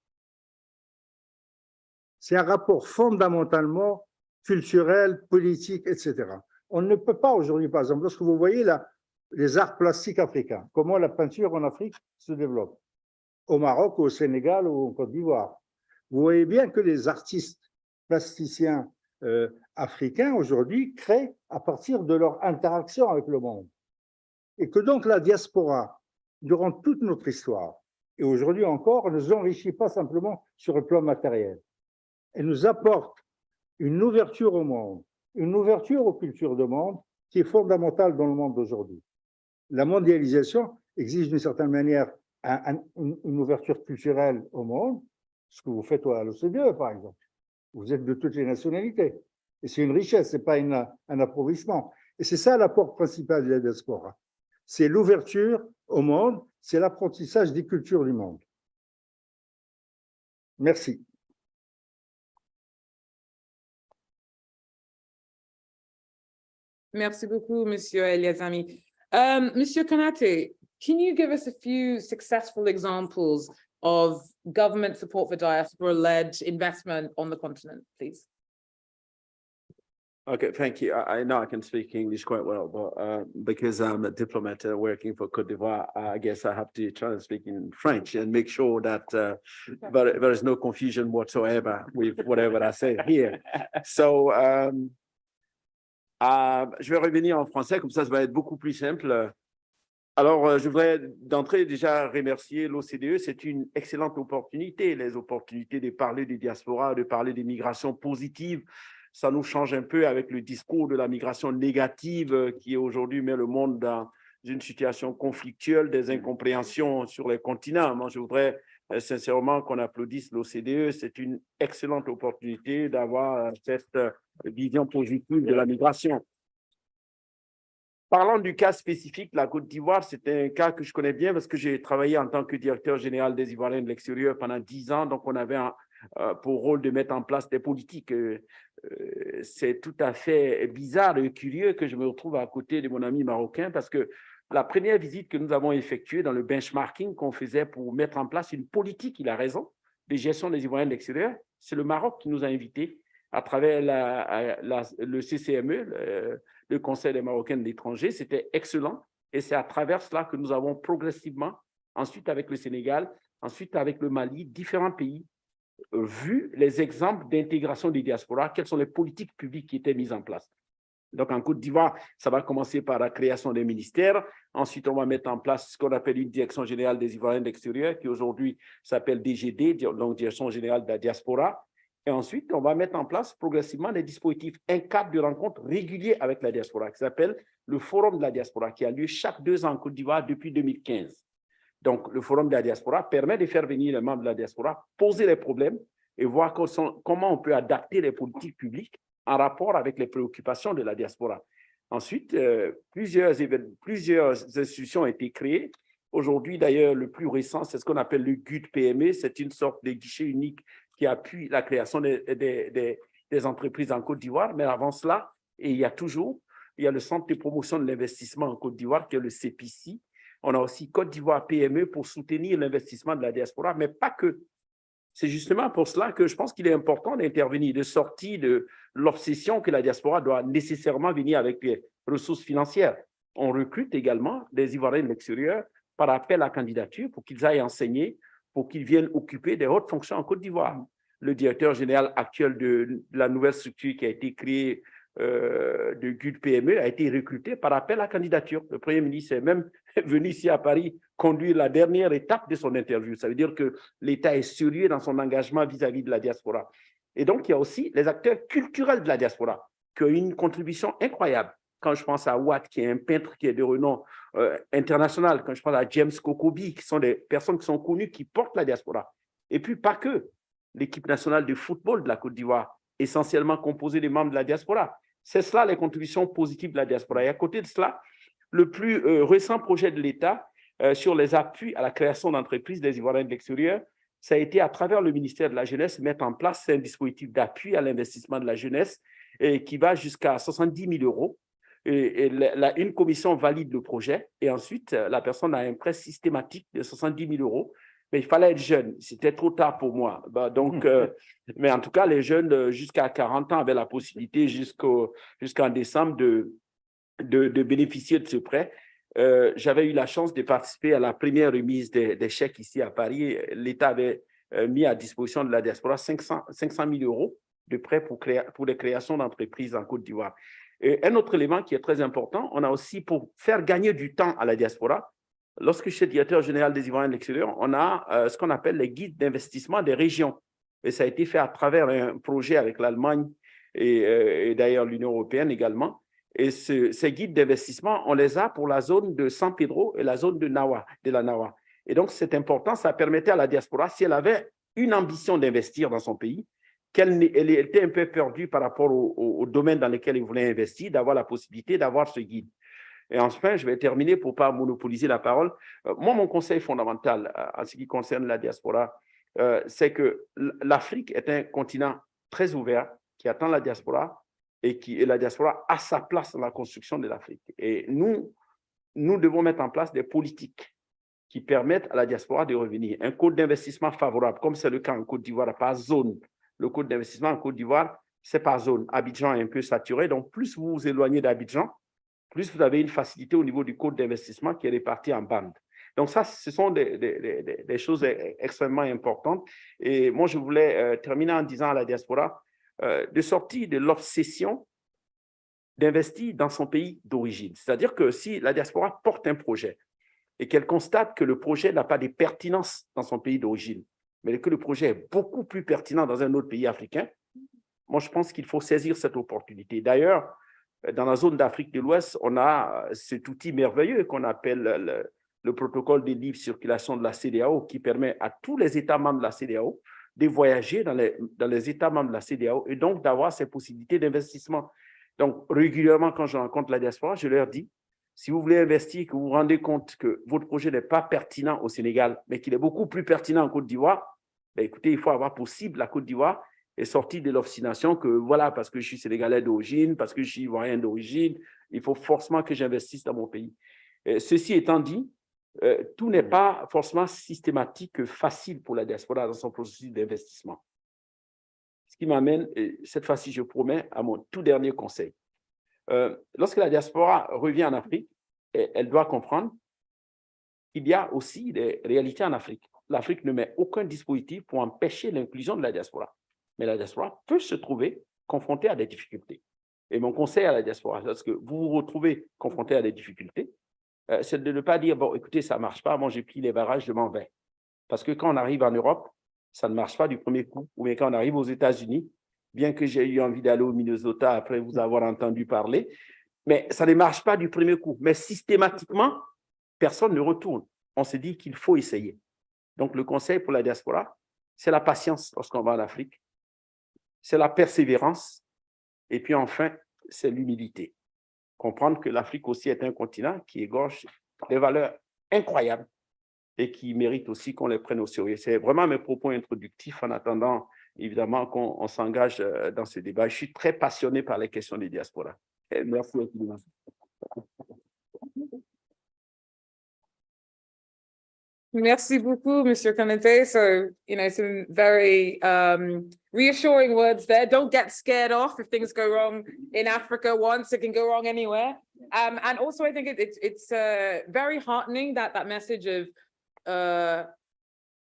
C'est un rapport fondamentalement culturel, politique, etc. On ne peut pas aujourd'hui, par exemple, lorsque vous voyez les arts plastiques africains, comment la peinture en Afrique se développe, au Maroc, au Sénégal ou en Côte d'Ivoire. Vous voyez bien que les artistes plasticiens africains aujourd'hui créent à partir de leur interaction avec le monde. Et que donc la diaspora, durant toute notre histoire, et aujourd'hui encore, ne nous enrichit pas simplement sur le plan matériel. Elle nous apporte une ouverture au monde, une ouverture aux cultures du monde qui est fondamentale dans le monde d'aujourd'hui. La mondialisation exige d'une certaine manière une ouverture culturelle au monde, ce que vous faites à l'OCDE par exemple. Vous êtes de toutes les nationalités. Et c'est une richesse, ce n'est pas un appauvrissement. Et c'est ça l'apport principal de la diaspora. C'est l'ouverture au monde, c'est l'apprentissage des cultures du monde. Merci. Merci beaucoup, Monsieur Eliazami. Monsieur Konate, can you give us a few successful examples of government support for diaspora-led investment on the continent, please? Okay, thank you. I know I can speak English quite well, but because I'm a diplomat working for Côte d'Ivoire, I guess I have to try to speak in French and make sure that there is no confusion whatsoever with whatever I say here. So, je vais revenir en français, comme ça va être beaucoup plus simple. Alors, je voudrais d'entrée déjà remercier l'OCDE. C'est une excellente opportunité, les opportunités de parler des diasporas, de parler des migrations positives. Ça nous change un peu avec le discours de la migration négative qui aujourd'hui met le monde dans une situation conflictuelle, des incompréhensions sur les continents. Moi, je voudrais sincèrement qu'on applaudisse l'OCDE. C'est une excellente opportunité d'avoir cette vision positive de la migration. Parlant du cas spécifique de la Côte d'Ivoire, c'est un cas que je connais bien parce que j'ai travaillé en tant que directeur général des Ivoiriens de l'extérieur pendant 10 ans. Donc, on avait pour rôle de mettre en place des politiques. C'est tout à fait bizarre et curieux que je me retrouve à côté de mon ami marocain parce que la première visite que nous avons effectuée dans le benchmarking qu'on faisait pour mettre en place une politique, il a raison, de gestion des Ivoiriens de l'extérieur, c'est le Maroc qui nous a invités à travers le CCME, le Conseil des Marocains de l'étranger. C'était excellent et c'est à travers cela que nous avons progressivement, ensuite avec le Sénégal, ensuite avec le Mali, différents pays, vu les exemples d'intégration des diasporas, quelles sont les politiques publiques qui étaient mises en place. Donc, en Côte d'Ivoire, ça va commencer par la création des ministères. Ensuite, on va mettre en place ce qu'on appelle une direction générale des Ivoiriens de l'extérieur, qui aujourd'hui s'appelle DGD, donc Direction générale de la diaspora. Et ensuite, on va mettre en place progressivement des dispositifs, un cadre de rencontre régulier avec la diaspora, qui s'appelle le Forum de la diaspora, qui a lieu chaque 2 ans en Côte d'Ivoire depuis 2015. Donc, le Forum de la diaspora permet de faire venir les membres de la diaspora, poser les problèmes et voir comment on peut adapter les politiques publiques en rapport avec les préoccupations de la diaspora. Ensuite, plusieurs institutions ont été créées. Aujourd'hui, d'ailleurs, le plus récent, c'est ce qu'on appelle le GUD PME. C'est une sorte de guichet unique qui appuie la création des entreprises en Côte d'Ivoire. Mais avant cela, il y a le Centre de promotion de l'investissement en Côte d'Ivoire, qui est le CPC. On a aussi Côte d'Ivoire PME pour soutenir l'investissement de la diaspora, mais pas que. C'est justement pour cela que je pense qu'il est important d'intervenir, de sortir de l'obsession que la diaspora doit nécessairement venir avec les ressources financières. On recrute également des Ivoiriens de l'extérieur par appel à candidature pour qu'ils aillent enseigner, pour qu'ils viennent occuper des hautes fonctions en Côte d'Ivoire. le directeur général actuel de la nouvelle structure qui a été créée de GUD PME a été recruté par appel à candidature. Le Premier ministre est même venu ici à Paris conduire la dernière étape de son interview. Ça veut dire que l'État est sérieux dans son engagement vis-à-vis de la diaspora. Et donc, il y a aussi les acteurs culturels de la diaspora qui ont une contribution incroyable. Quand je pense à Watt, qui est un peintre qui est de renom international, quand je pense à James Kokobi, qui sont des personnes qui sont connues, qui portent la diaspora. Et puis, pas que. L'équipe nationale de football de la Côte d'Ivoire, essentiellement composée des membres de la diaspora. C'est cela les contributions positives de la diaspora. Et à côté de cela, le plus récent projet de l'État sur les appuis à la création d'entreprises des Ivoiriens de l'extérieur, ça a été à travers le ministère de la Jeunesse mettre en place un dispositif d'appui à l'investissement de la jeunesse qui va jusqu'à 70 000 euros. Une commission valide le projet et ensuite la personne a un prêt systématique de 70 000 euros. Mais il fallait être jeune, c'était trop tard pour moi. Mais en tout cas, les jeunes jusqu'à 40 ans avaient la possibilité jusqu'en décembre de bénéficier de ce prêt. J'avais eu la chance de participer à la première remise des chèques ici à Paris. L'État avait mis à disposition de la diaspora 500 000 euros de prêts pour les créations d'entreprises en Côte d'Ivoire. Un autre élément qui est très important, on a aussi, pour faire gagner du temps à la diaspora, lorsque je suis directeur général des Ivoiriens de l'extérieur, on a ce qu'on appelle les guides d'investissement des régions. Et ça a été fait à travers un projet avec l'Allemagne et d'ailleurs l'Union européenne également. Et ces guides d'investissement, on les a pour la zone de San Pedro et la zone de la Nawa. Et donc, c'est important, ça permettait à la diaspora, si elle avait une ambition d'investir dans son pays, elle était un peu perdue par rapport au domaine dans lequel elle voulait investir, d'avoir la possibilité d'avoir ce guide. Et enfin, je vais terminer pour ne pas monopoliser la parole. Moi, mon conseil fondamental en ce qui concerne la diaspora, c'est que l'Afrique est un continent très ouvert qui attend la diaspora et la diaspora a sa place dans la construction de l'Afrique. Et nous devons mettre en place des politiques qui permettent à la diaspora de revenir. Un code d'investissement favorable, comme c'est le cas en Côte d'Ivoire, par zone. Le code d'investissement en Côte d'Ivoire, c'est par zone. Abidjan est un peu saturé, donc plus vous vous éloignez d'Abidjan, plus vous avez une facilité au niveau du code d'investissement qui est réparti en bandes. Donc ça, ce sont des choses extrêmement importantes. Et moi, je voulais terminer en disant à la diaspora de sortir de l'obsession d'investir dans son pays d'origine. C'est-à-dire que si la diaspora porte un projet et qu'elle constate que le projet n'a pas de pertinence dans son pays d'origine, mais que le projet est beaucoup plus pertinent dans un autre pays africain, moi, je pense qu'il faut saisir cette opportunité. D'ailleurs, dans la zone d'Afrique de l'Ouest, on a cet outil merveilleux qu'on appelle le protocole de libre circulation de la CEDEAO qui permet à tous les États membres de la CEDEAO de voyager dans les États membres de la CEDEAO et donc d'avoir ces possibilités d'investissement. Donc, régulièrement, quand je rencontre la diaspora, je leur dis, si vous voulez investir, que vous vous rendez compte que votre projet n'est pas pertinent au Sénégal, mais qu'il est beaucoup plus pertinent en Côte d'Ivoire, ben écoutez, il faut avoir possible la Côte d'Ivoire est sorti de l'obstination que voilà, parce que je suis sénégalais d'origine, parce que je suis ivoirien d'origine, il faut forcément que j'investisse dans mon pays. Ceci étant dit, tout n'est pas forcément systématique, facile pour la diaspora dans son processus d'investissement. Ce qui m'amène, cette fois-ci, je promets, à mon tout dernier conseil. Lorsque la diaspora revient en Afrique, elle doit comprendre qu'il y a aussi des réalités en Afrique. L'Afrique ne met aucun dispositif pour empêcher l'inclusion de la diaspora. Mais la diaspora peut se trouver confrontée à des difficultés. Et mon conseil à la diaspora, parce que vous vous retrouvez confronté à des difficultés, c'est de ne pas dire, bon, écoutez, ça ne marche pas, moi j'ai pris les barrages, je m'en vais. Parce que quand on arrive en Europe, ça ne marche pas du premier coup. Ou bien quand on arrive aux États-Unis, bien que j'ai eu envie d'aller au Minnesota après vous avoir entendu parler, mais ça ne marche pas du premier coup. Mais systématiquement, personne ne retourne. On se dit qu'il faut essayer. Donc le conseil pour la diaspora, c'est la patience lorsqu'on va en Afrique. C'est la persévérance et puis enfin, c'est l'humilité. Comprendre que l'Afrique aussi est un continent qui égorge des valeurs incroyables et qui mérite aussi qu'on les prenne au sérieux. C'est vraiment mes propos introductifs en attendant, évidemment, qu'on s'engage dans ce débat. Je suis très passionné par les questions des diasporas. Merci infiniment. Merci beaucoup, Mr. Kanete. So, some very reassuring words there. Don't get scared off if things go wrong in Africa once, it can go wrong anywhere. And also, I think it's very heartening that message of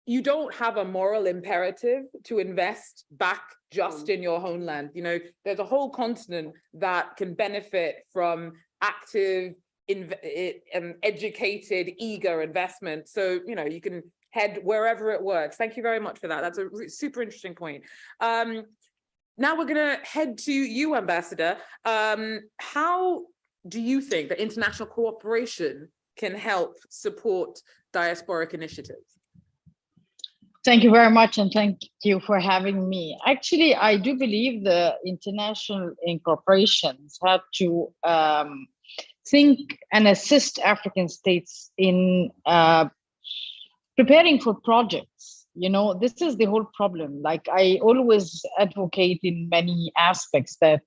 you don't have a moral imperative to invest back just in your homeland. You know, there's a whole continent that can benefit from active, educated, eager investment. So, you know, you can head wherever it works. Thank you very much for that. That's a super interesting point. Now we're going to head to you, Ambassador. How do you think that international cooperation can help support diasporic initiatives? Thank you very much, and thank you for having me. Actually, I do believe the international incorporations have to think and assist African states in preparing for projects. You know, this is the whole problem. Like, I always advocate in many aspects that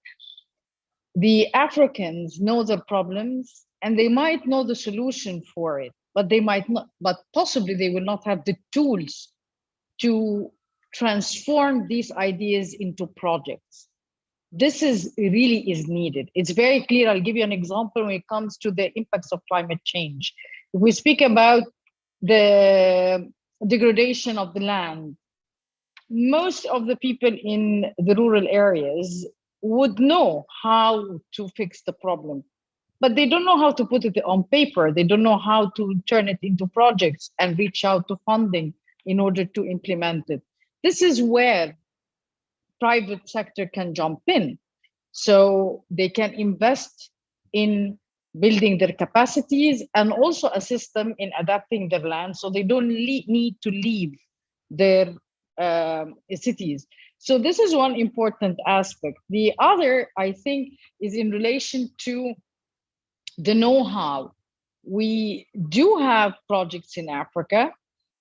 the Africans know their problems and they might know the solution for it, but they might not, but possibly they will not have the tools to transform these ideas into projects. This is really is needed. It's very clear. I'll give you an example when it comes to the impacts of climate change. If we speak about the degradation of the land, most of the people in the rural areas would know how to fix the problem, but they don't know how to put it on paper. They don't know how to turn it into projects and reach out to funding in order to implement it. This is where private sector can jump in. So they can invest in building their capacities and also assist them in adapting their land so they don't need to leave their cities. So this is one important aspect. The other, I think, is in relation to the know-how. We do have projects in Africa,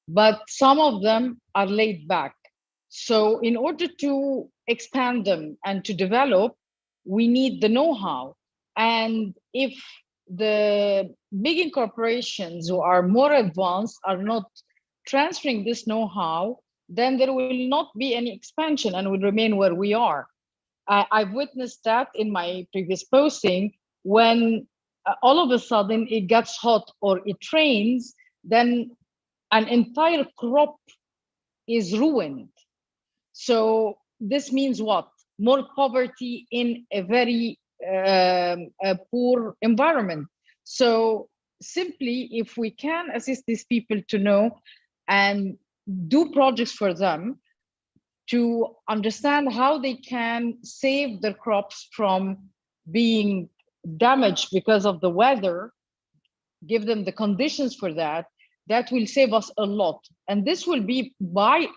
but some of them are laid back. So in order to expand them and to develop, we need the know-how. And if the big corporations who are more advanced are not transferring this know-how, then there will not be any expansion and will remain where we are. I've witnessed that in my previous posting when all of a sudden it gets hot or it rains, then an entire crop is ruined. So this means what? More poverty in a very poor environment. So simply, if we can assist these people to know and do projects for them to understand how they can save their crops from being damaged because of the weather, give them the conditions for that, that will save us a lot. And this will be by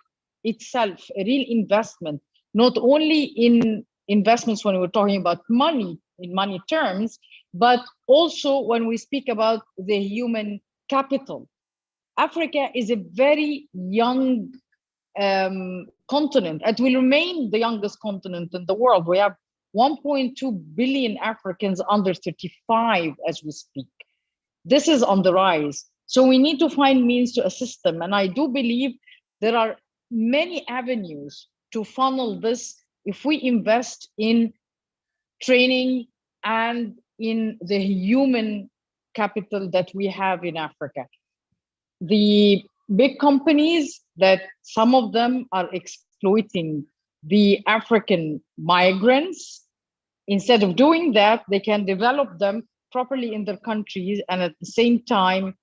itself a real investment, not only in investments when we're talking about money, in money terms, but also when we speak about the human capital. Africa is a very young continent. It will remain the youngest continent in the world. We have 1.2 billion Africans under 35 as we speak. This is on the rise. So we need to find means to assist them. And I do believe there are many avenues to funnel this if we invest in training and in the human capital that we have in Africa. The big companies, that some of them are exploiting the African migrants, instead of doing that, they can develop them properly in their countries and at the same time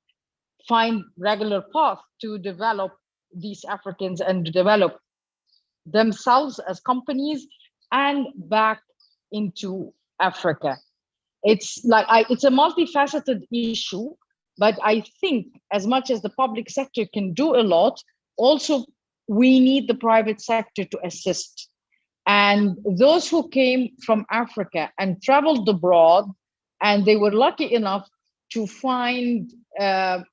find regular path to develop these Africans and to develop themselves as companies and back into Africa. It's like it's a multifaceted issue, but I think as much as the public sector can do a lot, also we need the private sector to assist. And those who came from Africa and traveled abroad, and they were lucky enough to find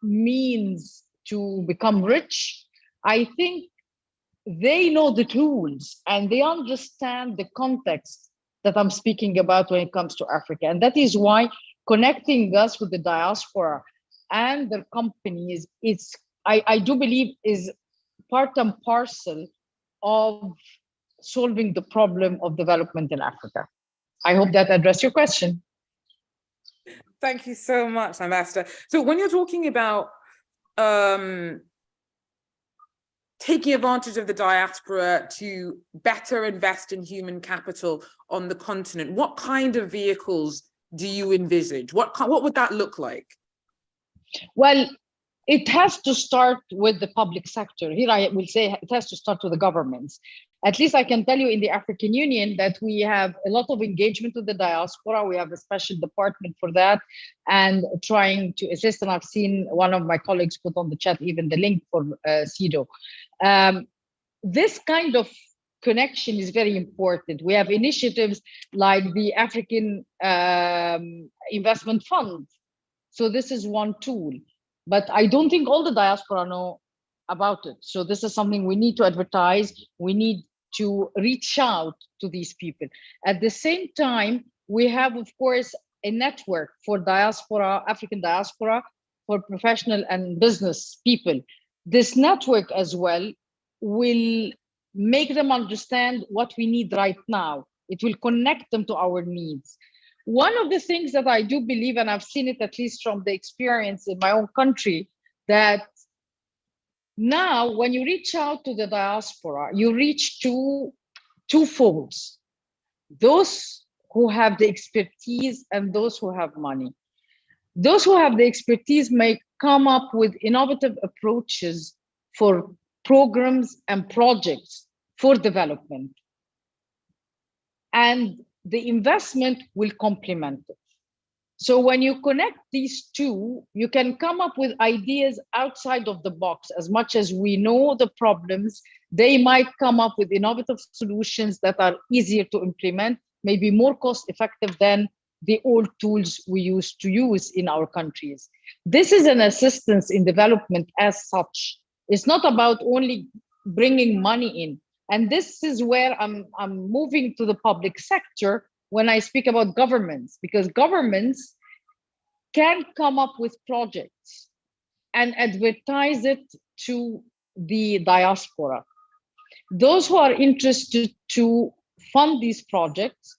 means to become rich, I think they know the tools and they understand the context that I'm speaking about when it comes to Africa. And that is why connecting us with the diaspora and their companies, I do believe is part and parcel of solving the problem of development in Africa. I hope that addressed your question. Thank you so much, Ambassador. So when you're talking about taking advantage of the diaspora to better invest in human capital on the continent? What kind of vehicles do you envisage? What would that look like? Well, it has to start with the public sector. Here I will say it has to start with the governments. At least I can tell you in the African Union that we have a lot of engagement with the diaspora. We have a special department for that and trying to assist. And I've seen one of my colleagues put on the chat even the link for CEDO. This kind of connection is very important. We have initiatives like the African Investment Fund. So this is one tool. But I don't think all the diaspora know about it. So this is something we need to advertise. We need to reach out to these people. At the same time, we have, of course, a network for diaspora, African diaspora, for professional and business people. This network as well will make them understand what we need right now. It will connect them to our needs. One of the things that I do believe, and I've seen it at least from the experience in my own country, that now when you reach out to the diaspora, you reach two folds: those who have the expertise and those who have money. Those who have the expertise may come up with innovative approaches for programs and projects for development. And the investment will complement it. So when you connect these two, you can come up with ideas outside of the box. As much as we know the problems, they might come up with innovative solutions that are easier to implement, maybe more cost effective than the old tools we used to use in our countries. This is an assistance in development as such. It's not about only bringing money in. And this is where I'm moving to the public sector when I speak about governments, because governments can come up with projects and advertise it to the diaspora. Those who are interested to fund these projects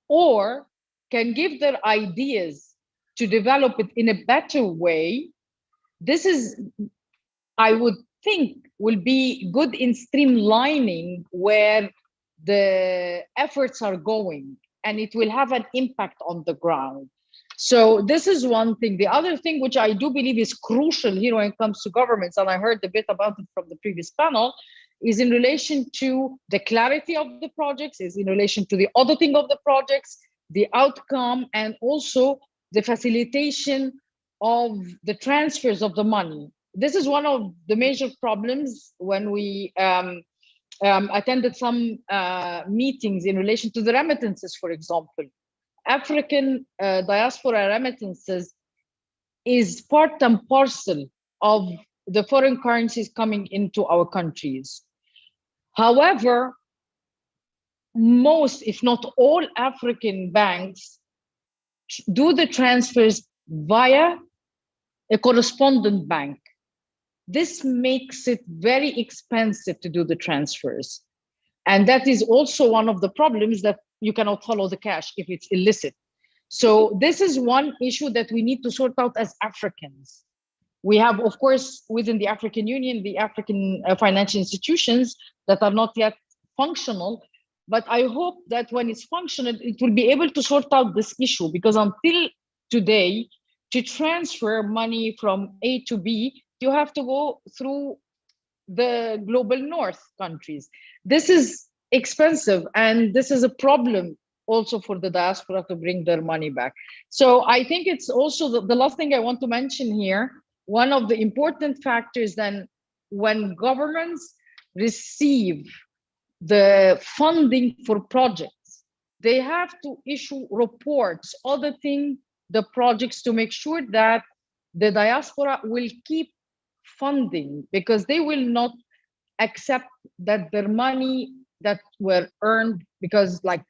or can give their ideas to develop it in a better way, this is, I would think, will be good in streamlining where the efforts are going, and it will have an impact on the ground. So this is one thing. The other thing, which I do believe is crucial here when it comes to governments, and I heard a bit about it from the previous panel, is in relation to the clarity of the projects, is in relation to the auditing of the projects, the outcome, and also the facilitation of the transfers of the money. This is one of the major problems when we attended some meetings in relation to the remittances, for example. African diaspora remittances is part and parcel of the foreign currencies coming into our countries. However, most, if not all, African banks do the transfers via a correspondent bank. This makes it very expensive to do the transfers. And that is also one of the problems, that you cannot follow the cash if it's illicit. So this is one issue that we need to sort out as Africans. We have, of course, within the African Union, the African financial institutions that are not yet functional, but I hope that when it's functional, it will be able to sort out this issue, because until today, to transfer money from A to B, you have to go through the global north countries. This is expensive, and this is a problem also for the diaspora to bring their money back. So I think it's also the last thing I want to mention here. One of the important factors then, when governments receive the funding for projects, they have to issue reports auditing the projects to make sure that the diaspora will keep funding, because they will not accept that their money that were earned, because like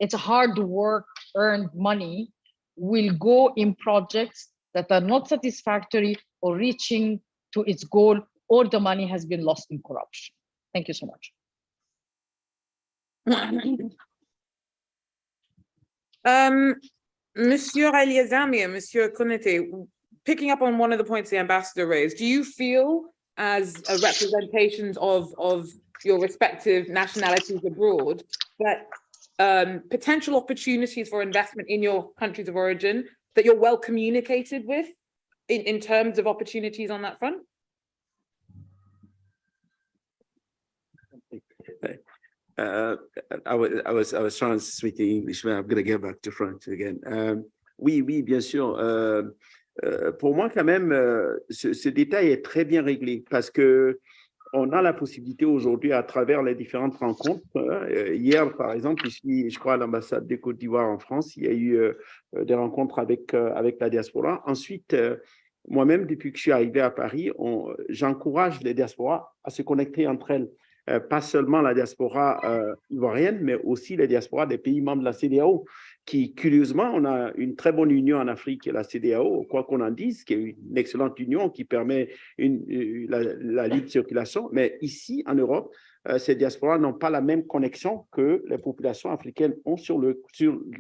it's hard work earned money, will go in projects that are not satisfactory or reaching to its goal, or the money has been lost in corruption. Thank you so much. Monsieur Aliazami and Monsieur Konete, picking up on one of the points the ambassador raised, do you feel as representations of your respective nationalities abroad, that potential opportunities for investment in your countries of origin, that you're well communicated with in terms of opportunities on that front? I was trying to speak in English, but I'm going to get back to French again. Oui, bien sûr. Pour moi, quand même, ce détail est très bien réglé parce que on a la possibilité aujourd'hui, à travers les différentes rencontres. Hier, par exemple, ici, je crois, à l'ambassade de Côte d'Ivoire en France, il y a eu des rencontres avec la diaspora. Ensuite, moi-même, depuis que je suis arrivé à Paris, j'encourage les diasporas à se connecter entre elles. Pas seulement la diaspora ivoirienne, mais aussi les diasporas des pays membres de la CEDEAO, qui, curieusement, on a une très bonne union en Afrique et la CEDEAO, quoi qu'on en dise, qui est une excellente union qui permet la libre circulation. Mais ici, en Europe, ces diasporas n'ont pas la même connexion que les populations africaines ont sur le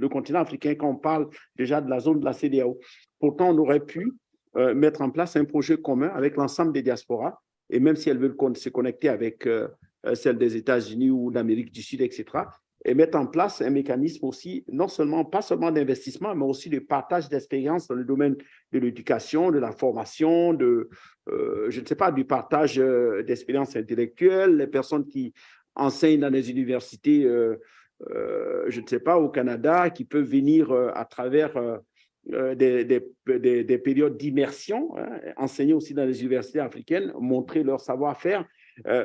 continent africain quand on parle déjà de la zone de la CEDEAO. Pourtant, on aurait pu mettre en place un projet commun avec l'ensemble des diasporas, et même si elles veulent se connecter avec celles des États-Unis ou d'Amérique du Sud, etc., et mettre en place un mécanisme aussi, pas seulement d'investissement, mais aussi de partage d'expériences dans le domaine de l'éducation, de la formation, je ne sais pas, du partage d'expériences intellectuelles, les personnes qui enseignent dans les universités, je ne sais pas, au Canada, qui peuvent venir à travers des périodes d'immersion, enseigner aussi dans les universités africaines, montrer leur savoir-faire.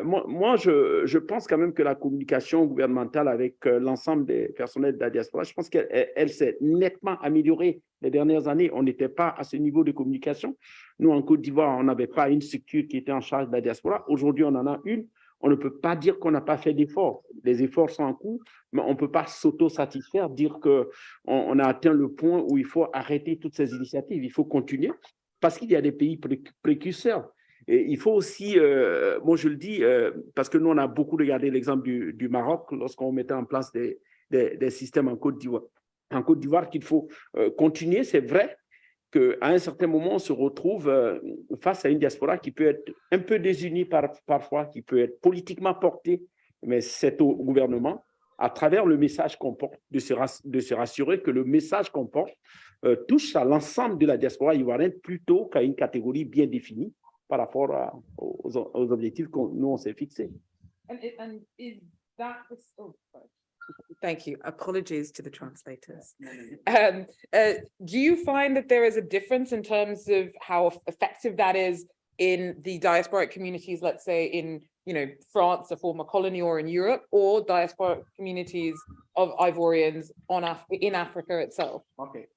Moi, je pense quand même que la communication gouvernementale avec l'ensemble des personnels de la diaspora, je pense qu'elle s'est nettement améliorée les dernières années. On n'était pas à ce niveau de communication. Nous, en Côte d'Ivoire, on n'avait pas une structure qui était en charge de la diaspora. Aujourd'hui, on en a une. On ne peut pas dire qu'on n'a pas fait d'efforts. Les efforts sont en cours, mais on ne peut pas s'auto-satisfaire, dire qu'on a atteint le point où il faut arrêter toutes ces initiatives. Il faut continuer parce qu'il y a des pays précurseurs. Et il faut aussi, moi je le dis, parce que nous, on a beaucoup regardé l'exemple du Maroc lorsqu'on mettait en place des systèmes en Côte d'Ivoire, qu'il faut continuer. C'est vrai qu'à un certain moment, on se retrouve face à une diaspora qui peut être un peu désunie parfois, qui peut être politiquement portée, mais c'est au gouvernement, à travers le message qu'on porte, de se rassurer que le message qu'on porte touche à l'ensemble de la diaspora ivoirienne plutôt qu'à une catégorie bien définie par rapport aux objectifs que nous, on s'est fixés. Thank you. Apologies to the translators. Do you find that there is a difference in terms of how effective that is in the diasporic communities, let's say in France, a former colony, or in Europe, or diasporic communities of Ivorians in Africa itself? Okay.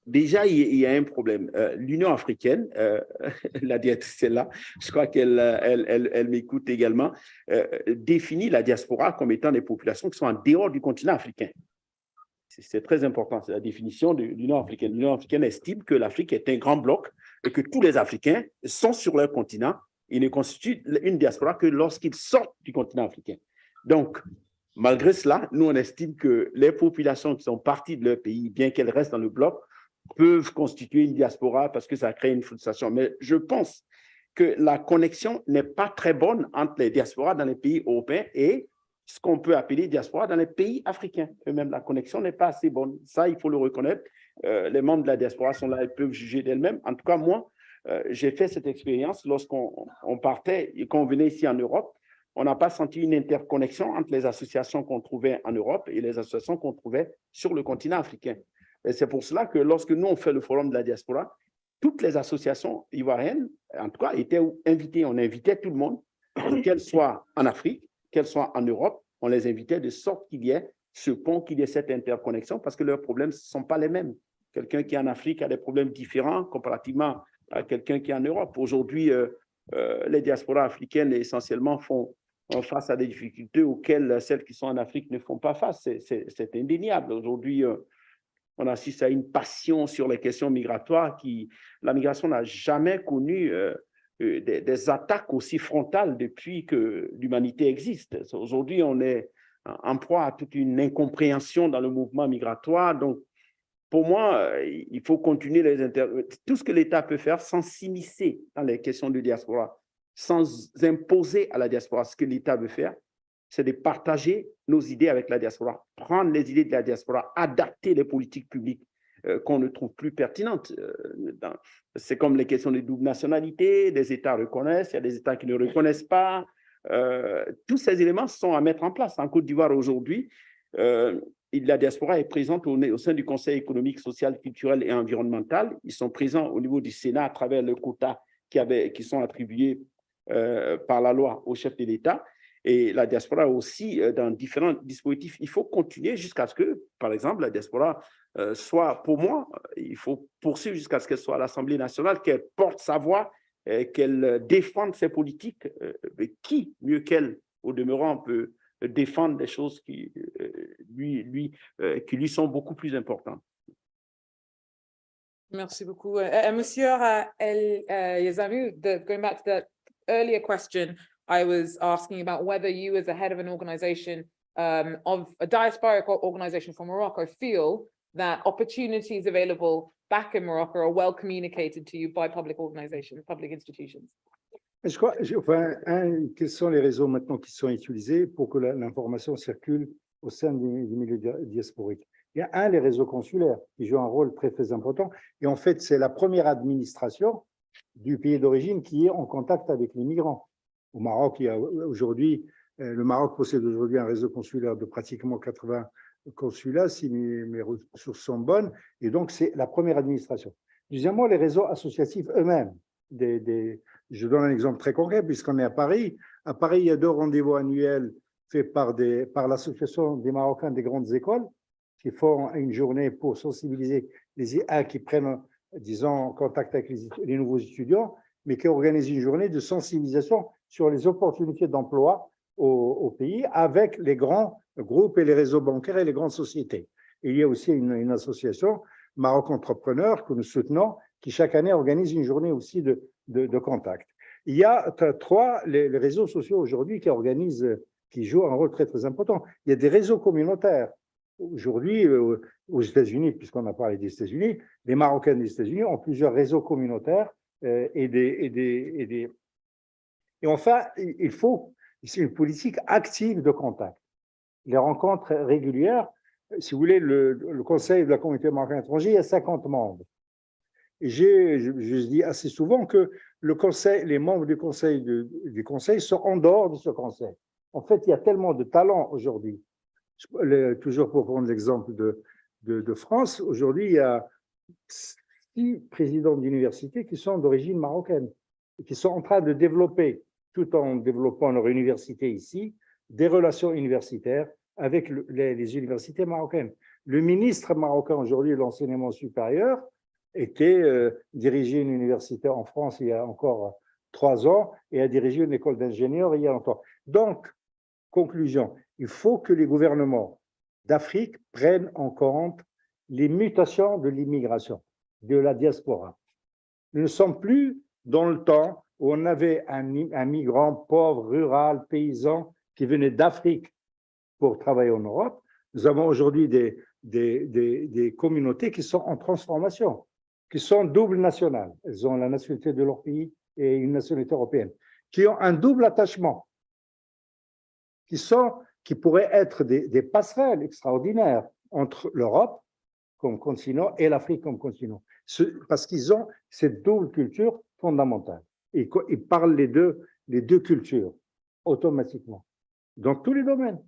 Déjà, il y a un problème. L'Union africaine, la directrice est là, je crois qu'elle m'écoute également, définit la diaspora comme étant des populations qui sont en dehors du continent africain. C'est très important, c'est la définition de l'Union africaine. L'Union africaine estime que l'Afrique est un grand bloc et que tous les Africains sont sur leur continent. Ils ne constituent une diaspora que lorsqu'ils sortent du continent africain. Donc, malgré cela, nous, on estime que les populations qui sont parties de leur pays, bien qu'elles restent dans le bloc, peuvent constituer une diaspora parce que ça crée une frustration. Mais je pense que la connexion n'est pas très bonne entre les diasporas dans les pays européens et ce qu'on peut appeler diaspora dans les pays africains. Eux-mêmes, la connexion n'est pas assez bonne. Ça, il faut le reconnaître. Les membres de la diaspora sont là, ils peuvent juger d'elles-mêmes. En tout cas, moi, j'ai fait cette expérience lorsqu'on partait et qu'on venait ici en Europe. On n'a pas senti une interconnexion entre les associations qu'on trouvait en Europe et les associations qu'on trouvait sur le continent africain. Et c'est pour cela que lorsque nous, on fait le forum de la diaspora, toutes les associations ivoiriennes, en tout cas, étaient invitées. On invitait tout le monde, qu'elles soient en Afrique, qu'elles soient en Europe, on les invitait de sorte qu'il y ait ce pont, qu'il y ait cette interconnexion, parce que leurs problèmes ne sont pas les mêmes. Quelqu'un qui est en Afrique a des problèmes différents comparativement à quelqu'un qui est en Europe. Aujourd'hui, les diasporas africaines, essentiellement, font face à des difficultés auxquelles celles qui sont en Afrique ne font pas face. C'est indéniable. Aujourd'hui, on assiste à une passion sur les questions migratoires la migration n'a jamais connu des attaques aussi frontales depuis que l'humanité existe. Aujourd'hui, on est en proie à toute une incompréhension dans le mouvement migratoire. Donc, pour moi, il faut continuer tout ce que l'État peut faire sans s'immiscer dans les questions de diaspora, sans imposer à la diaspora. Ce que l'État veut faire, c'est de partager nos idées avec la diaspora, prendre les idées de la diaspora, adapter les politiques publiques qu'on ne trouve plus pertinentes. C'est comme les questions de double nationalité, des États reconnaissent, il y a des États qui ne reconnaissent pas. Tous ces éléments sont à mettre en place. En Côte d'Ivoire aujourd'hui, la diaspora est présente au sein du Conseil économique, social, culturel et environnemental. Ils sont présents au niveau du Sénat à travers le quota qui sont attribués par la loi au chef de l'État. Et la diaspora aussi dans différents dispositifs. Il faut continuer jusqu'à ce que, par exemple, la diaspora soit, pour moi, il faut poursuivre jusqu'à ce qu'elle soit à l'Assemblée nationale, qu'elle porte sa voix, qu'elle défende ses politiques. Qui, mieux qu'elle, au demeurant, peut défendre des choses qui lui sont beaucoup plus importantes. Merci beaucoup. Monsieur El Yazami, going back to the earlier question, I was asking about whether you, as a head of an organization, of a diasporic organization from Morocco, feel that opportunities available back in Morocco are well communicated to you by public organizations, public institutions. Je crois, quels sont les réseaux maintenant qui sont utilisés pour que l'information circule au sein du milieu diasporique? Il y a les réseaux consulaires qui jouent un rôle très, très important. Et en fait, c'est la première administration du pays d'origine qui est en contact avec les migrants. Au Maroc, il y a aujourd'hui, le Maroc possède aujourd'hui un réseau consulaire de pratiquement 80 consulats, si mes ressources sont bonnes, et donc c'est la première administration. Deuxièmement, les réseaux associatifs eux-mêmes. Je donne un exemple très concret, puisqu'on est à Paris. À Paris, il y a 2 rendez-vous annuels faits par l'Association des Marocains des grandes écoles, qui font une journée pour sensibiliser les IA qui prennent, disons, contact avec les nouveaux étudiants, mais qui organisent une journée de sensibilisation sur les opportunités d'emploi au pays avec les grands groupes et les réseaux bancaires et les grandes sociétés. Et il y a aussi une association, Maroc Entrepreneurs, que nous soutenons, qui chaque année organise une journée aussi de contact. Il y a 3 les réseaux sociaux aujourd'hui qui jouent un rôle très, très important. Il y a des réseaux communautaires. Aujourd'hui, aux États-Unis, puisqu'on a parlé des États-Unis, les Marocains des États-Unis ont plusieurs réseaux communautaires et enfin, il faut ici une politique active de contact. Les rencontres régulières, si vous voulez, le Conseil de la communauté marocaine étrangère, il y a 50 membres. Et je dis assez souvent que les membres du conseil sont en dehors de ce conseil. En fait, il y a tellement de talents aujourd'hui. Toujours pour prendre l'exemple de France, aujourd'hui, il y a 6 présidents d'universités qui sont d'origine marocaine et qui sont en train de développer, tout en développant leur université ici, des relations universitaires avec les universités marocaines. Le ministre marocain aujourd'hui de l'enseignement supérieur dirigeait une université en France il y a encore 3 ans et a dirigé une école d'ingénieurs il y a longtemps. Donc, conclusion, il faut que les gouvernements d'Afrique prennent en compte les mutations de l'immigration, de la diaspora. Nous ne sommes plus dans le temps où on avait un migrant pauvre, rural, paysan qui venait d'Afrique pour travailler en Europe. Nous avons aujourd'hui des communautés qui sont en transformation, qui sont double nationales. Elles ont la nationalité de leur pays et une nationalité européenne, qui ont un double attachement, qui pourraient être des passerelles extraordinaires entre l'Europe comme continent et l'Afrique comme continent, parce qu'ils ont cette double culture fondamentale. Ils parlent les deux cultures automatiquement, dans tous les domaines,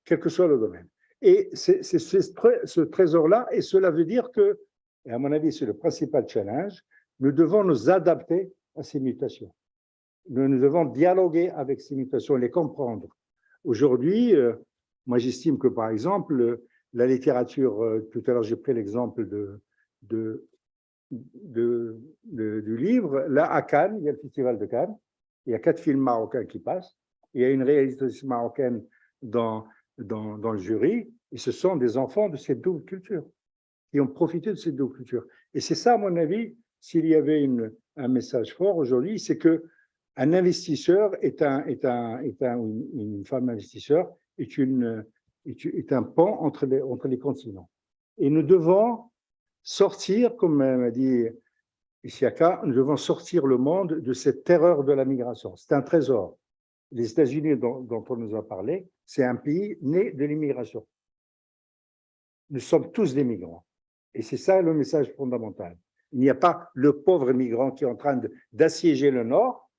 quel que soit le domaine. Et c'est ce trésor-là, et cela veut dire que, et à mon avis, c'est le principal challenge, nous devons nous adapter à ces mutations. Nous devons dialoguer avec ces mutations, les comprendre. Aujourd'hui, moi j'estime que par exemple, la littérature, tout à l'heure j'ai pris l'exemple du livre, là à Cannes, il y a le festival de Cannes, il y a 4 films marocains qui passent, il y a une réalisatrice marocaine dans le jury, et ce sont des enfants de cette double culture, qui ont profité de cette double culture. Et c'est ça, à mon avis, s'il y avait un message fort aujourd'hui, c'est que un investisseur une femme investisseur est un pont entre les continents. Et nous devons sortir, comme m'a dit Isiaka, nous devons sortir le monde de cette terreur de la migration. C'est un trésor. Les États-Unis, dont on nous a parlé, c'est un pays né de l'immigration. Nous sommes tous des migrants. Et c'est ça le message fondamental. Il n'y a pas le pauvre migrant qui est en train d'assiéger le Nord.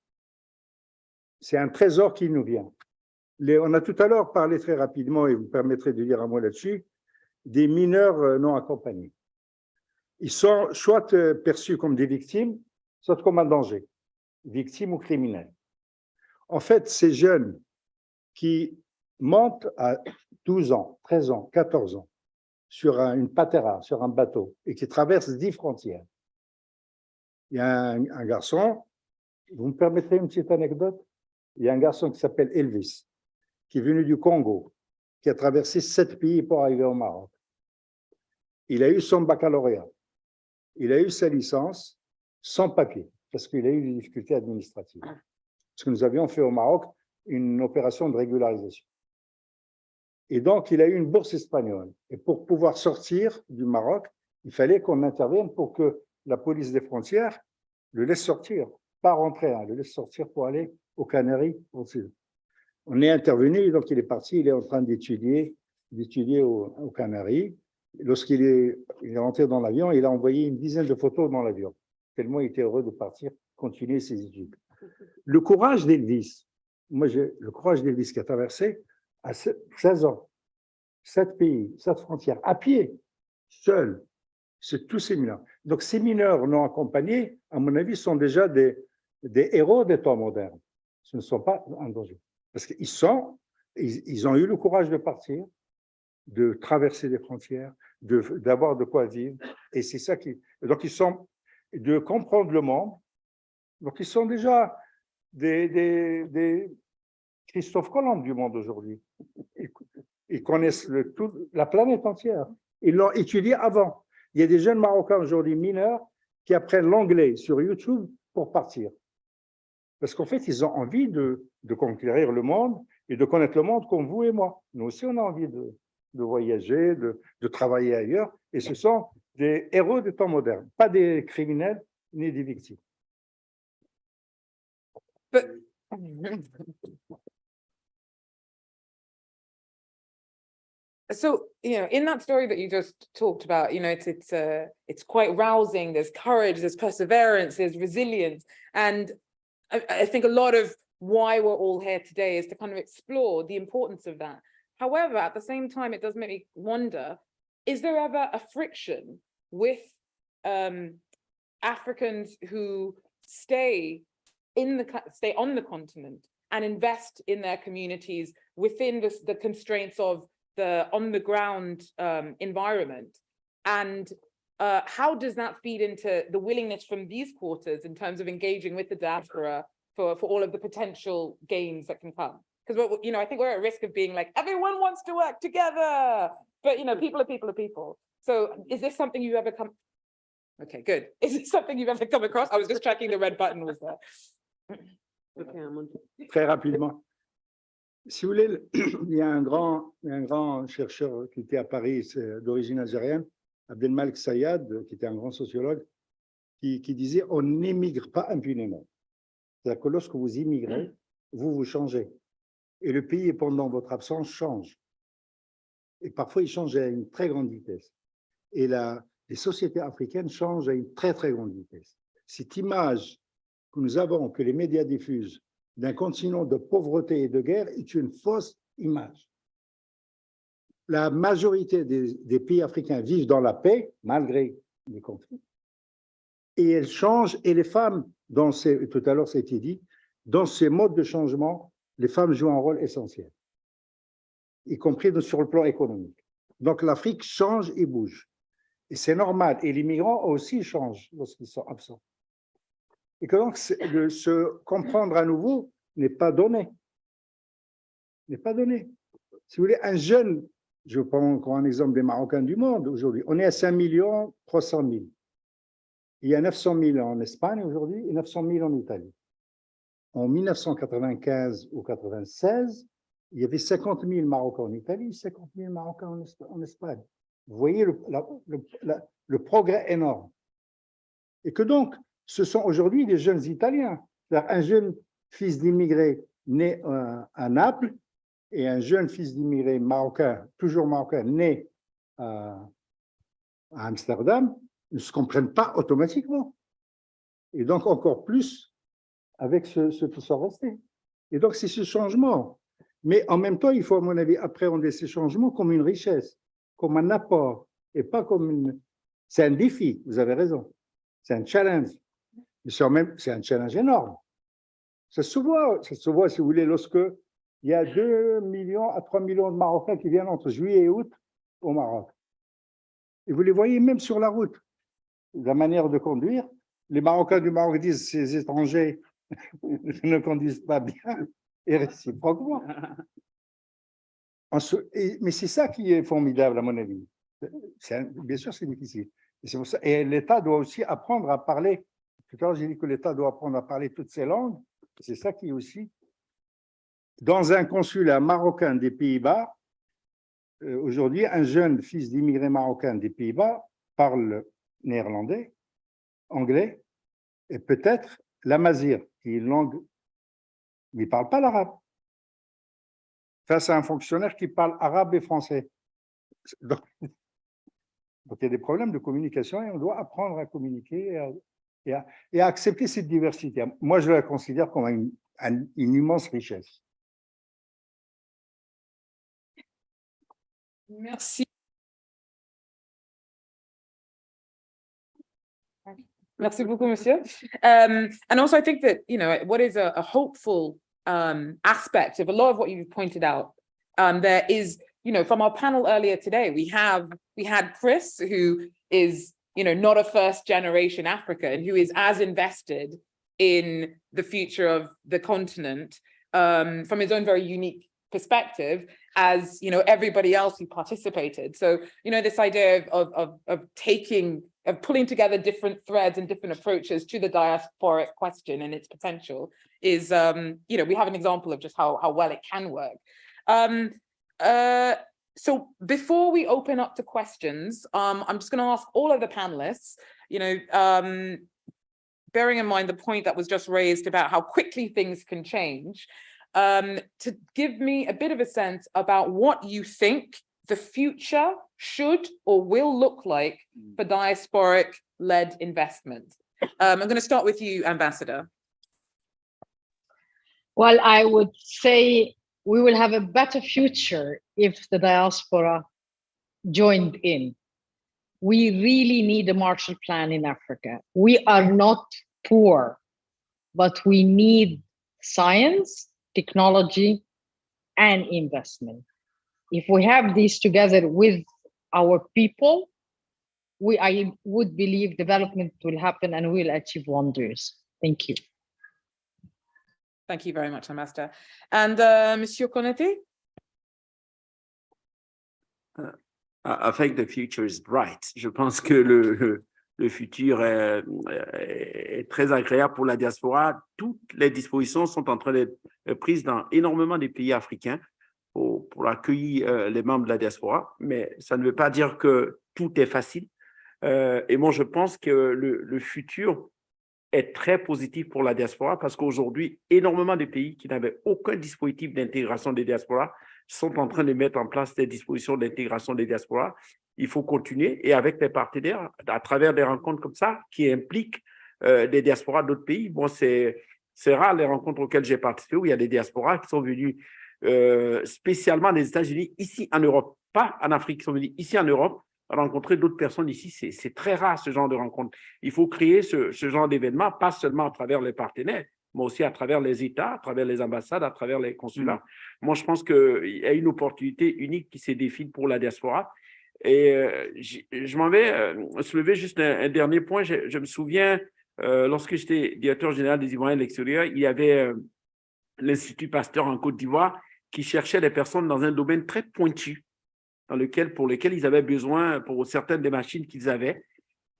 C'est un trésor qui nous vient. On a tout à l'heure parlé très rapidement, et vous permettrez de dire un mot là-dessus, des mineurs non accompagnés. Ils sont soit perçus comme des victimes, soit comme un danger, victimes ou criminels. En fait, ces jeunes qui montent à 12 ans, 13 ans, 14 ans, sur une patera, sur un bateau, et qui traversent 10 frontières. Il y a un garçon, vous me permettrez une petite anecdote? Il y a un garçon qui s'appelle Elvis, qui est venu du Congo, qui a traversé 7 pays pour arriver au Maroc. Il a eu son baccalauréat, il a eu sa licence sans papier, parce qu'il a eu des difficultés administratives. Parce que nous avions fait au Maroc une opération de régularisation. Et donc, il a eu une bourse espagnole. Et pour pouvoir sortir du Maroc, il fallait qu'on intervienne pour que la police des frontières le laisse sortir, pas rentrer, le laisse sortir pour aller aux Canaries. On est intervenu, donc il est parti, il est en train d'étudier aux Canaries. Lorsqu'il est rentré dans l'avion, il a envoyé une dizaine de photos dans l'avion, tellement il était heureux de partir, continuer ses études. Le courage d'Elvis, le courage d'Elvis qui a traversé à 16 ans, 7 pays, 7 frontières, à pied, seul, c'est tous ces mineurs. Donc ces mineurs non accompagnés, à mon avis, sont déjà des héros des temps modernes. Ce ne sont pas un danger. Parce qu'ils ont eu le courage de partir, de traverser des frontières, d'avoir de quoi vivre. Et c'est ça qui... Donc ils sont... de comprendre le monde. Donc ils sont déjà des Christophe Colomb du monde aujourd'hui. Ils connaissent la planète entière. Ils l'ont étudié avant. Il y a des jeunes Marocains aujourd'hui mineurs qui apprennent l'anglais sur YouTube pour partir. Parce qu'en fait, ils ont envie de conquérir le monde et de connaître le monde comme vous et moi. Nous aussi, on a envie de voyager, de travailler ailleurs. Et ce sont des héros des temps modernes, pas des criminels ni des victimes. So, in that story that you just talked about, it's quite rousing. There's courage, there's perseverance, there's resilience. And I think a lot of why we're all here today is to kind of explore the importance of that. However, at the same time, it does make me wonder, is there ever a friction with Africans who stay on the continent and invest in their communities within the constraints of the on-the-ground environment? And how does that feed into the willingness from these quarters in terms of engaging with the diaspora for all of the potential gains that can come? Because I think we're at risk of being like, everyone wants to work together, but people are people are people. So is this something you've ever come? Okay, good. Is this something you've ever come across? I was just checking the red button was there. Très rapidement. Si vous voulez, il y a un grand chercheur qui était à Paris, d'origine algérienne, Abdelmalek Sayad, qui était un grand sociologue, qui disait on n'émigre pas impunément. C'est-à-dire que lorsque vous immigrez, vous changez. Et le pays, pendant votre absence, change. Et parfois, il change à une très grande vitesse. Et les sociétés africaines changent à une très, très grande vitesse. Cette image que nous avons, que les médias diffusent, d'un continent de pauvreté et de guerre est une fausse image. La majorité des pays africains vivent dans la paix, malgré les conflits. Et elles changent, et les femmes, tout à l'heure ça a été dit, dans ces modes de changement, les femmes jouent un rôle essentiel, y compris sur le plan économique. Donc l'Afrique change et bouge. Et c'est normal. Et les migrants aussi changent lorsqu'ils sont absents. Et que donc, de se comprendre à nouveau n'est pas donné. N'est pas donné. Si vous voulez, un jeune, je prends encore un exemple des Marocains du monde aujourd'hui, on est à 5 300 000. Il y a 900 000 en Espagne aujourd'hui et 900 000 en Italie. En 1995 ou 96, il y avait 50 000 Marocains en Italie, 50 000 Marocains en Espagne. Vous voyez le progrès énorme. Et que donc, ce sont aujourd'hui des jeunes Italiens. Un jeune fils d'immigré né à Naples et un jeune fils d'immigré marocain, toujours marocain, né à Amsterdam, ne se comprennent pas automatiquement. Et donc, encore plus avec ceux qui sont restés. Et donc, c'est ce changement. Mais en même temps, il faut, à mon avis, appréhender ces changements comme une richesse, comme un apport, et pas comme une... C'est un défi, vous avez raison. C'est un challenge. Mais c'est un challenge énorme. Ça se voit, si vous voulez, lorsque il y a 2 millions à 3 millions de Marocains qui viennent entre juillet et août au Maroc. Et vous les voyez même sur la route. La manière de conduire, les Marocains du Maroc disent ces étrangers ne conduisent pas bien, et réciproquement. Mais c'est ça qui est formidable, à mon avis. Bien sûr, c'est difficile. Et l'État doit aussi apprendre à parler. Tout à l'heure, j'ai dit que l'État doit apprendre à parler toutes ces langues. C'est ça qui est aussi. Dans un consulat marocain des Pays-Bas, aujourd'hui, un jeune fils d'immigrés marocains des Pays-Bas parle néerlandais, anglais, et peut-être l'amazigh, qui est une langue, mais il ne parle pas l'arabe. Face à un fonctionnaire qui parle arabe et français. Donc, il y a des problèmes de communication et on doit apprendre à communiquer et à accepter cette diversité. Moi, je la considère comme une immense richesse. Merci. Merci beaucoup, monsieur. And also, I think that, what is a hopeful aspect of a lot of what you've pointed out, there is, from our panel earlier today, we had Chris, who is, not a first generation African, who is as invested in the future of the continent from his own very unique perspective as everybody else who participated. So this idea of pulling together different threads and different approaches to the diasporic question and its potential is we have an example of just how well it can work. So before we open up to questions, I'm just going to ask all of the panelists, bearing in mind the point that was just raised about how quickly things can change, to give me a bit of a sense about what you think the future should or will look like for diasporic-led investment. I'm going to start with you, Ambassador. Well, I would say we will have a better future if the diaspora joined in. We really need a Marshall Plan in Africa. We are not poor, but we need science, technology, and investment. If we have these together with our people, I would believe development will happen and we'll achieve wonders. Thank you. Thank you very much, Ambassador. And Monsieur Konate? I think the future is bright. Je pense que le futur est très agréable pour la diaspora. Toutes les dispositions sont en train d'être prises dans énormément de pays africains pour accueillir les membres de la diaspora, mais ça ne veut pas dire que tout est facile. Et moi, je pense que le futur est très positif pour la diaspora parce qu'aujourd'hui, énormément de pays qui n'avaient aucun dispositif d'intégration des diasporas sont en train de mettre en place des dispositions d'intégration des diasporas. Il faut continuer et avec les partenaires, à travers des rencontres comme ça qui impliquent des diasporas d'autres pays. Bon, c'est rare les rencontres auxquelles j'ai participé où il y a des diasporas qui sont venus spécialement des États-Unis, ici en Europe, pas en Afrique, qui sont venus ici en Europe, rencontrer d'autres personnes ici. C'est très rare ce genre de rencontre. Il faut créer ce genre d'événement, pas seulement à travers les partenaires, mais aussi à travers les États, à travers les ambassades, à travers les consulats. Moi, je pense qu'il y a une opportunité unique qui se défile pour la diaspora. Et je m'en vais soulever juste un dernier point. Je me souviens, lorsque j'étais directeur général des Ivoiriens de l'extérieur, il y avait l'Institut Pasteur en Côte d'Ivoire qui cherchait des personnes dans un domaine très pointu, pour lesquels ils avaient besoin pour certaines des machines qu'ils avaient.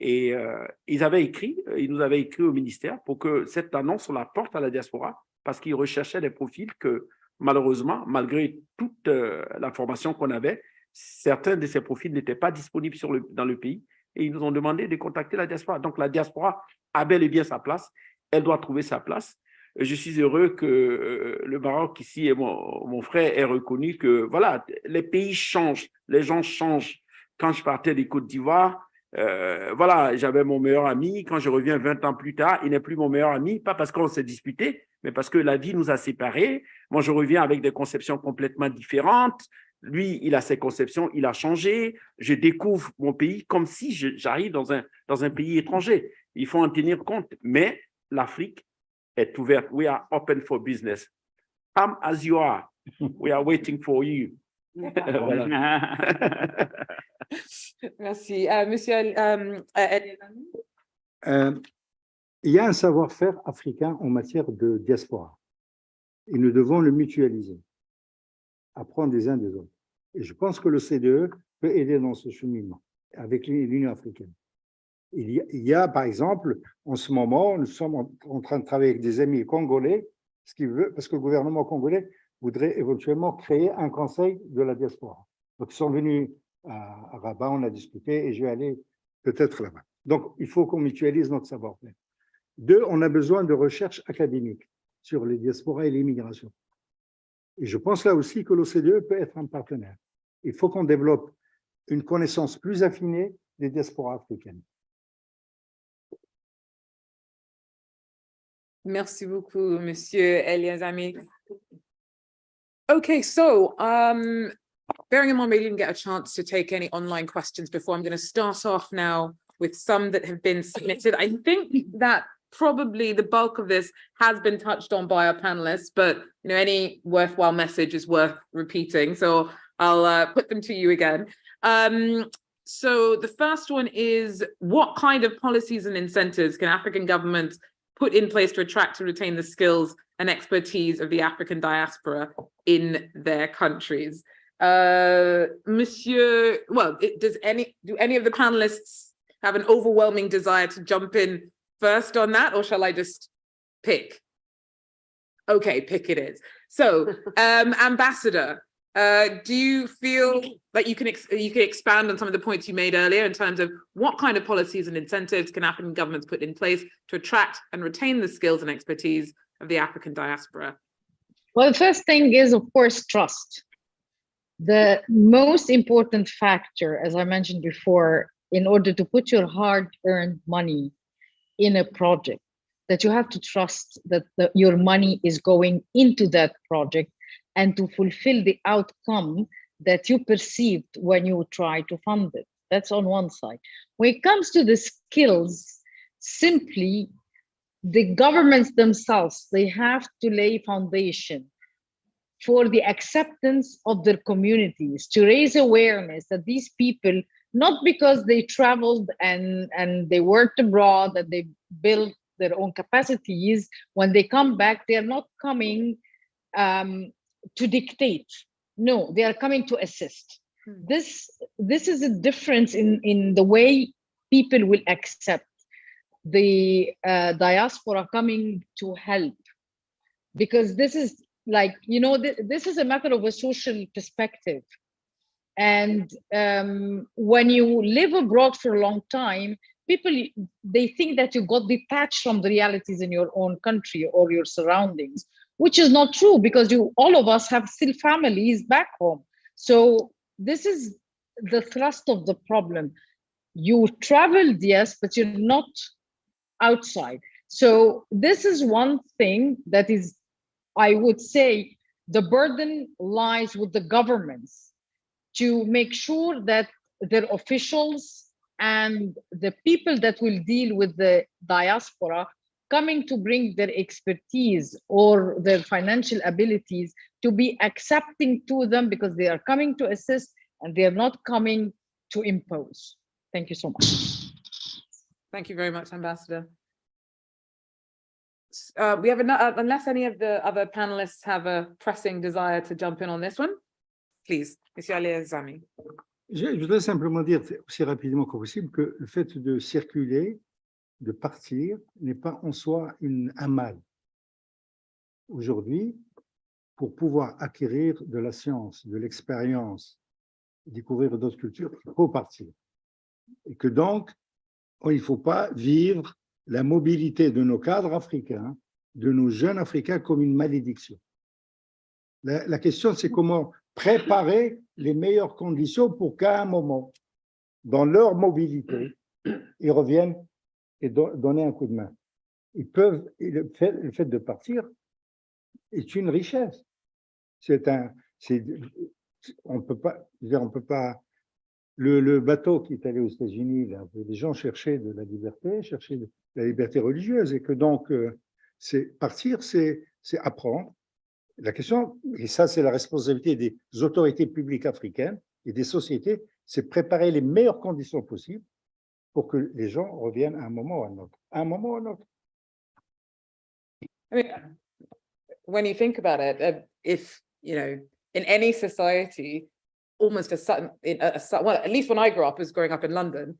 Et ils nous avaient écrit au ministère pour que cette annonce, on la porte à la diaspora parce qu'ils recherchaient des profils que, malheureusement, malgré toute la formation qu'on avait, certains de ces profils n'étaient pas disponibles dans le pays et ils nous ont demandé de contacter la diaspora. Donc, la diaspora a bel et bien sa place. Elle doit trouver sa place. Je suis heureux que le Maroc ici et mon frère aient reconnu que, voilà, les pays changent, les gens changent. Quand je partais des Côte d'Ivoire, voilà, j'avais mon meilleur ami. Quand je reviens 20 ans plus tard, il n'est plus mon meilleur ami, pas parce qu'on s'est disputé, mais parce que la vie nous a séparés. Moi, je reviens avec des conceptions complètement différentes. Lui, il a ses conceptions, il a changé. Je découvre mon pays comme si j'arrive dans un pays étranger. Il faut en tenir compte. Mais l'Afrique est ouverte. We are open for business. Come as you are. We are waiting for you. Merci. Monsieur il y a un savoir-faire africain en matière de diaspora et nous devons le mutualiser, apprendre des uns des autres. Et je pense que le CDE peut aider dans ce cheminement avec l'Union africaine. Il y a, par exemple, en ce moment, nous sommes en train de travailler avec des amis congolais, parce que le gouvernement congolais voudrait éventuellement créer un conseil de la diaspora. Donc, ils sont venus à Rabat, on a discuté et je vais aller peut-être là-bas. Donc, il faut qu'on mutualise notre savoir-faire. 2, on a besoin de recherche académique sur les diasporas et l'immigration. Et je pense là aussi que l'OCDE peut être un partenaire. Il faut qu'on développe une connaissance plus affinée des diasporas africaines. Merci beaucoup, Monsieur Eliazami. Okay, so bearing in mind we didn't get a chance to take any online questions before, I'm going to start off now with some that have been submitted. I think that probably the bulk of this has been touched on by our panelists, but you know, any worthwhile message is worth repeating. So I'll put them to you again. So the first one is, what kind of policies and incentives can African governments put in place to attract and retain the skills and expertise of the African diaspora in their countries? Monsieur, well, do any of the panelists have an overwhelming desire to jump in first on that, or shall I just pick? Okay, pick it is. So, Ambassador, do you feel like you can expand on some of the points you made earlier in terms of what kind of policies and incentives can African governments put in place to attract and retain the skills and expertise of the African diaspora? Well, the first thing is, of course, trust. The most important factor, as I mentioned before, in order to put your hard-earned money in a project, that you have to trust that your money is going into that project and to fulfill the outcome that you perceived when you try to fund it. That's on one side. When it comes to the skills, simply the governments themselves, they have to lay foundation for the acceptance of their communities, to raise awareness that these people, not because they traveled and they worked abroad and they built their own capacities, when they come back, they are not coming to dictate. No, they are coming to assist. This is a difference in the way people will accept the diaspora coming to help, because this is like, you know, this is a matter of a social perspective. And when you live abroad for a long time, people, they think that you got detached from the realities in your own country or your surroundings, which is not true, because all of us have still families back home. So this is the thrust of the problem. You traveled, yes, but you're not outside. So this is one thing that is, I would say, the burden lies with the governments to make sure that their officials and the people that will deal with the diaspora coming to bring their expertise or their financial abilities to be accepting to them, because they are coming to assist and they are not coming to impose. Thank you so much. Thank you very much, Ambassador. We have unless any of the other panelists have a pressing desire to jump in on this one, please, Monsieur Eliazami. Je voudrais simplement dire aussi rapidement que possible que le fait de circuler, de partir, n'est pas en soi un mal. Aujourd'hui, pour pouvoir acquérir de la science, de l'expérience découvrir d'autres cultures, il faut partir. Et que donc, il ne faut pas vivre la mobilité de nos cadres africains, de nos jeunes africains comme une malédiction. La question, c'est comment préparer les meilleures conditions pour qu'à un moment, dans leur mobilité, ils reviennent et donner un coup de main. Ils peuvent, le fait de partir est une richesse. On peut pas, le bateau qui est allé aux États-Unis, les gens cherchaient de la liberté, cherchaient de la liberté religieuse, et que donc, partir, c'est apprendre. La question, et ça c'est la responsabilité des autorités publiques africaines et des sociétés, c'est préparer les meilleures conditions possibles pour que les gens reviennent à un moment ou à un autre. À un moment ou à un autre. I mean, when you think about it, if, you know, in any society, almost well, at least when I grew up, as growing up in London,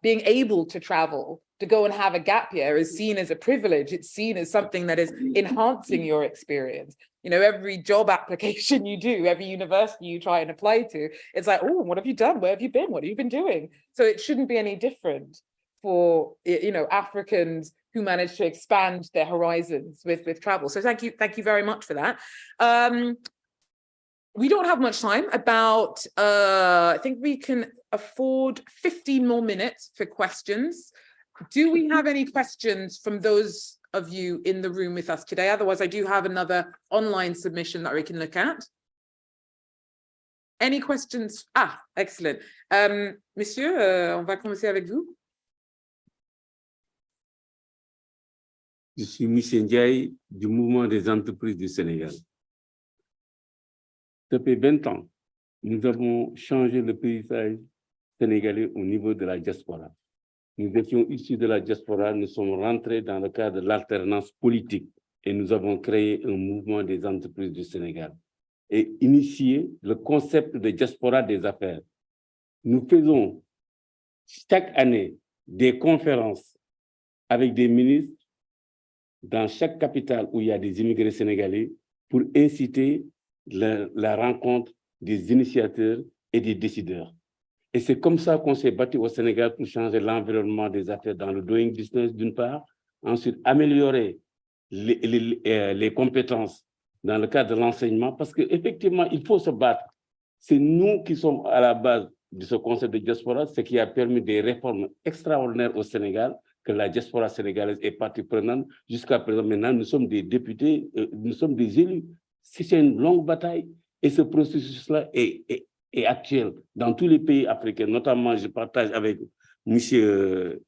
being able to travel, to go and have a gap year is seen as a privilege. It's seen as something that is enhancing your experience. You know, every job application you do, every university you try and apply to, it's like, oh, what have you done? Where have you been? What have you been doing? So it shouldn't be any different for, you know, Africans who manage to expand their horizons with travel. So thank you very much for that. We don't have much time, about, I think we can afford 15 more minutes for questions. Do we have any questions from those of you in the room with us today? Otherwise, I do have another online submission that we can look at. Any questions? Ah, excellent. Monsieur, on va commencer avec vous. Je suis Michel Ndiaye du mouvement des entreprises du Sénégal. Depuis 20 ans, nous avons changé le paysage sénégalais au niveau de la diaspora. Nous étions issus de la diaspora, nous sommes rentrés dans le cadre de l'alternance politique et nous avons créé un mouvement des entreprises du Sénégal et initié le concept de diaspora des affaires. Nous faisons chaque année des conférences avec des ministres dans chaque capitale où il y a des immigrés sénégalais pour inciter la rencontre des initiateurs et des décideurs. Et c'est comme ça qu'on s'est battu au Sénégal pour changer l'environnement des affaires dans le doing business d'une part, ensuite améliorer les compétences dans le cadre de l'enseignement, parce qu'effectivement, il faut se battre. C'est nous qui sommes à la base de ce concept de diaspora, ce qui a permis des réformes extraordinaires au Sénégal, que la diaspora sénégalaise est partie prenante. Jusqu'à présent, maintenant, nous sommes des députés, nous sommes des élus. C'est une longue bataille et ce processus-là est actuel dans tous les pays africains. Notamment, je partage avec monsieur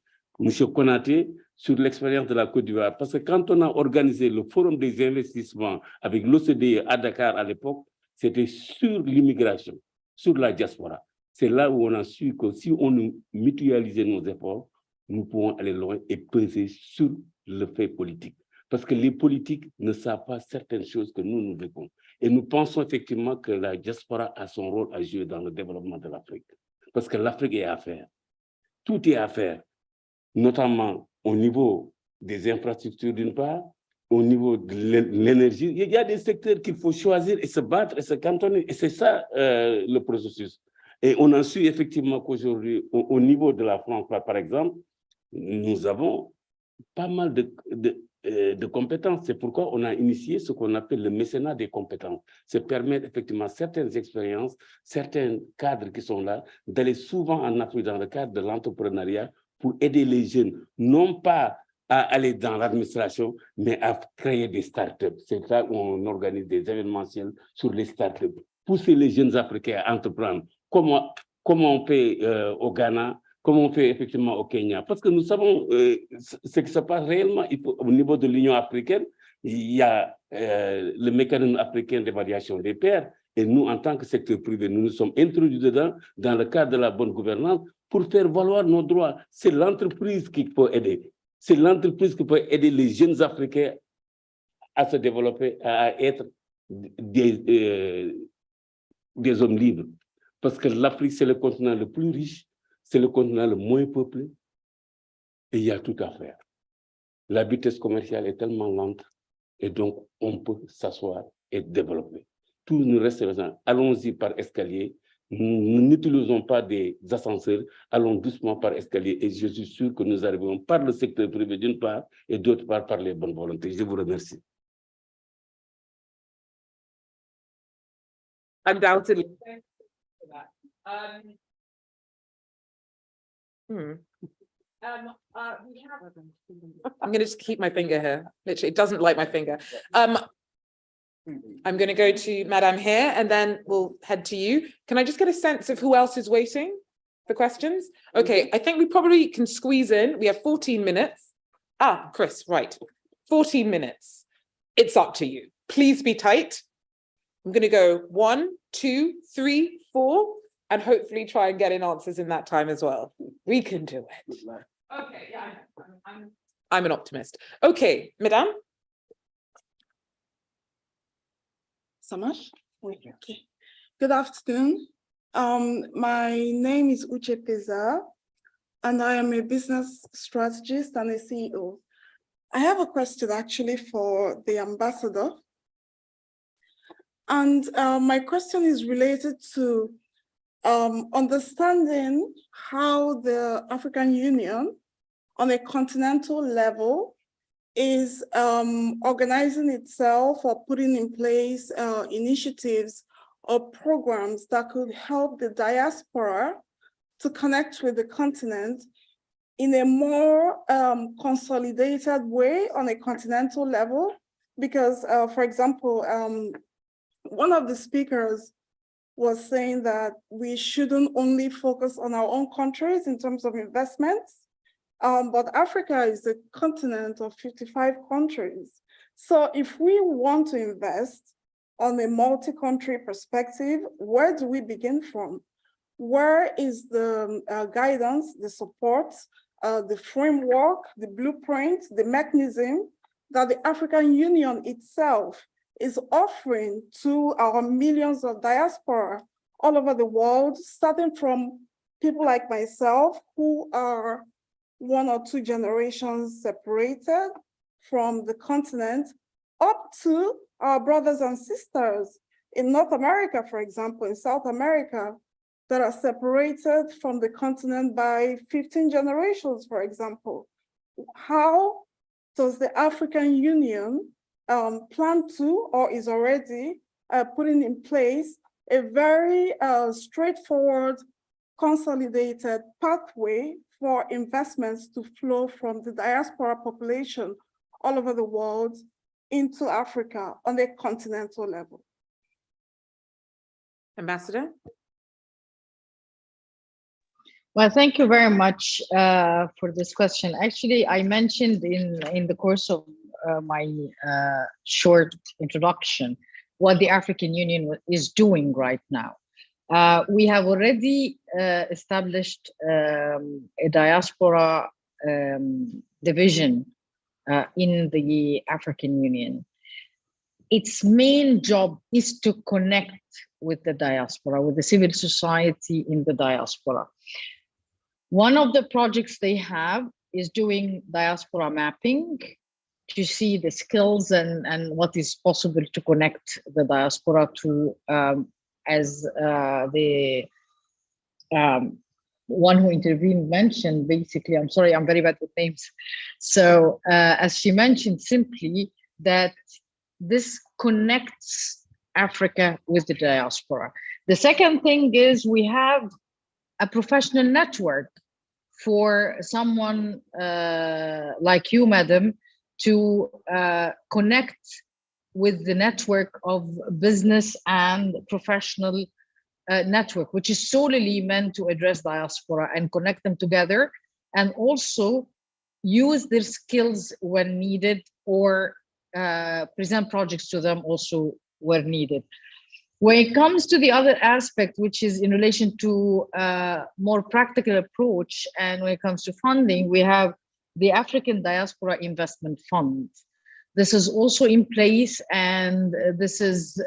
Konaté sur l'expérience de la Côte d'Ivoire. Parce que quand on a organisé le forum des investissements avec l'OCDE à Dakar à l'époque, c'était sur l'immigration, sur la diaspora. C'est là où on a su que si on mutualisait nos efforts, nous pouvons aller loin et peser sur le fait politique. Parce que les politiques ne savent pas certaines choses que nous, nous vivons. Et nous pensons effectivement que la diaspora a son rôle à jouer dans le développement de l'Afrique. Parce que l'Afrique est à faire. Tout est à faire, notamment au niveau des infrastructures d'une part, au niveau de l'énergie. Il y a des secteurs qu'il faut choisir et se battre et se cantonner. Et c'est ça le processus. Et on a su effectivement qu'aujourd'hui, au niveau de la France, par exemple, nous avons pas mal de compétences. C'est pourquoi on a initié ce qu'on appelle le mécénat des compétences. C'est permettre effectivement certaines expériences, certains cadres qui sont là, d'aller souvent en Afrique dans le cadre de l'entrepreneuriat pour aider les jeunes, non pas à aller dans l'administration, mais à créer des startups. C'est là où on organise des événementiels sur les startups. Pousser les jeunes Africains à entreprendre. Comment on fait au Ghana, comment on fait effectivement au Kenya. Parce que nous savons ce qui se passe réellement au niveau de l'Union africaine. Il y a le mécanisme africain d'évaluation des pairs. Et nous, en tant que secteur privé, nous nous sommes introduits dedans dans le cadre de la bonne gouvernance pour faire valoir nos droits. C'est l'entreprise qui peut aider. C'est l'entreprise qui peut aider les jeunes Africains à se développer, à être des hommes libres. Parce que l'Afrique, c'est le continent le plus riche, c'est le continent le moins peuplé, et il y a tout à faire. La vitesse commerciale est tellement lente, et donc on peut s'asseoir et développer. Tout nous reste raison. Allons-y par escalier, Nous n'utilisons pas des ascenseurs, allons doucement par escalier et je suis sûr que nous arriverons par le secteur privé d'une part et d'autre part par les bonnes volontés. Je vous remercie. Undoubtedly. I'm going to just keep my finger here. Literally, it doesn't like my finger. I'm going to go to Madame here and then we'll head to you. Can I just get a sense of who else is waiting for questions? Okay, I think we probably can squeeze in. We have 14 minutes. Ah, Chris, right. 14 minutes. It's up to you. Please be tight. I'm going to go 1, 2, 3, 4, and hopefully try and get in answers in that time as well. We can do it. Okay, yeah, I'm an optimist. Okay, Madame. Samash? Okay. Good afternoon. My name is Uche Peza, and I am a business strategist and a CEO. I have a question actually for the ambassador. And my question is related to understanding how the African Union on a continental level is organizing itself or putting in place initiatives or programs that could help the diaspora to connect with the continent in a more consolidated way on a continental level. Because, for example, one of the speakers was saying that we shouldn't only focus on our own countries in terms of investments, but Africa is a continent of 55 countries. So if we want to invest on a multi-country perspective, where do we begin from? Where is the guidance, the support, the framework, the blueprint, the mechanism that the African Union itself is offering to our millions of diaspora all over the world, starting from people like myself who are 1 or 2 generations separated from the continent, up to our brothers and sisters in North America, for example, in South America, that are separated from the continent by 15 generations, for example. How does the African Union plan to, or is already putting in place a very straightforward, consolidated pathway for investments to flow from the diaspora population all over the world into Africa on a continental level? Ambassador? Well, thank you very much for this question. Actually, I mentioned in the course of my short introduction what the African Union is doing right now. We have already established a diaspora division in the African Union. Its main job is to connect with the diaspora, with the civil society in the diaspora. One of the projects they have is doing diaspora mapping to see the skills and what is possible to connect the diaspora to, as the one who intervened mentioned, basically, I'm sorry, I'm very bad with names. So as she mentioned simply that this connects Africa with the diaspora. The second thing is we have a professional network for someone like you, madam, to connect with the network of business and professional network, which is solely meant to address diaspora and connect them together, and also use their skills when needed, or present projects to them also where needed. When it comes to the other aspect, which is in relation to more practical approach, and when it comes to funding, we have the African Diaspora Investment Fund. This is also in place, and this is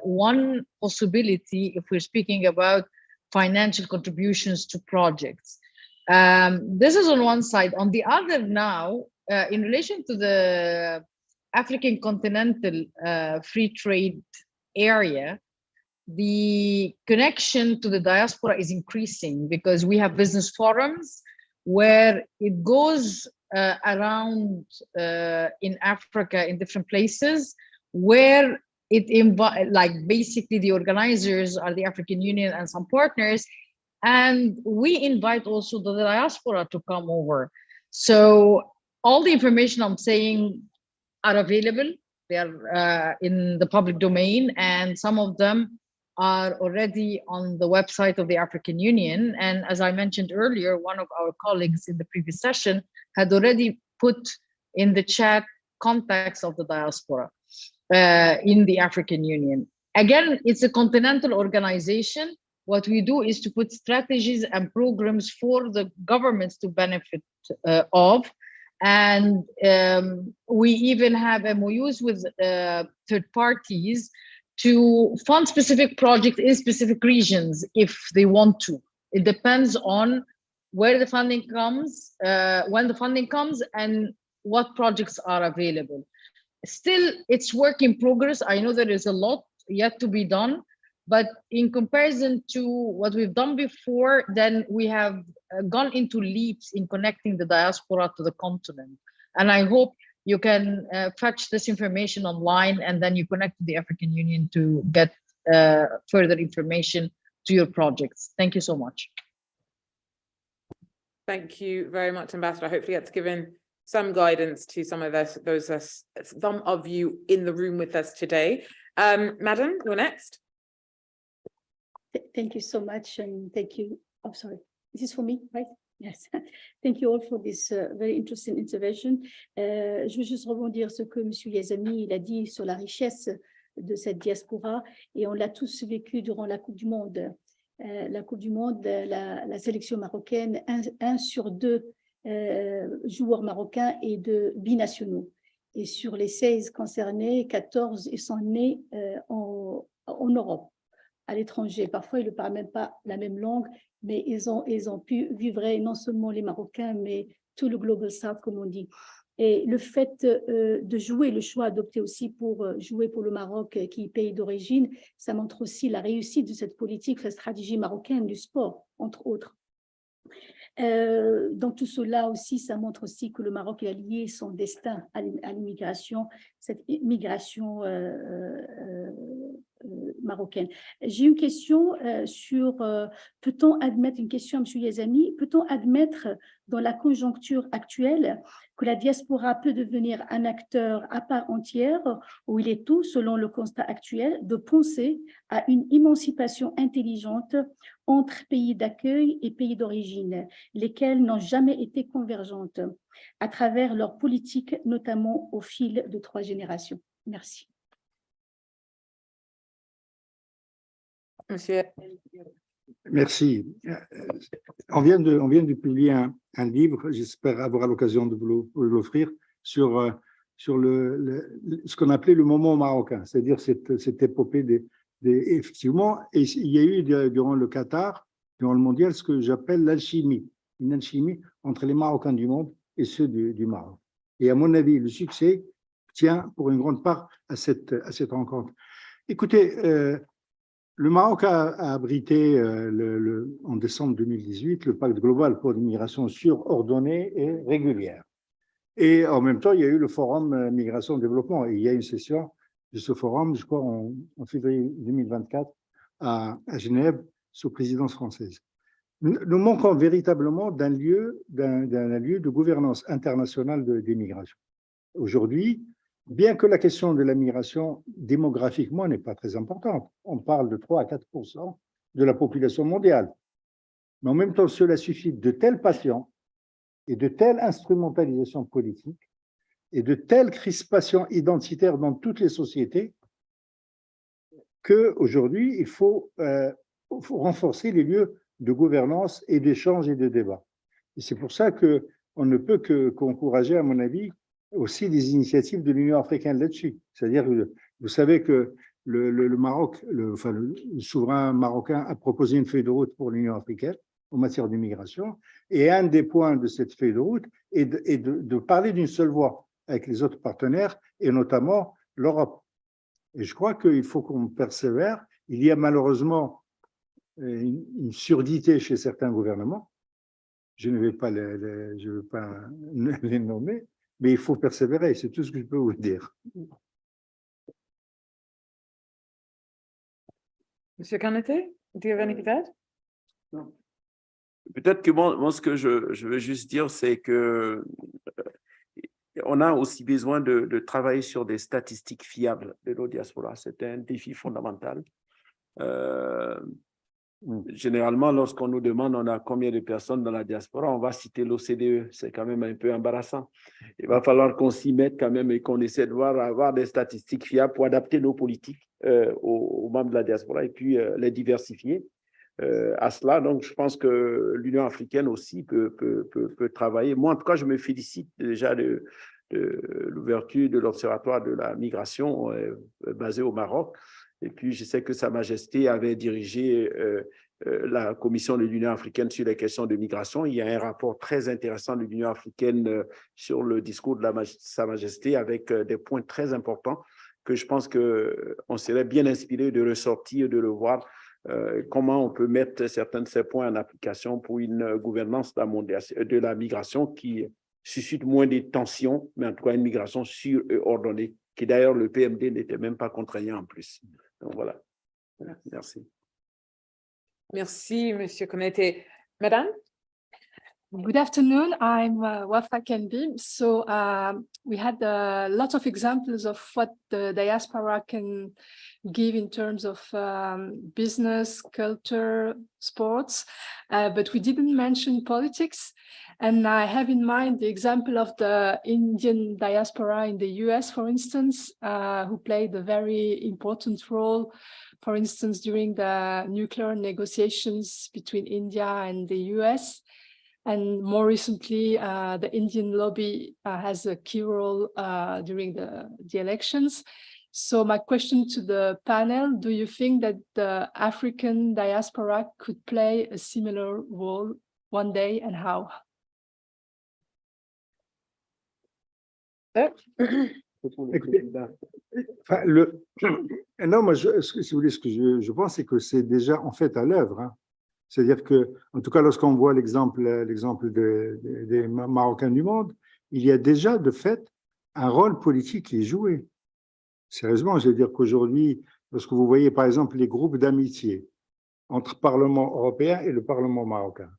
one possibility if we're speaking about financial contributions to projects. This is on one side. On the other now, in relation to the African continental free trade area, the connection to the diaspora is increasing because we have business forums where it goes around in Africa in different places where it like basically the organizers are the African Union and some partners, and we invite also the diaspora to come over. So all the information I'm saying are available. They are in the public domain, and some of them are already on the website of the African Union. And as I mentioned earlier, one of our colleagues in the previous session had already put in the chat contacts of the diaspora in the African Union. Again, it's a continental organization. What we do is to put strategies and programs for the governments to benefit of. And we even have MOUs with third parties to fund specific projects in specific regions if they want to. It depends on where the funding comes, when the funding comes, and what projects are available. Still, it's work in progress. I know there is a lot yet to be done, but in comparison to what we've done before, then we have gone into leaps in connecting the diaspora to the continent. And I hope you can fetch this information online and then you connect to the African Union to get further information to your projects. Thank you so much. Thank you very much, Ambassador. Hopefully that's given some guidance to some of some of you in the room with us today. Madam, you're next. Thank you so much, and thank you. Oh, sorry. This is for me, right? Yes. Thank you all for this very interesting intervention. Je veux juste rebondir ce que M. Yazami il a dit sur la richesse de cette diaspora, et on l'a tous vécu durant la Coupe du Monde. La Coupe du Monde, la sélection marocaine, un sur deux joueurs marocains et de binationaux. Et sur les 16 concernés, 14 sont nés en Europe, à l'étranger. Parfois, ils ne parlent même pas la même langue, mais ils ont pu vivre non seulement les Marocains, mais tout le Global South, comme on dit. Et le fait de jouer, le choix adopté aussi pour jouer pour le Maroc, qui est pays d'origine, ça montre aussi la réussite de cette politique, la stratégie marocaine du sport, entre autres. Donc tout cela aussi, ça montre aussi que le Maroc a lié son destin à l'immigration, cette migration marocaine. J'ai une question sur, peut-on admettre, une question à M. Yazami, peut-on admettre dans la conjoncture actuelle que la diaspora peut devenir un acteur à part entière, où il est tout, selon le constat actuel, de penser à une émancipation intelligente entre pays d'accueil et pays d'origine, lesquels n'ont jamais été convergentes, à travers leur politique, notamment au fil de 3 générations. Merci. Monsieur. Merci. On vient de publier un livre, j'espère avoir l'occasion de vous l'offrir, sur ce qu'on appelait le moment marocain, c'est-à-dire cette épopée effectivement, et il y a eu durant le Qatar, durant le mondial, ce que j'appelle l'alchimie, une alchimie entre les Marocains du monde et ceux du Maroc. Et à mon avis, le succès tient pour une grande part à cette rencontre. Écoutez, le Maroc a abrité en décembre 2018 le pacte global pour l'immigration sûre, ordonnée et régulière. Et en même temps, il y a eu le forum migration-développement. Et il y a une session de ce forum, je crois, en février 2024 à Genève, sous présidence française. Nous manquons véritablement d'un lieu de gouvernance internationale des migrations. Aujourd'hui, bien que la question de la migration démographiquement n'est pas très importante, on parle de 3 à 4% de la population mondiale. Mais en même temps, cela suscite de telles passions et de telles instrumentalisations politiques et de telles crispations identitaires dans toutes les sociétés qu'aujourd'hui, il faut renforcer les lieux de gouvernance et d'échange et de débat. Et c'est pour ça qu'on ne peut qu'encourager, à mon avis, aussi des initiatives de l'Union africaine là-dessus. C'est-à-dire que vous savez que le Maroc, le souverain marocain a proposé une feuille de route pour l'Union africaine en matière d'immigration, et un des points de cette feuille de route est de parler d'une seule voix avec les autres partenaires, et notamment l'Europe. Et je crois qu'il faut qu'on persévère, Il y a malheureusement une surdité chez certains gouvernements. Je ne vais pas les nommer, mais il faut persévérer, c'est tout ce que je peux vous dire. Monsieur Kanete, do you have anything to add? Non. Peut-être que moi, ce que je veux juste dire, c'est que on a aussi besoin de travailler sur des statistiques fiables de nos diasporas. C'est un défi fondamental. Généralement, lorsqu'on nous demande on a combien de personnes dans la diaspora, on va citer l'OCDE. C'est quand même un peu embarrassant. Il va falloir qu'on s'y mette quand même et qu'on essaie de avoir des statistiques fiables pour adapter nos politiques aux membres de la diaspora et puis les diversifier. À cela, donc je pense que l'Union africaine aussi peut travailler. Moi, en tout cas, je me félicite déjà de l'ouverture de l'Observatoire de la migration basé au Maroc. Et puis, je sais que Sa Majesté avait dirigé la commission de l'Union africaine sur les questions de migration. Il y a un rapport très intéressant de l'Union africaine sur le discours de Sa Majesté avec des points très importants que je pense qu'on serait bien inspiré de ressortir, de le voir. Comment on peut mettre certains de ces points en application pour une gouvernance de la migration qui suscite moins de tensions, mais en tout cas une migration sûre et ordonnée, qui d'ailleurs le PMD n'était même pas contraignant en plus. Donc voilà. Merci. Merci, Monsieur Konete. Madame? Good afternoon, I'm Wafa Kendi. So we had a lot of examples of what the diaspora can give in terms of business, culture, sports, but we didn't mention politics. And I have in mind the example of the Indian diaspora in the US, for instance, who played a very important role, for instance, during the nuclear negotiations between India and the US. And more recently, the Indian lobby has a key role during the elections. So my question to the panel, do you think that the African diaspora could play a similar role one day, and how? Écoutez, enfin, non, moi, si vous voulez, ce que je pense, c'est que c'est déjà en fait à l'œuvre. Hein. C'est-à-dire que, en tout cas, lorsqu'on voit l'exemple des Marocains du monde, il y a déjà de fait un rôle politique qui est joué. Sérieusement, je veux dire qu'aujourd'hui, lorsque vous voyez par exemple les groupes d'amitié entre le Parlement européen et le Parlement marocain,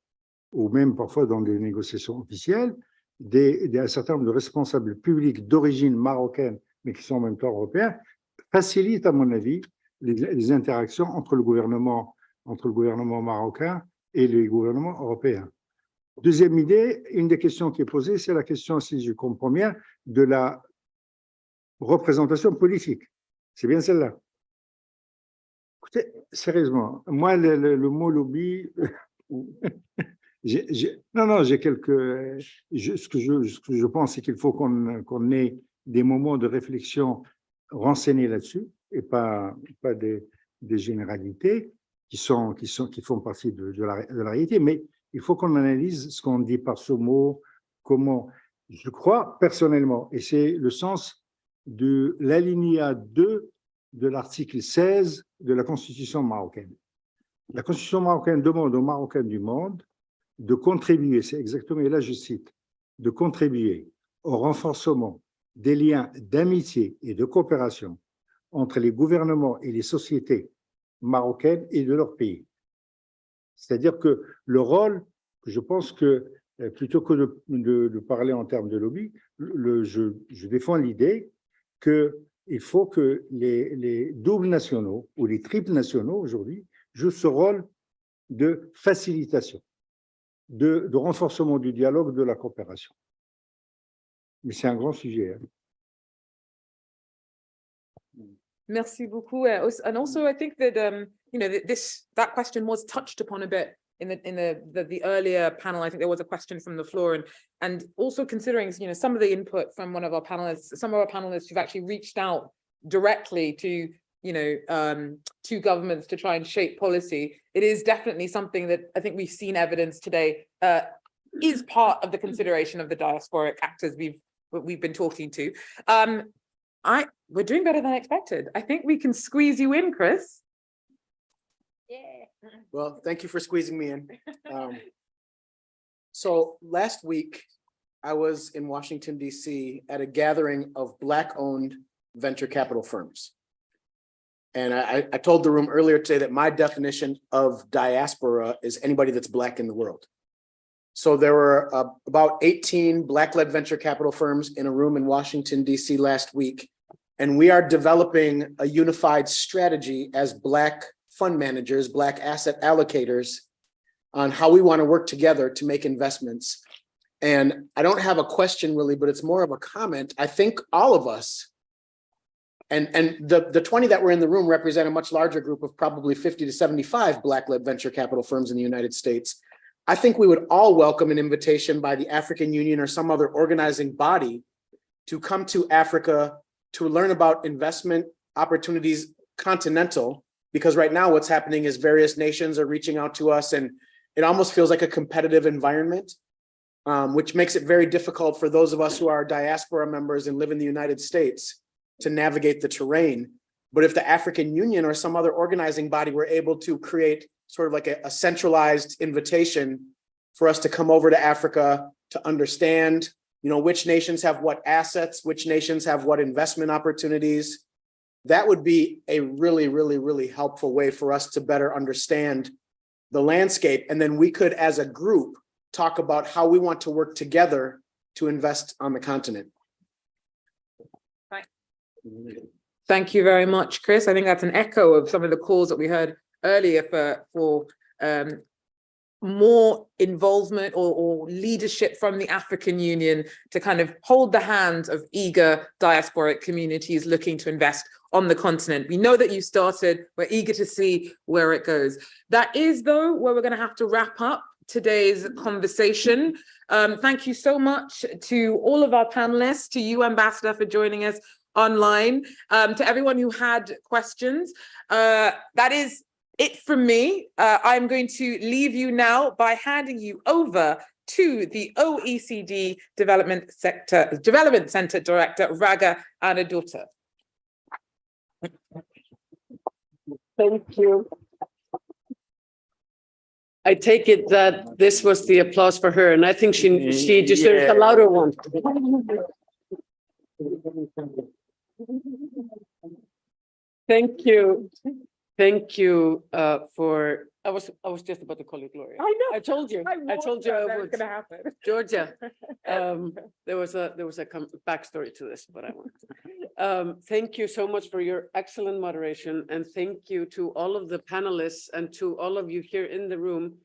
ou même parfois dans des négociations officielles, un certain nombre de responsables publics d'origine marocaine, mais qui sont en même temps européens, facilitent, à mon avis, les interactions entre le gouvernement marocain et les gouvernements européens. Deuxième idée, une des questions qui est posée, c'est la question, si je comprends bien, de la représentation politique. C'est bien celle-là. Écoutez, sérieusement, moi, le mot lobby, j'ai quelques... Ce que je pense, c'est qu'il faut qu'on ait des moments de réflexion renseignés là-dessus, et pas des généralités qui font partie de la réalité, mais il faut qu'on analyse ce qu'on dit par ce mot, comment. Je crois personnellement, et c'est le sens de l'alinéa 2 de l'article 16 de la Constitution marocaine. La Constitution marocaine demande aux Marocains du monde de contribuer, c'est exactement, et là je cite, de contribuer au renforcement des liens d'amitié et de coopération entre les gouvernements et les sociétés marocaines et de leur pays. C'est-à-dire que le rôle, je pense que plutôt que de parler en termes de lobby, je défends l'idée qu'il faut que les doubles nationaux ou les triples nationaux aujourd'hui jouent ce rôle de facilitation, de renforcement du dialogue, de la coopération. Mais c'est un grand sujet. Hein. Merci beaucoup. And also, I think that that question was touched upon a bit in the earlier panel. I think there was a question from the floor, and also considering some of the input from one of our panelists, some of our panelists who've actually reached out directly to to governments to try and shape policy. It is definitely something that I think we've seen evidence today is part of the consideration of the diasporic actors we've been talking to. We're doing better than expected. I think we can squeeze you in, Chris. Yeah. Well, thank you for squeezing me in. So last week, I was in Washington, D.C. at a gathering of Black-owned venture capital firms. And I told the room earlier today that my definition of diaspora is anybody that's Black in the world. So there were about 18 Black-led venture capital firms in a room in Washington, D.C. last week. And we are developing a unified strategy as Black fund managers, Black asset allocators, on how we want to work together to make investments. And I don't have a question really, but it's more of a comment. I think all of us, and the 20 that were in the room represent a much larger group of probably 50 to 75 Black-led venture capital firms in the United States. I think we would all welcome an invitation by the African Union or some other organizing body to come to Africa to learn about investment opportunities continental, because right now what's happening is various nations are reaching out to us and it almost feels like a competitive environment, which makes it very difficult for those of us who are diaspora members and live in the United States to navigate the terrain. But if the African Union or some other organizing body were able to create sort of like a centralized invitation for us to come over to Africa to understand, which nations have what assets, which nations have what investment opportunities, that would be a really, really, really helpful way for us to better understand the landscape. And then we could, as a group, talk about how we want to work together to invest on the continent. Thank you very much, Chris. I think that's an echo of some of the calls that we heard earlier for more involvement or leadership from the African Union to kind of hold the hands of eager diasporic communities looking to invest on the continent. We know that you started, we're eager to see where it goes. That is, though, where we're going to have to wrap up today's conversation. Thank you so much to all of our panelists, to you, Ambassador, for joining us online, to everyone who had questions. That is it from me. I'm going to leave you now by handing you over to the OECD Development Center Director, Raga Anadota. Thank you. I take it that this was the applause for her, and I think she deserves a louder one. Thank you. Thank you for. I was just about to call you Gloria. I know. I told you. I told you that was going to happen. Georgia. There was a backstory to this, but I won't. Thank you so much for your excellent moderation, and thank you to all of the panelists and to all of you here in the room.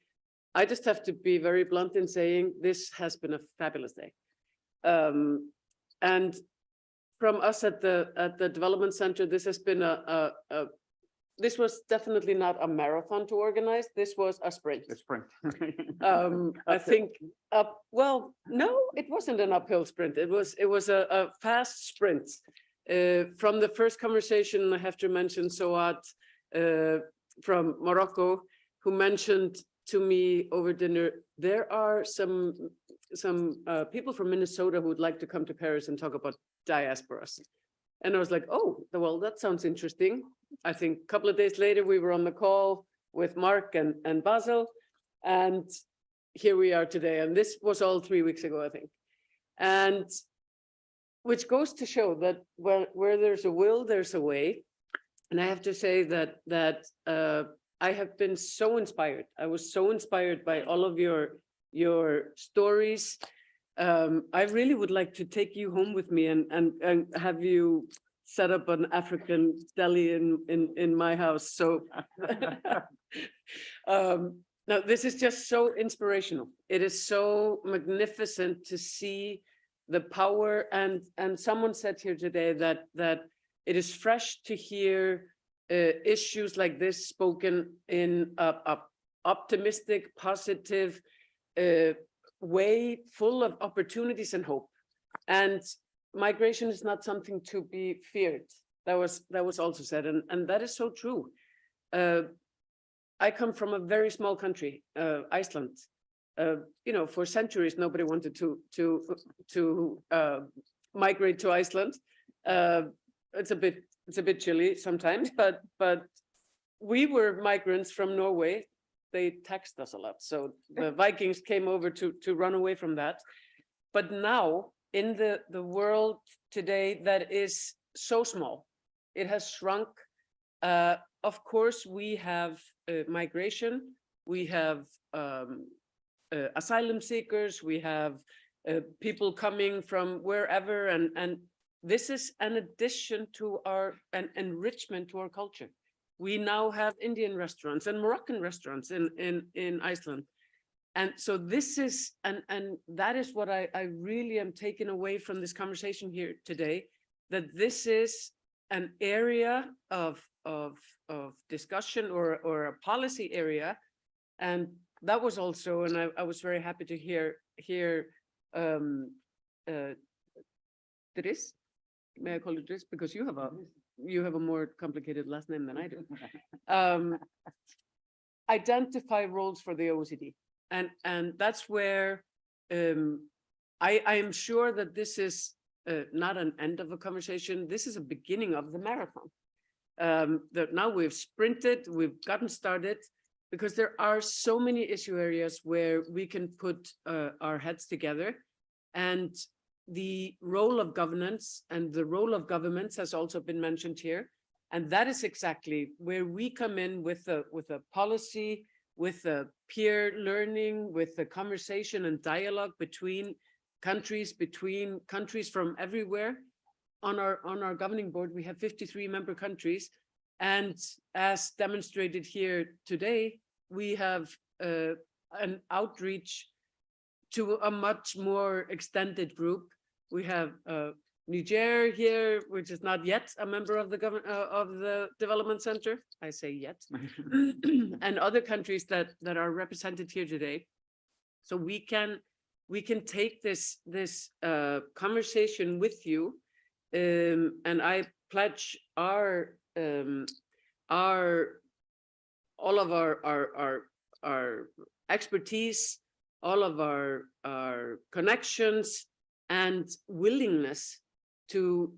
I just have to be very blunt in saying this has been a fabulous day, and from us at the Development Center, this has been this was definitely not a marathon to organize. This was a sprint. A sprint. I think well, no, it wasn't an uphill sprint. It was a fast sprint. From the first conversation, I have to mention Soad from Morocco, who mentioned to me over dinner, there are some people from Minnesota who would like to come to Paris and talk about diasporas. And I was like, oh, well, that sounds interesting. I think a couple of days later, we were on the call with Mark and Basil, and here we are today. And this was all 3 weeks ago, I think. And which goes to show that where there's a will, there's a way. And I have to say that I have been so inspired. I was so inspired by all of your stories. I really would like to take you home with me and have you set up an African deli in my house. So now this is just so inspirational. It is so magnificent to see the power, and someone said here today that it is fresh to hear issues like this spoken in a optimistic, positive way, full of opportunities and hope. And migration is not something to be feared. That was also said, and that is so true. I come from a very small country, Iceland. For centuries nobody wanted to migrate to Iceland. It's a bit chilly sometimes, but we were migrants from Norway. They taxed us a lot. So the Vikings came over to run away from that. But now in the world today that is so small, it has shrunk. Of course, we have migration, we have asylum seekers, we have people coming from wherever, and this is an addition to an enrichment to our culture. We now have Indian restaurants and Moroccan restaurants in Iceland. And so this is, and that is what I really am taking away from this conversation here today, that this is an area of discussion or a policy area. And that was also, and I was very happy to hear Dries, may I call you Dries, because you have a more complicated last name than I do. Identify roles for the OECD. And that's where I am sure that this is not an end of a conversation. This is a beginning of the marathon. That now we've sprinted, we've gotten started, because there are so many issue areas where we can put our heads together. And the role of governance and the role of governments has also been mentioned here. And that is exactly where we come in with a policy, with a peer learning, with the conversation and dialogue between countries from everywhere. On our governing board, we have 53 member countries. And as demonstrated here today, we have an outreach to a much more extended group. We have Niger here, which is not yet a member of the Development Center. I say yet, and other countries that are represented here today. So we can take this conversation with you, and I pledge all of our expertise, all of our connections and willingness to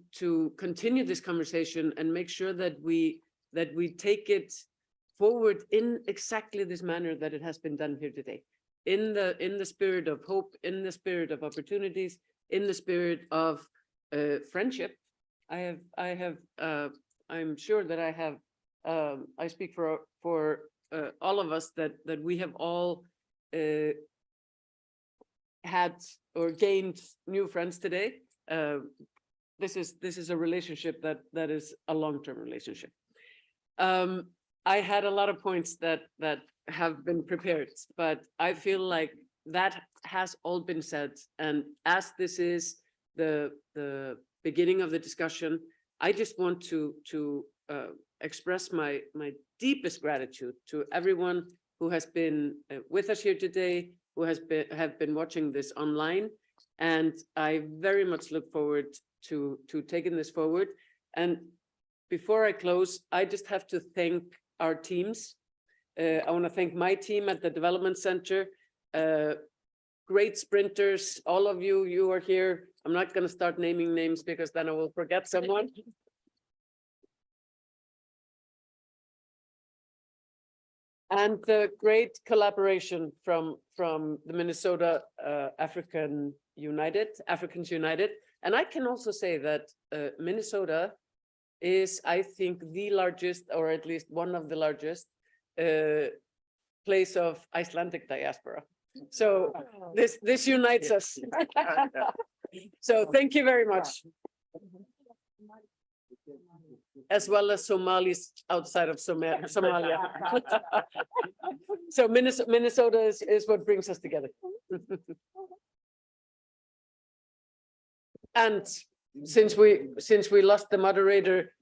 continue this conversation and make sure that we take it forward in exactly this manner that it has been done here today, in the spirit of hope, in the spirit of opportunities, in the spirit of friendship. I'm sure that I have. I speak for all of us that we have all had or gained new friends today. This is a relationship that is a long-term relationship. I had a lot of points that have been prepared, but I feel like that has all been said. And as this is the beginning of the discussion, I just want to express my deepest gratitude to everyone who has been with us here today, who have been watching this online. And I very much look forward to taking this forward. And before I close, I just have to thank our teams. I want to thank my team at the Development Center. Great sprinters, all of you are here. I'm not going to start naming names because then I will forget someone. And the great collaboration from the Minnesota Africans United. And I can also say that Minnesota is, I think, the largest, or at least one of the largest, place of Icelandic diaspora. So this unites us. So thank you very much. As well as Somalis outside of Somalia. So Minnesota is what brings us together. And since we lost the moderator,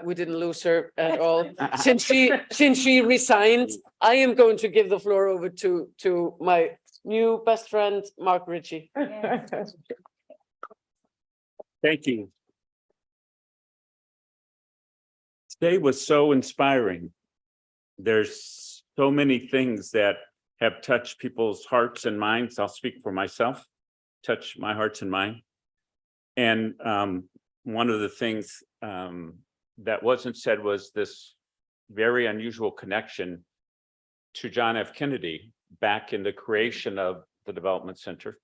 we didn't lose her at all. Since she resigned, I am going to give the floor over to my new best friend, Mark Ritchie. Thank you. Today was so inspiring. There's so many things that have touched people's hearts and minds. I'll speak for myself, touch my hearts and mind. And one of the things that wasn't said was this very unusual connection to John F. Kennedy back in the creation of the Development Center.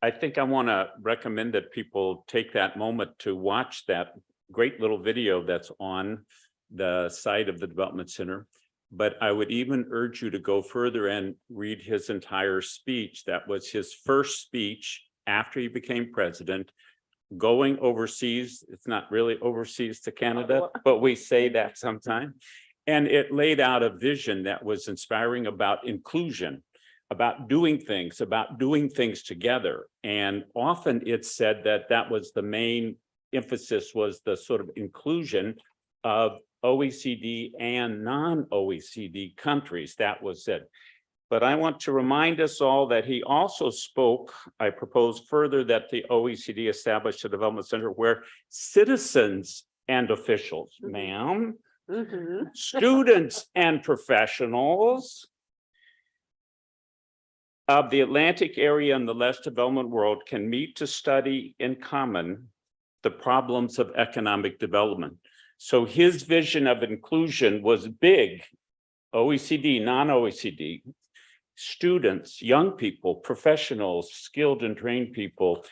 I think I want to recommend that people take that moment to watch that great little video that's on the site of the Development Center. But I would even urge you to go further and read his entire speech. That was his first speech after he became president, going overseas. It's not really overseas to Canada, but we say that sometimes. And it laid out a vision that was inspiring about inclusion, about doing things together. And often it's said that that was the main emphasis, was the sort of inclusion of OECD and non-OECD countries. That was it. But I want to remind us all that he also spoke, I propose further that the OECD established a development center where citizens and officials, ma'am, students and professionals of the Atlantic area and the less developed world can meet to study in common the problems of economic development. So his vision of inclusion was big, OECD, non-OECD, students, young people, professionals, skilled and trained people,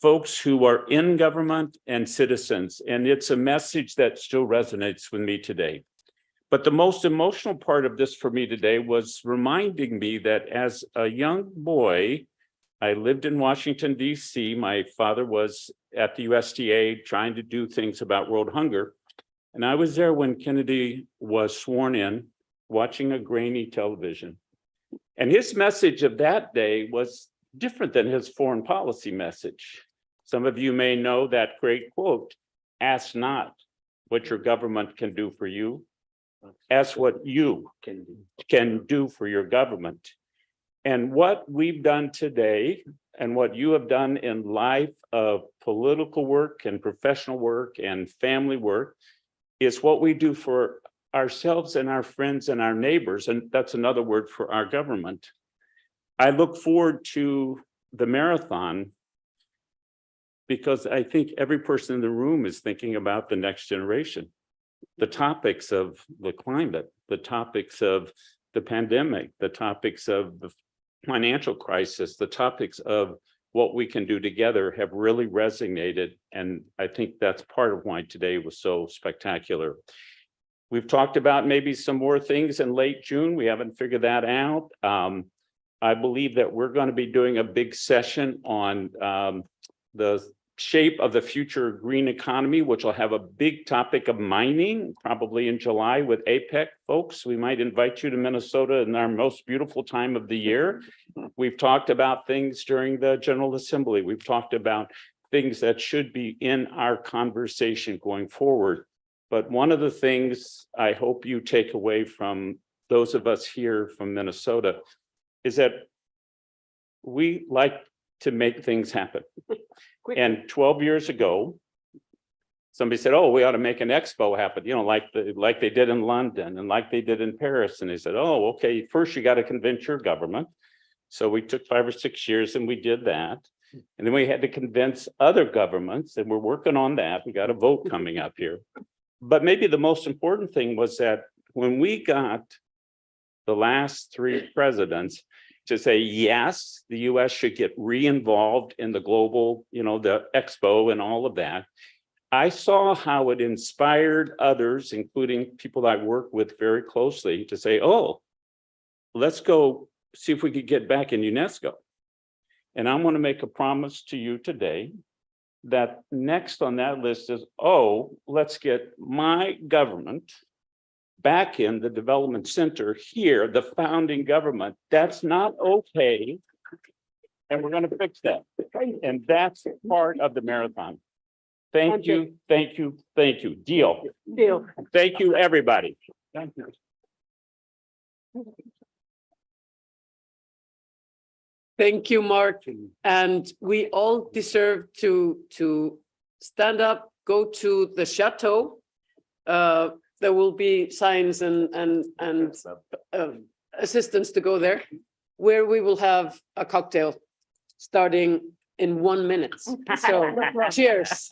folks who are in government and citizens. And it's a message that still resonates with me today. But the most emotional part of this for me today was reminding me that as a young boy, I lived in Washington, D.C. My father was at the USDA trying to do things about world hunger. And I was there when Kennedy was sworn in, watching a grainy television. And his message of that day was different than his foreign policy message. Some of you may know that great quote, "Ask not what your government can do for you, ask what you can do for your government." And what we've done today and what you have done in life of political work and professional work and family work is what we do for ourselves and our friends and our neighbors. And that's another word for our government. I look forward to the marathon because I think every person in the room is thinking about the next generation, the topics of the climate, the topics of the pandemic, the topics of the financial crisis, the topics of what we can do together have really resonated. And I think that's part of why today was so spectacular. We've talked about maybe some more things in late June. We haven't figured that out. I believe that we're going to be doing a big session on the shape of the future green economy, which will have a big topic of mining, probably in July with APEC folks. We might invite you to Minnesota in our most beautiful time of the year. We've talked about things during the General Assembly. We've talked about things that should be in our conversation going forward. But one of the things I hope you take away from those of us here from Minnesota is that we like to make things happen. And 12 years ago, somebody said, "Oh, we ought to make an expo happen," you know, like they did in London and like they did in Paris. And they said, "Oh, okay, first you got to convince your government." So we took 5 or 6 years and we did that. And then we had to convince other governments, and we're working on that. We got a vote coming up here. But maybe the most important thing was that when we got the last 3 presidents to say, yes, the US should get re-involved in the global, you know, the expo and all of that, I saw how it inspired others, including people I work with very closely, to say, oh, let's go see if we could get back in UNESCO. And I want to make a promise to you today that next on that list is, oh, let's get my government back in the development center here, the founding government. That's not okay. And we're going to fix that. And that's part of the marathon. Thank you, thank you, thank you. Deal. Deal. Thank you, everybody. Thank you. Thank you, Mark. And we all deserve to stand up, go to the chateau. There will be signs and assistance to go there, where we will have a cocktail starting in 1 minute. So cheers.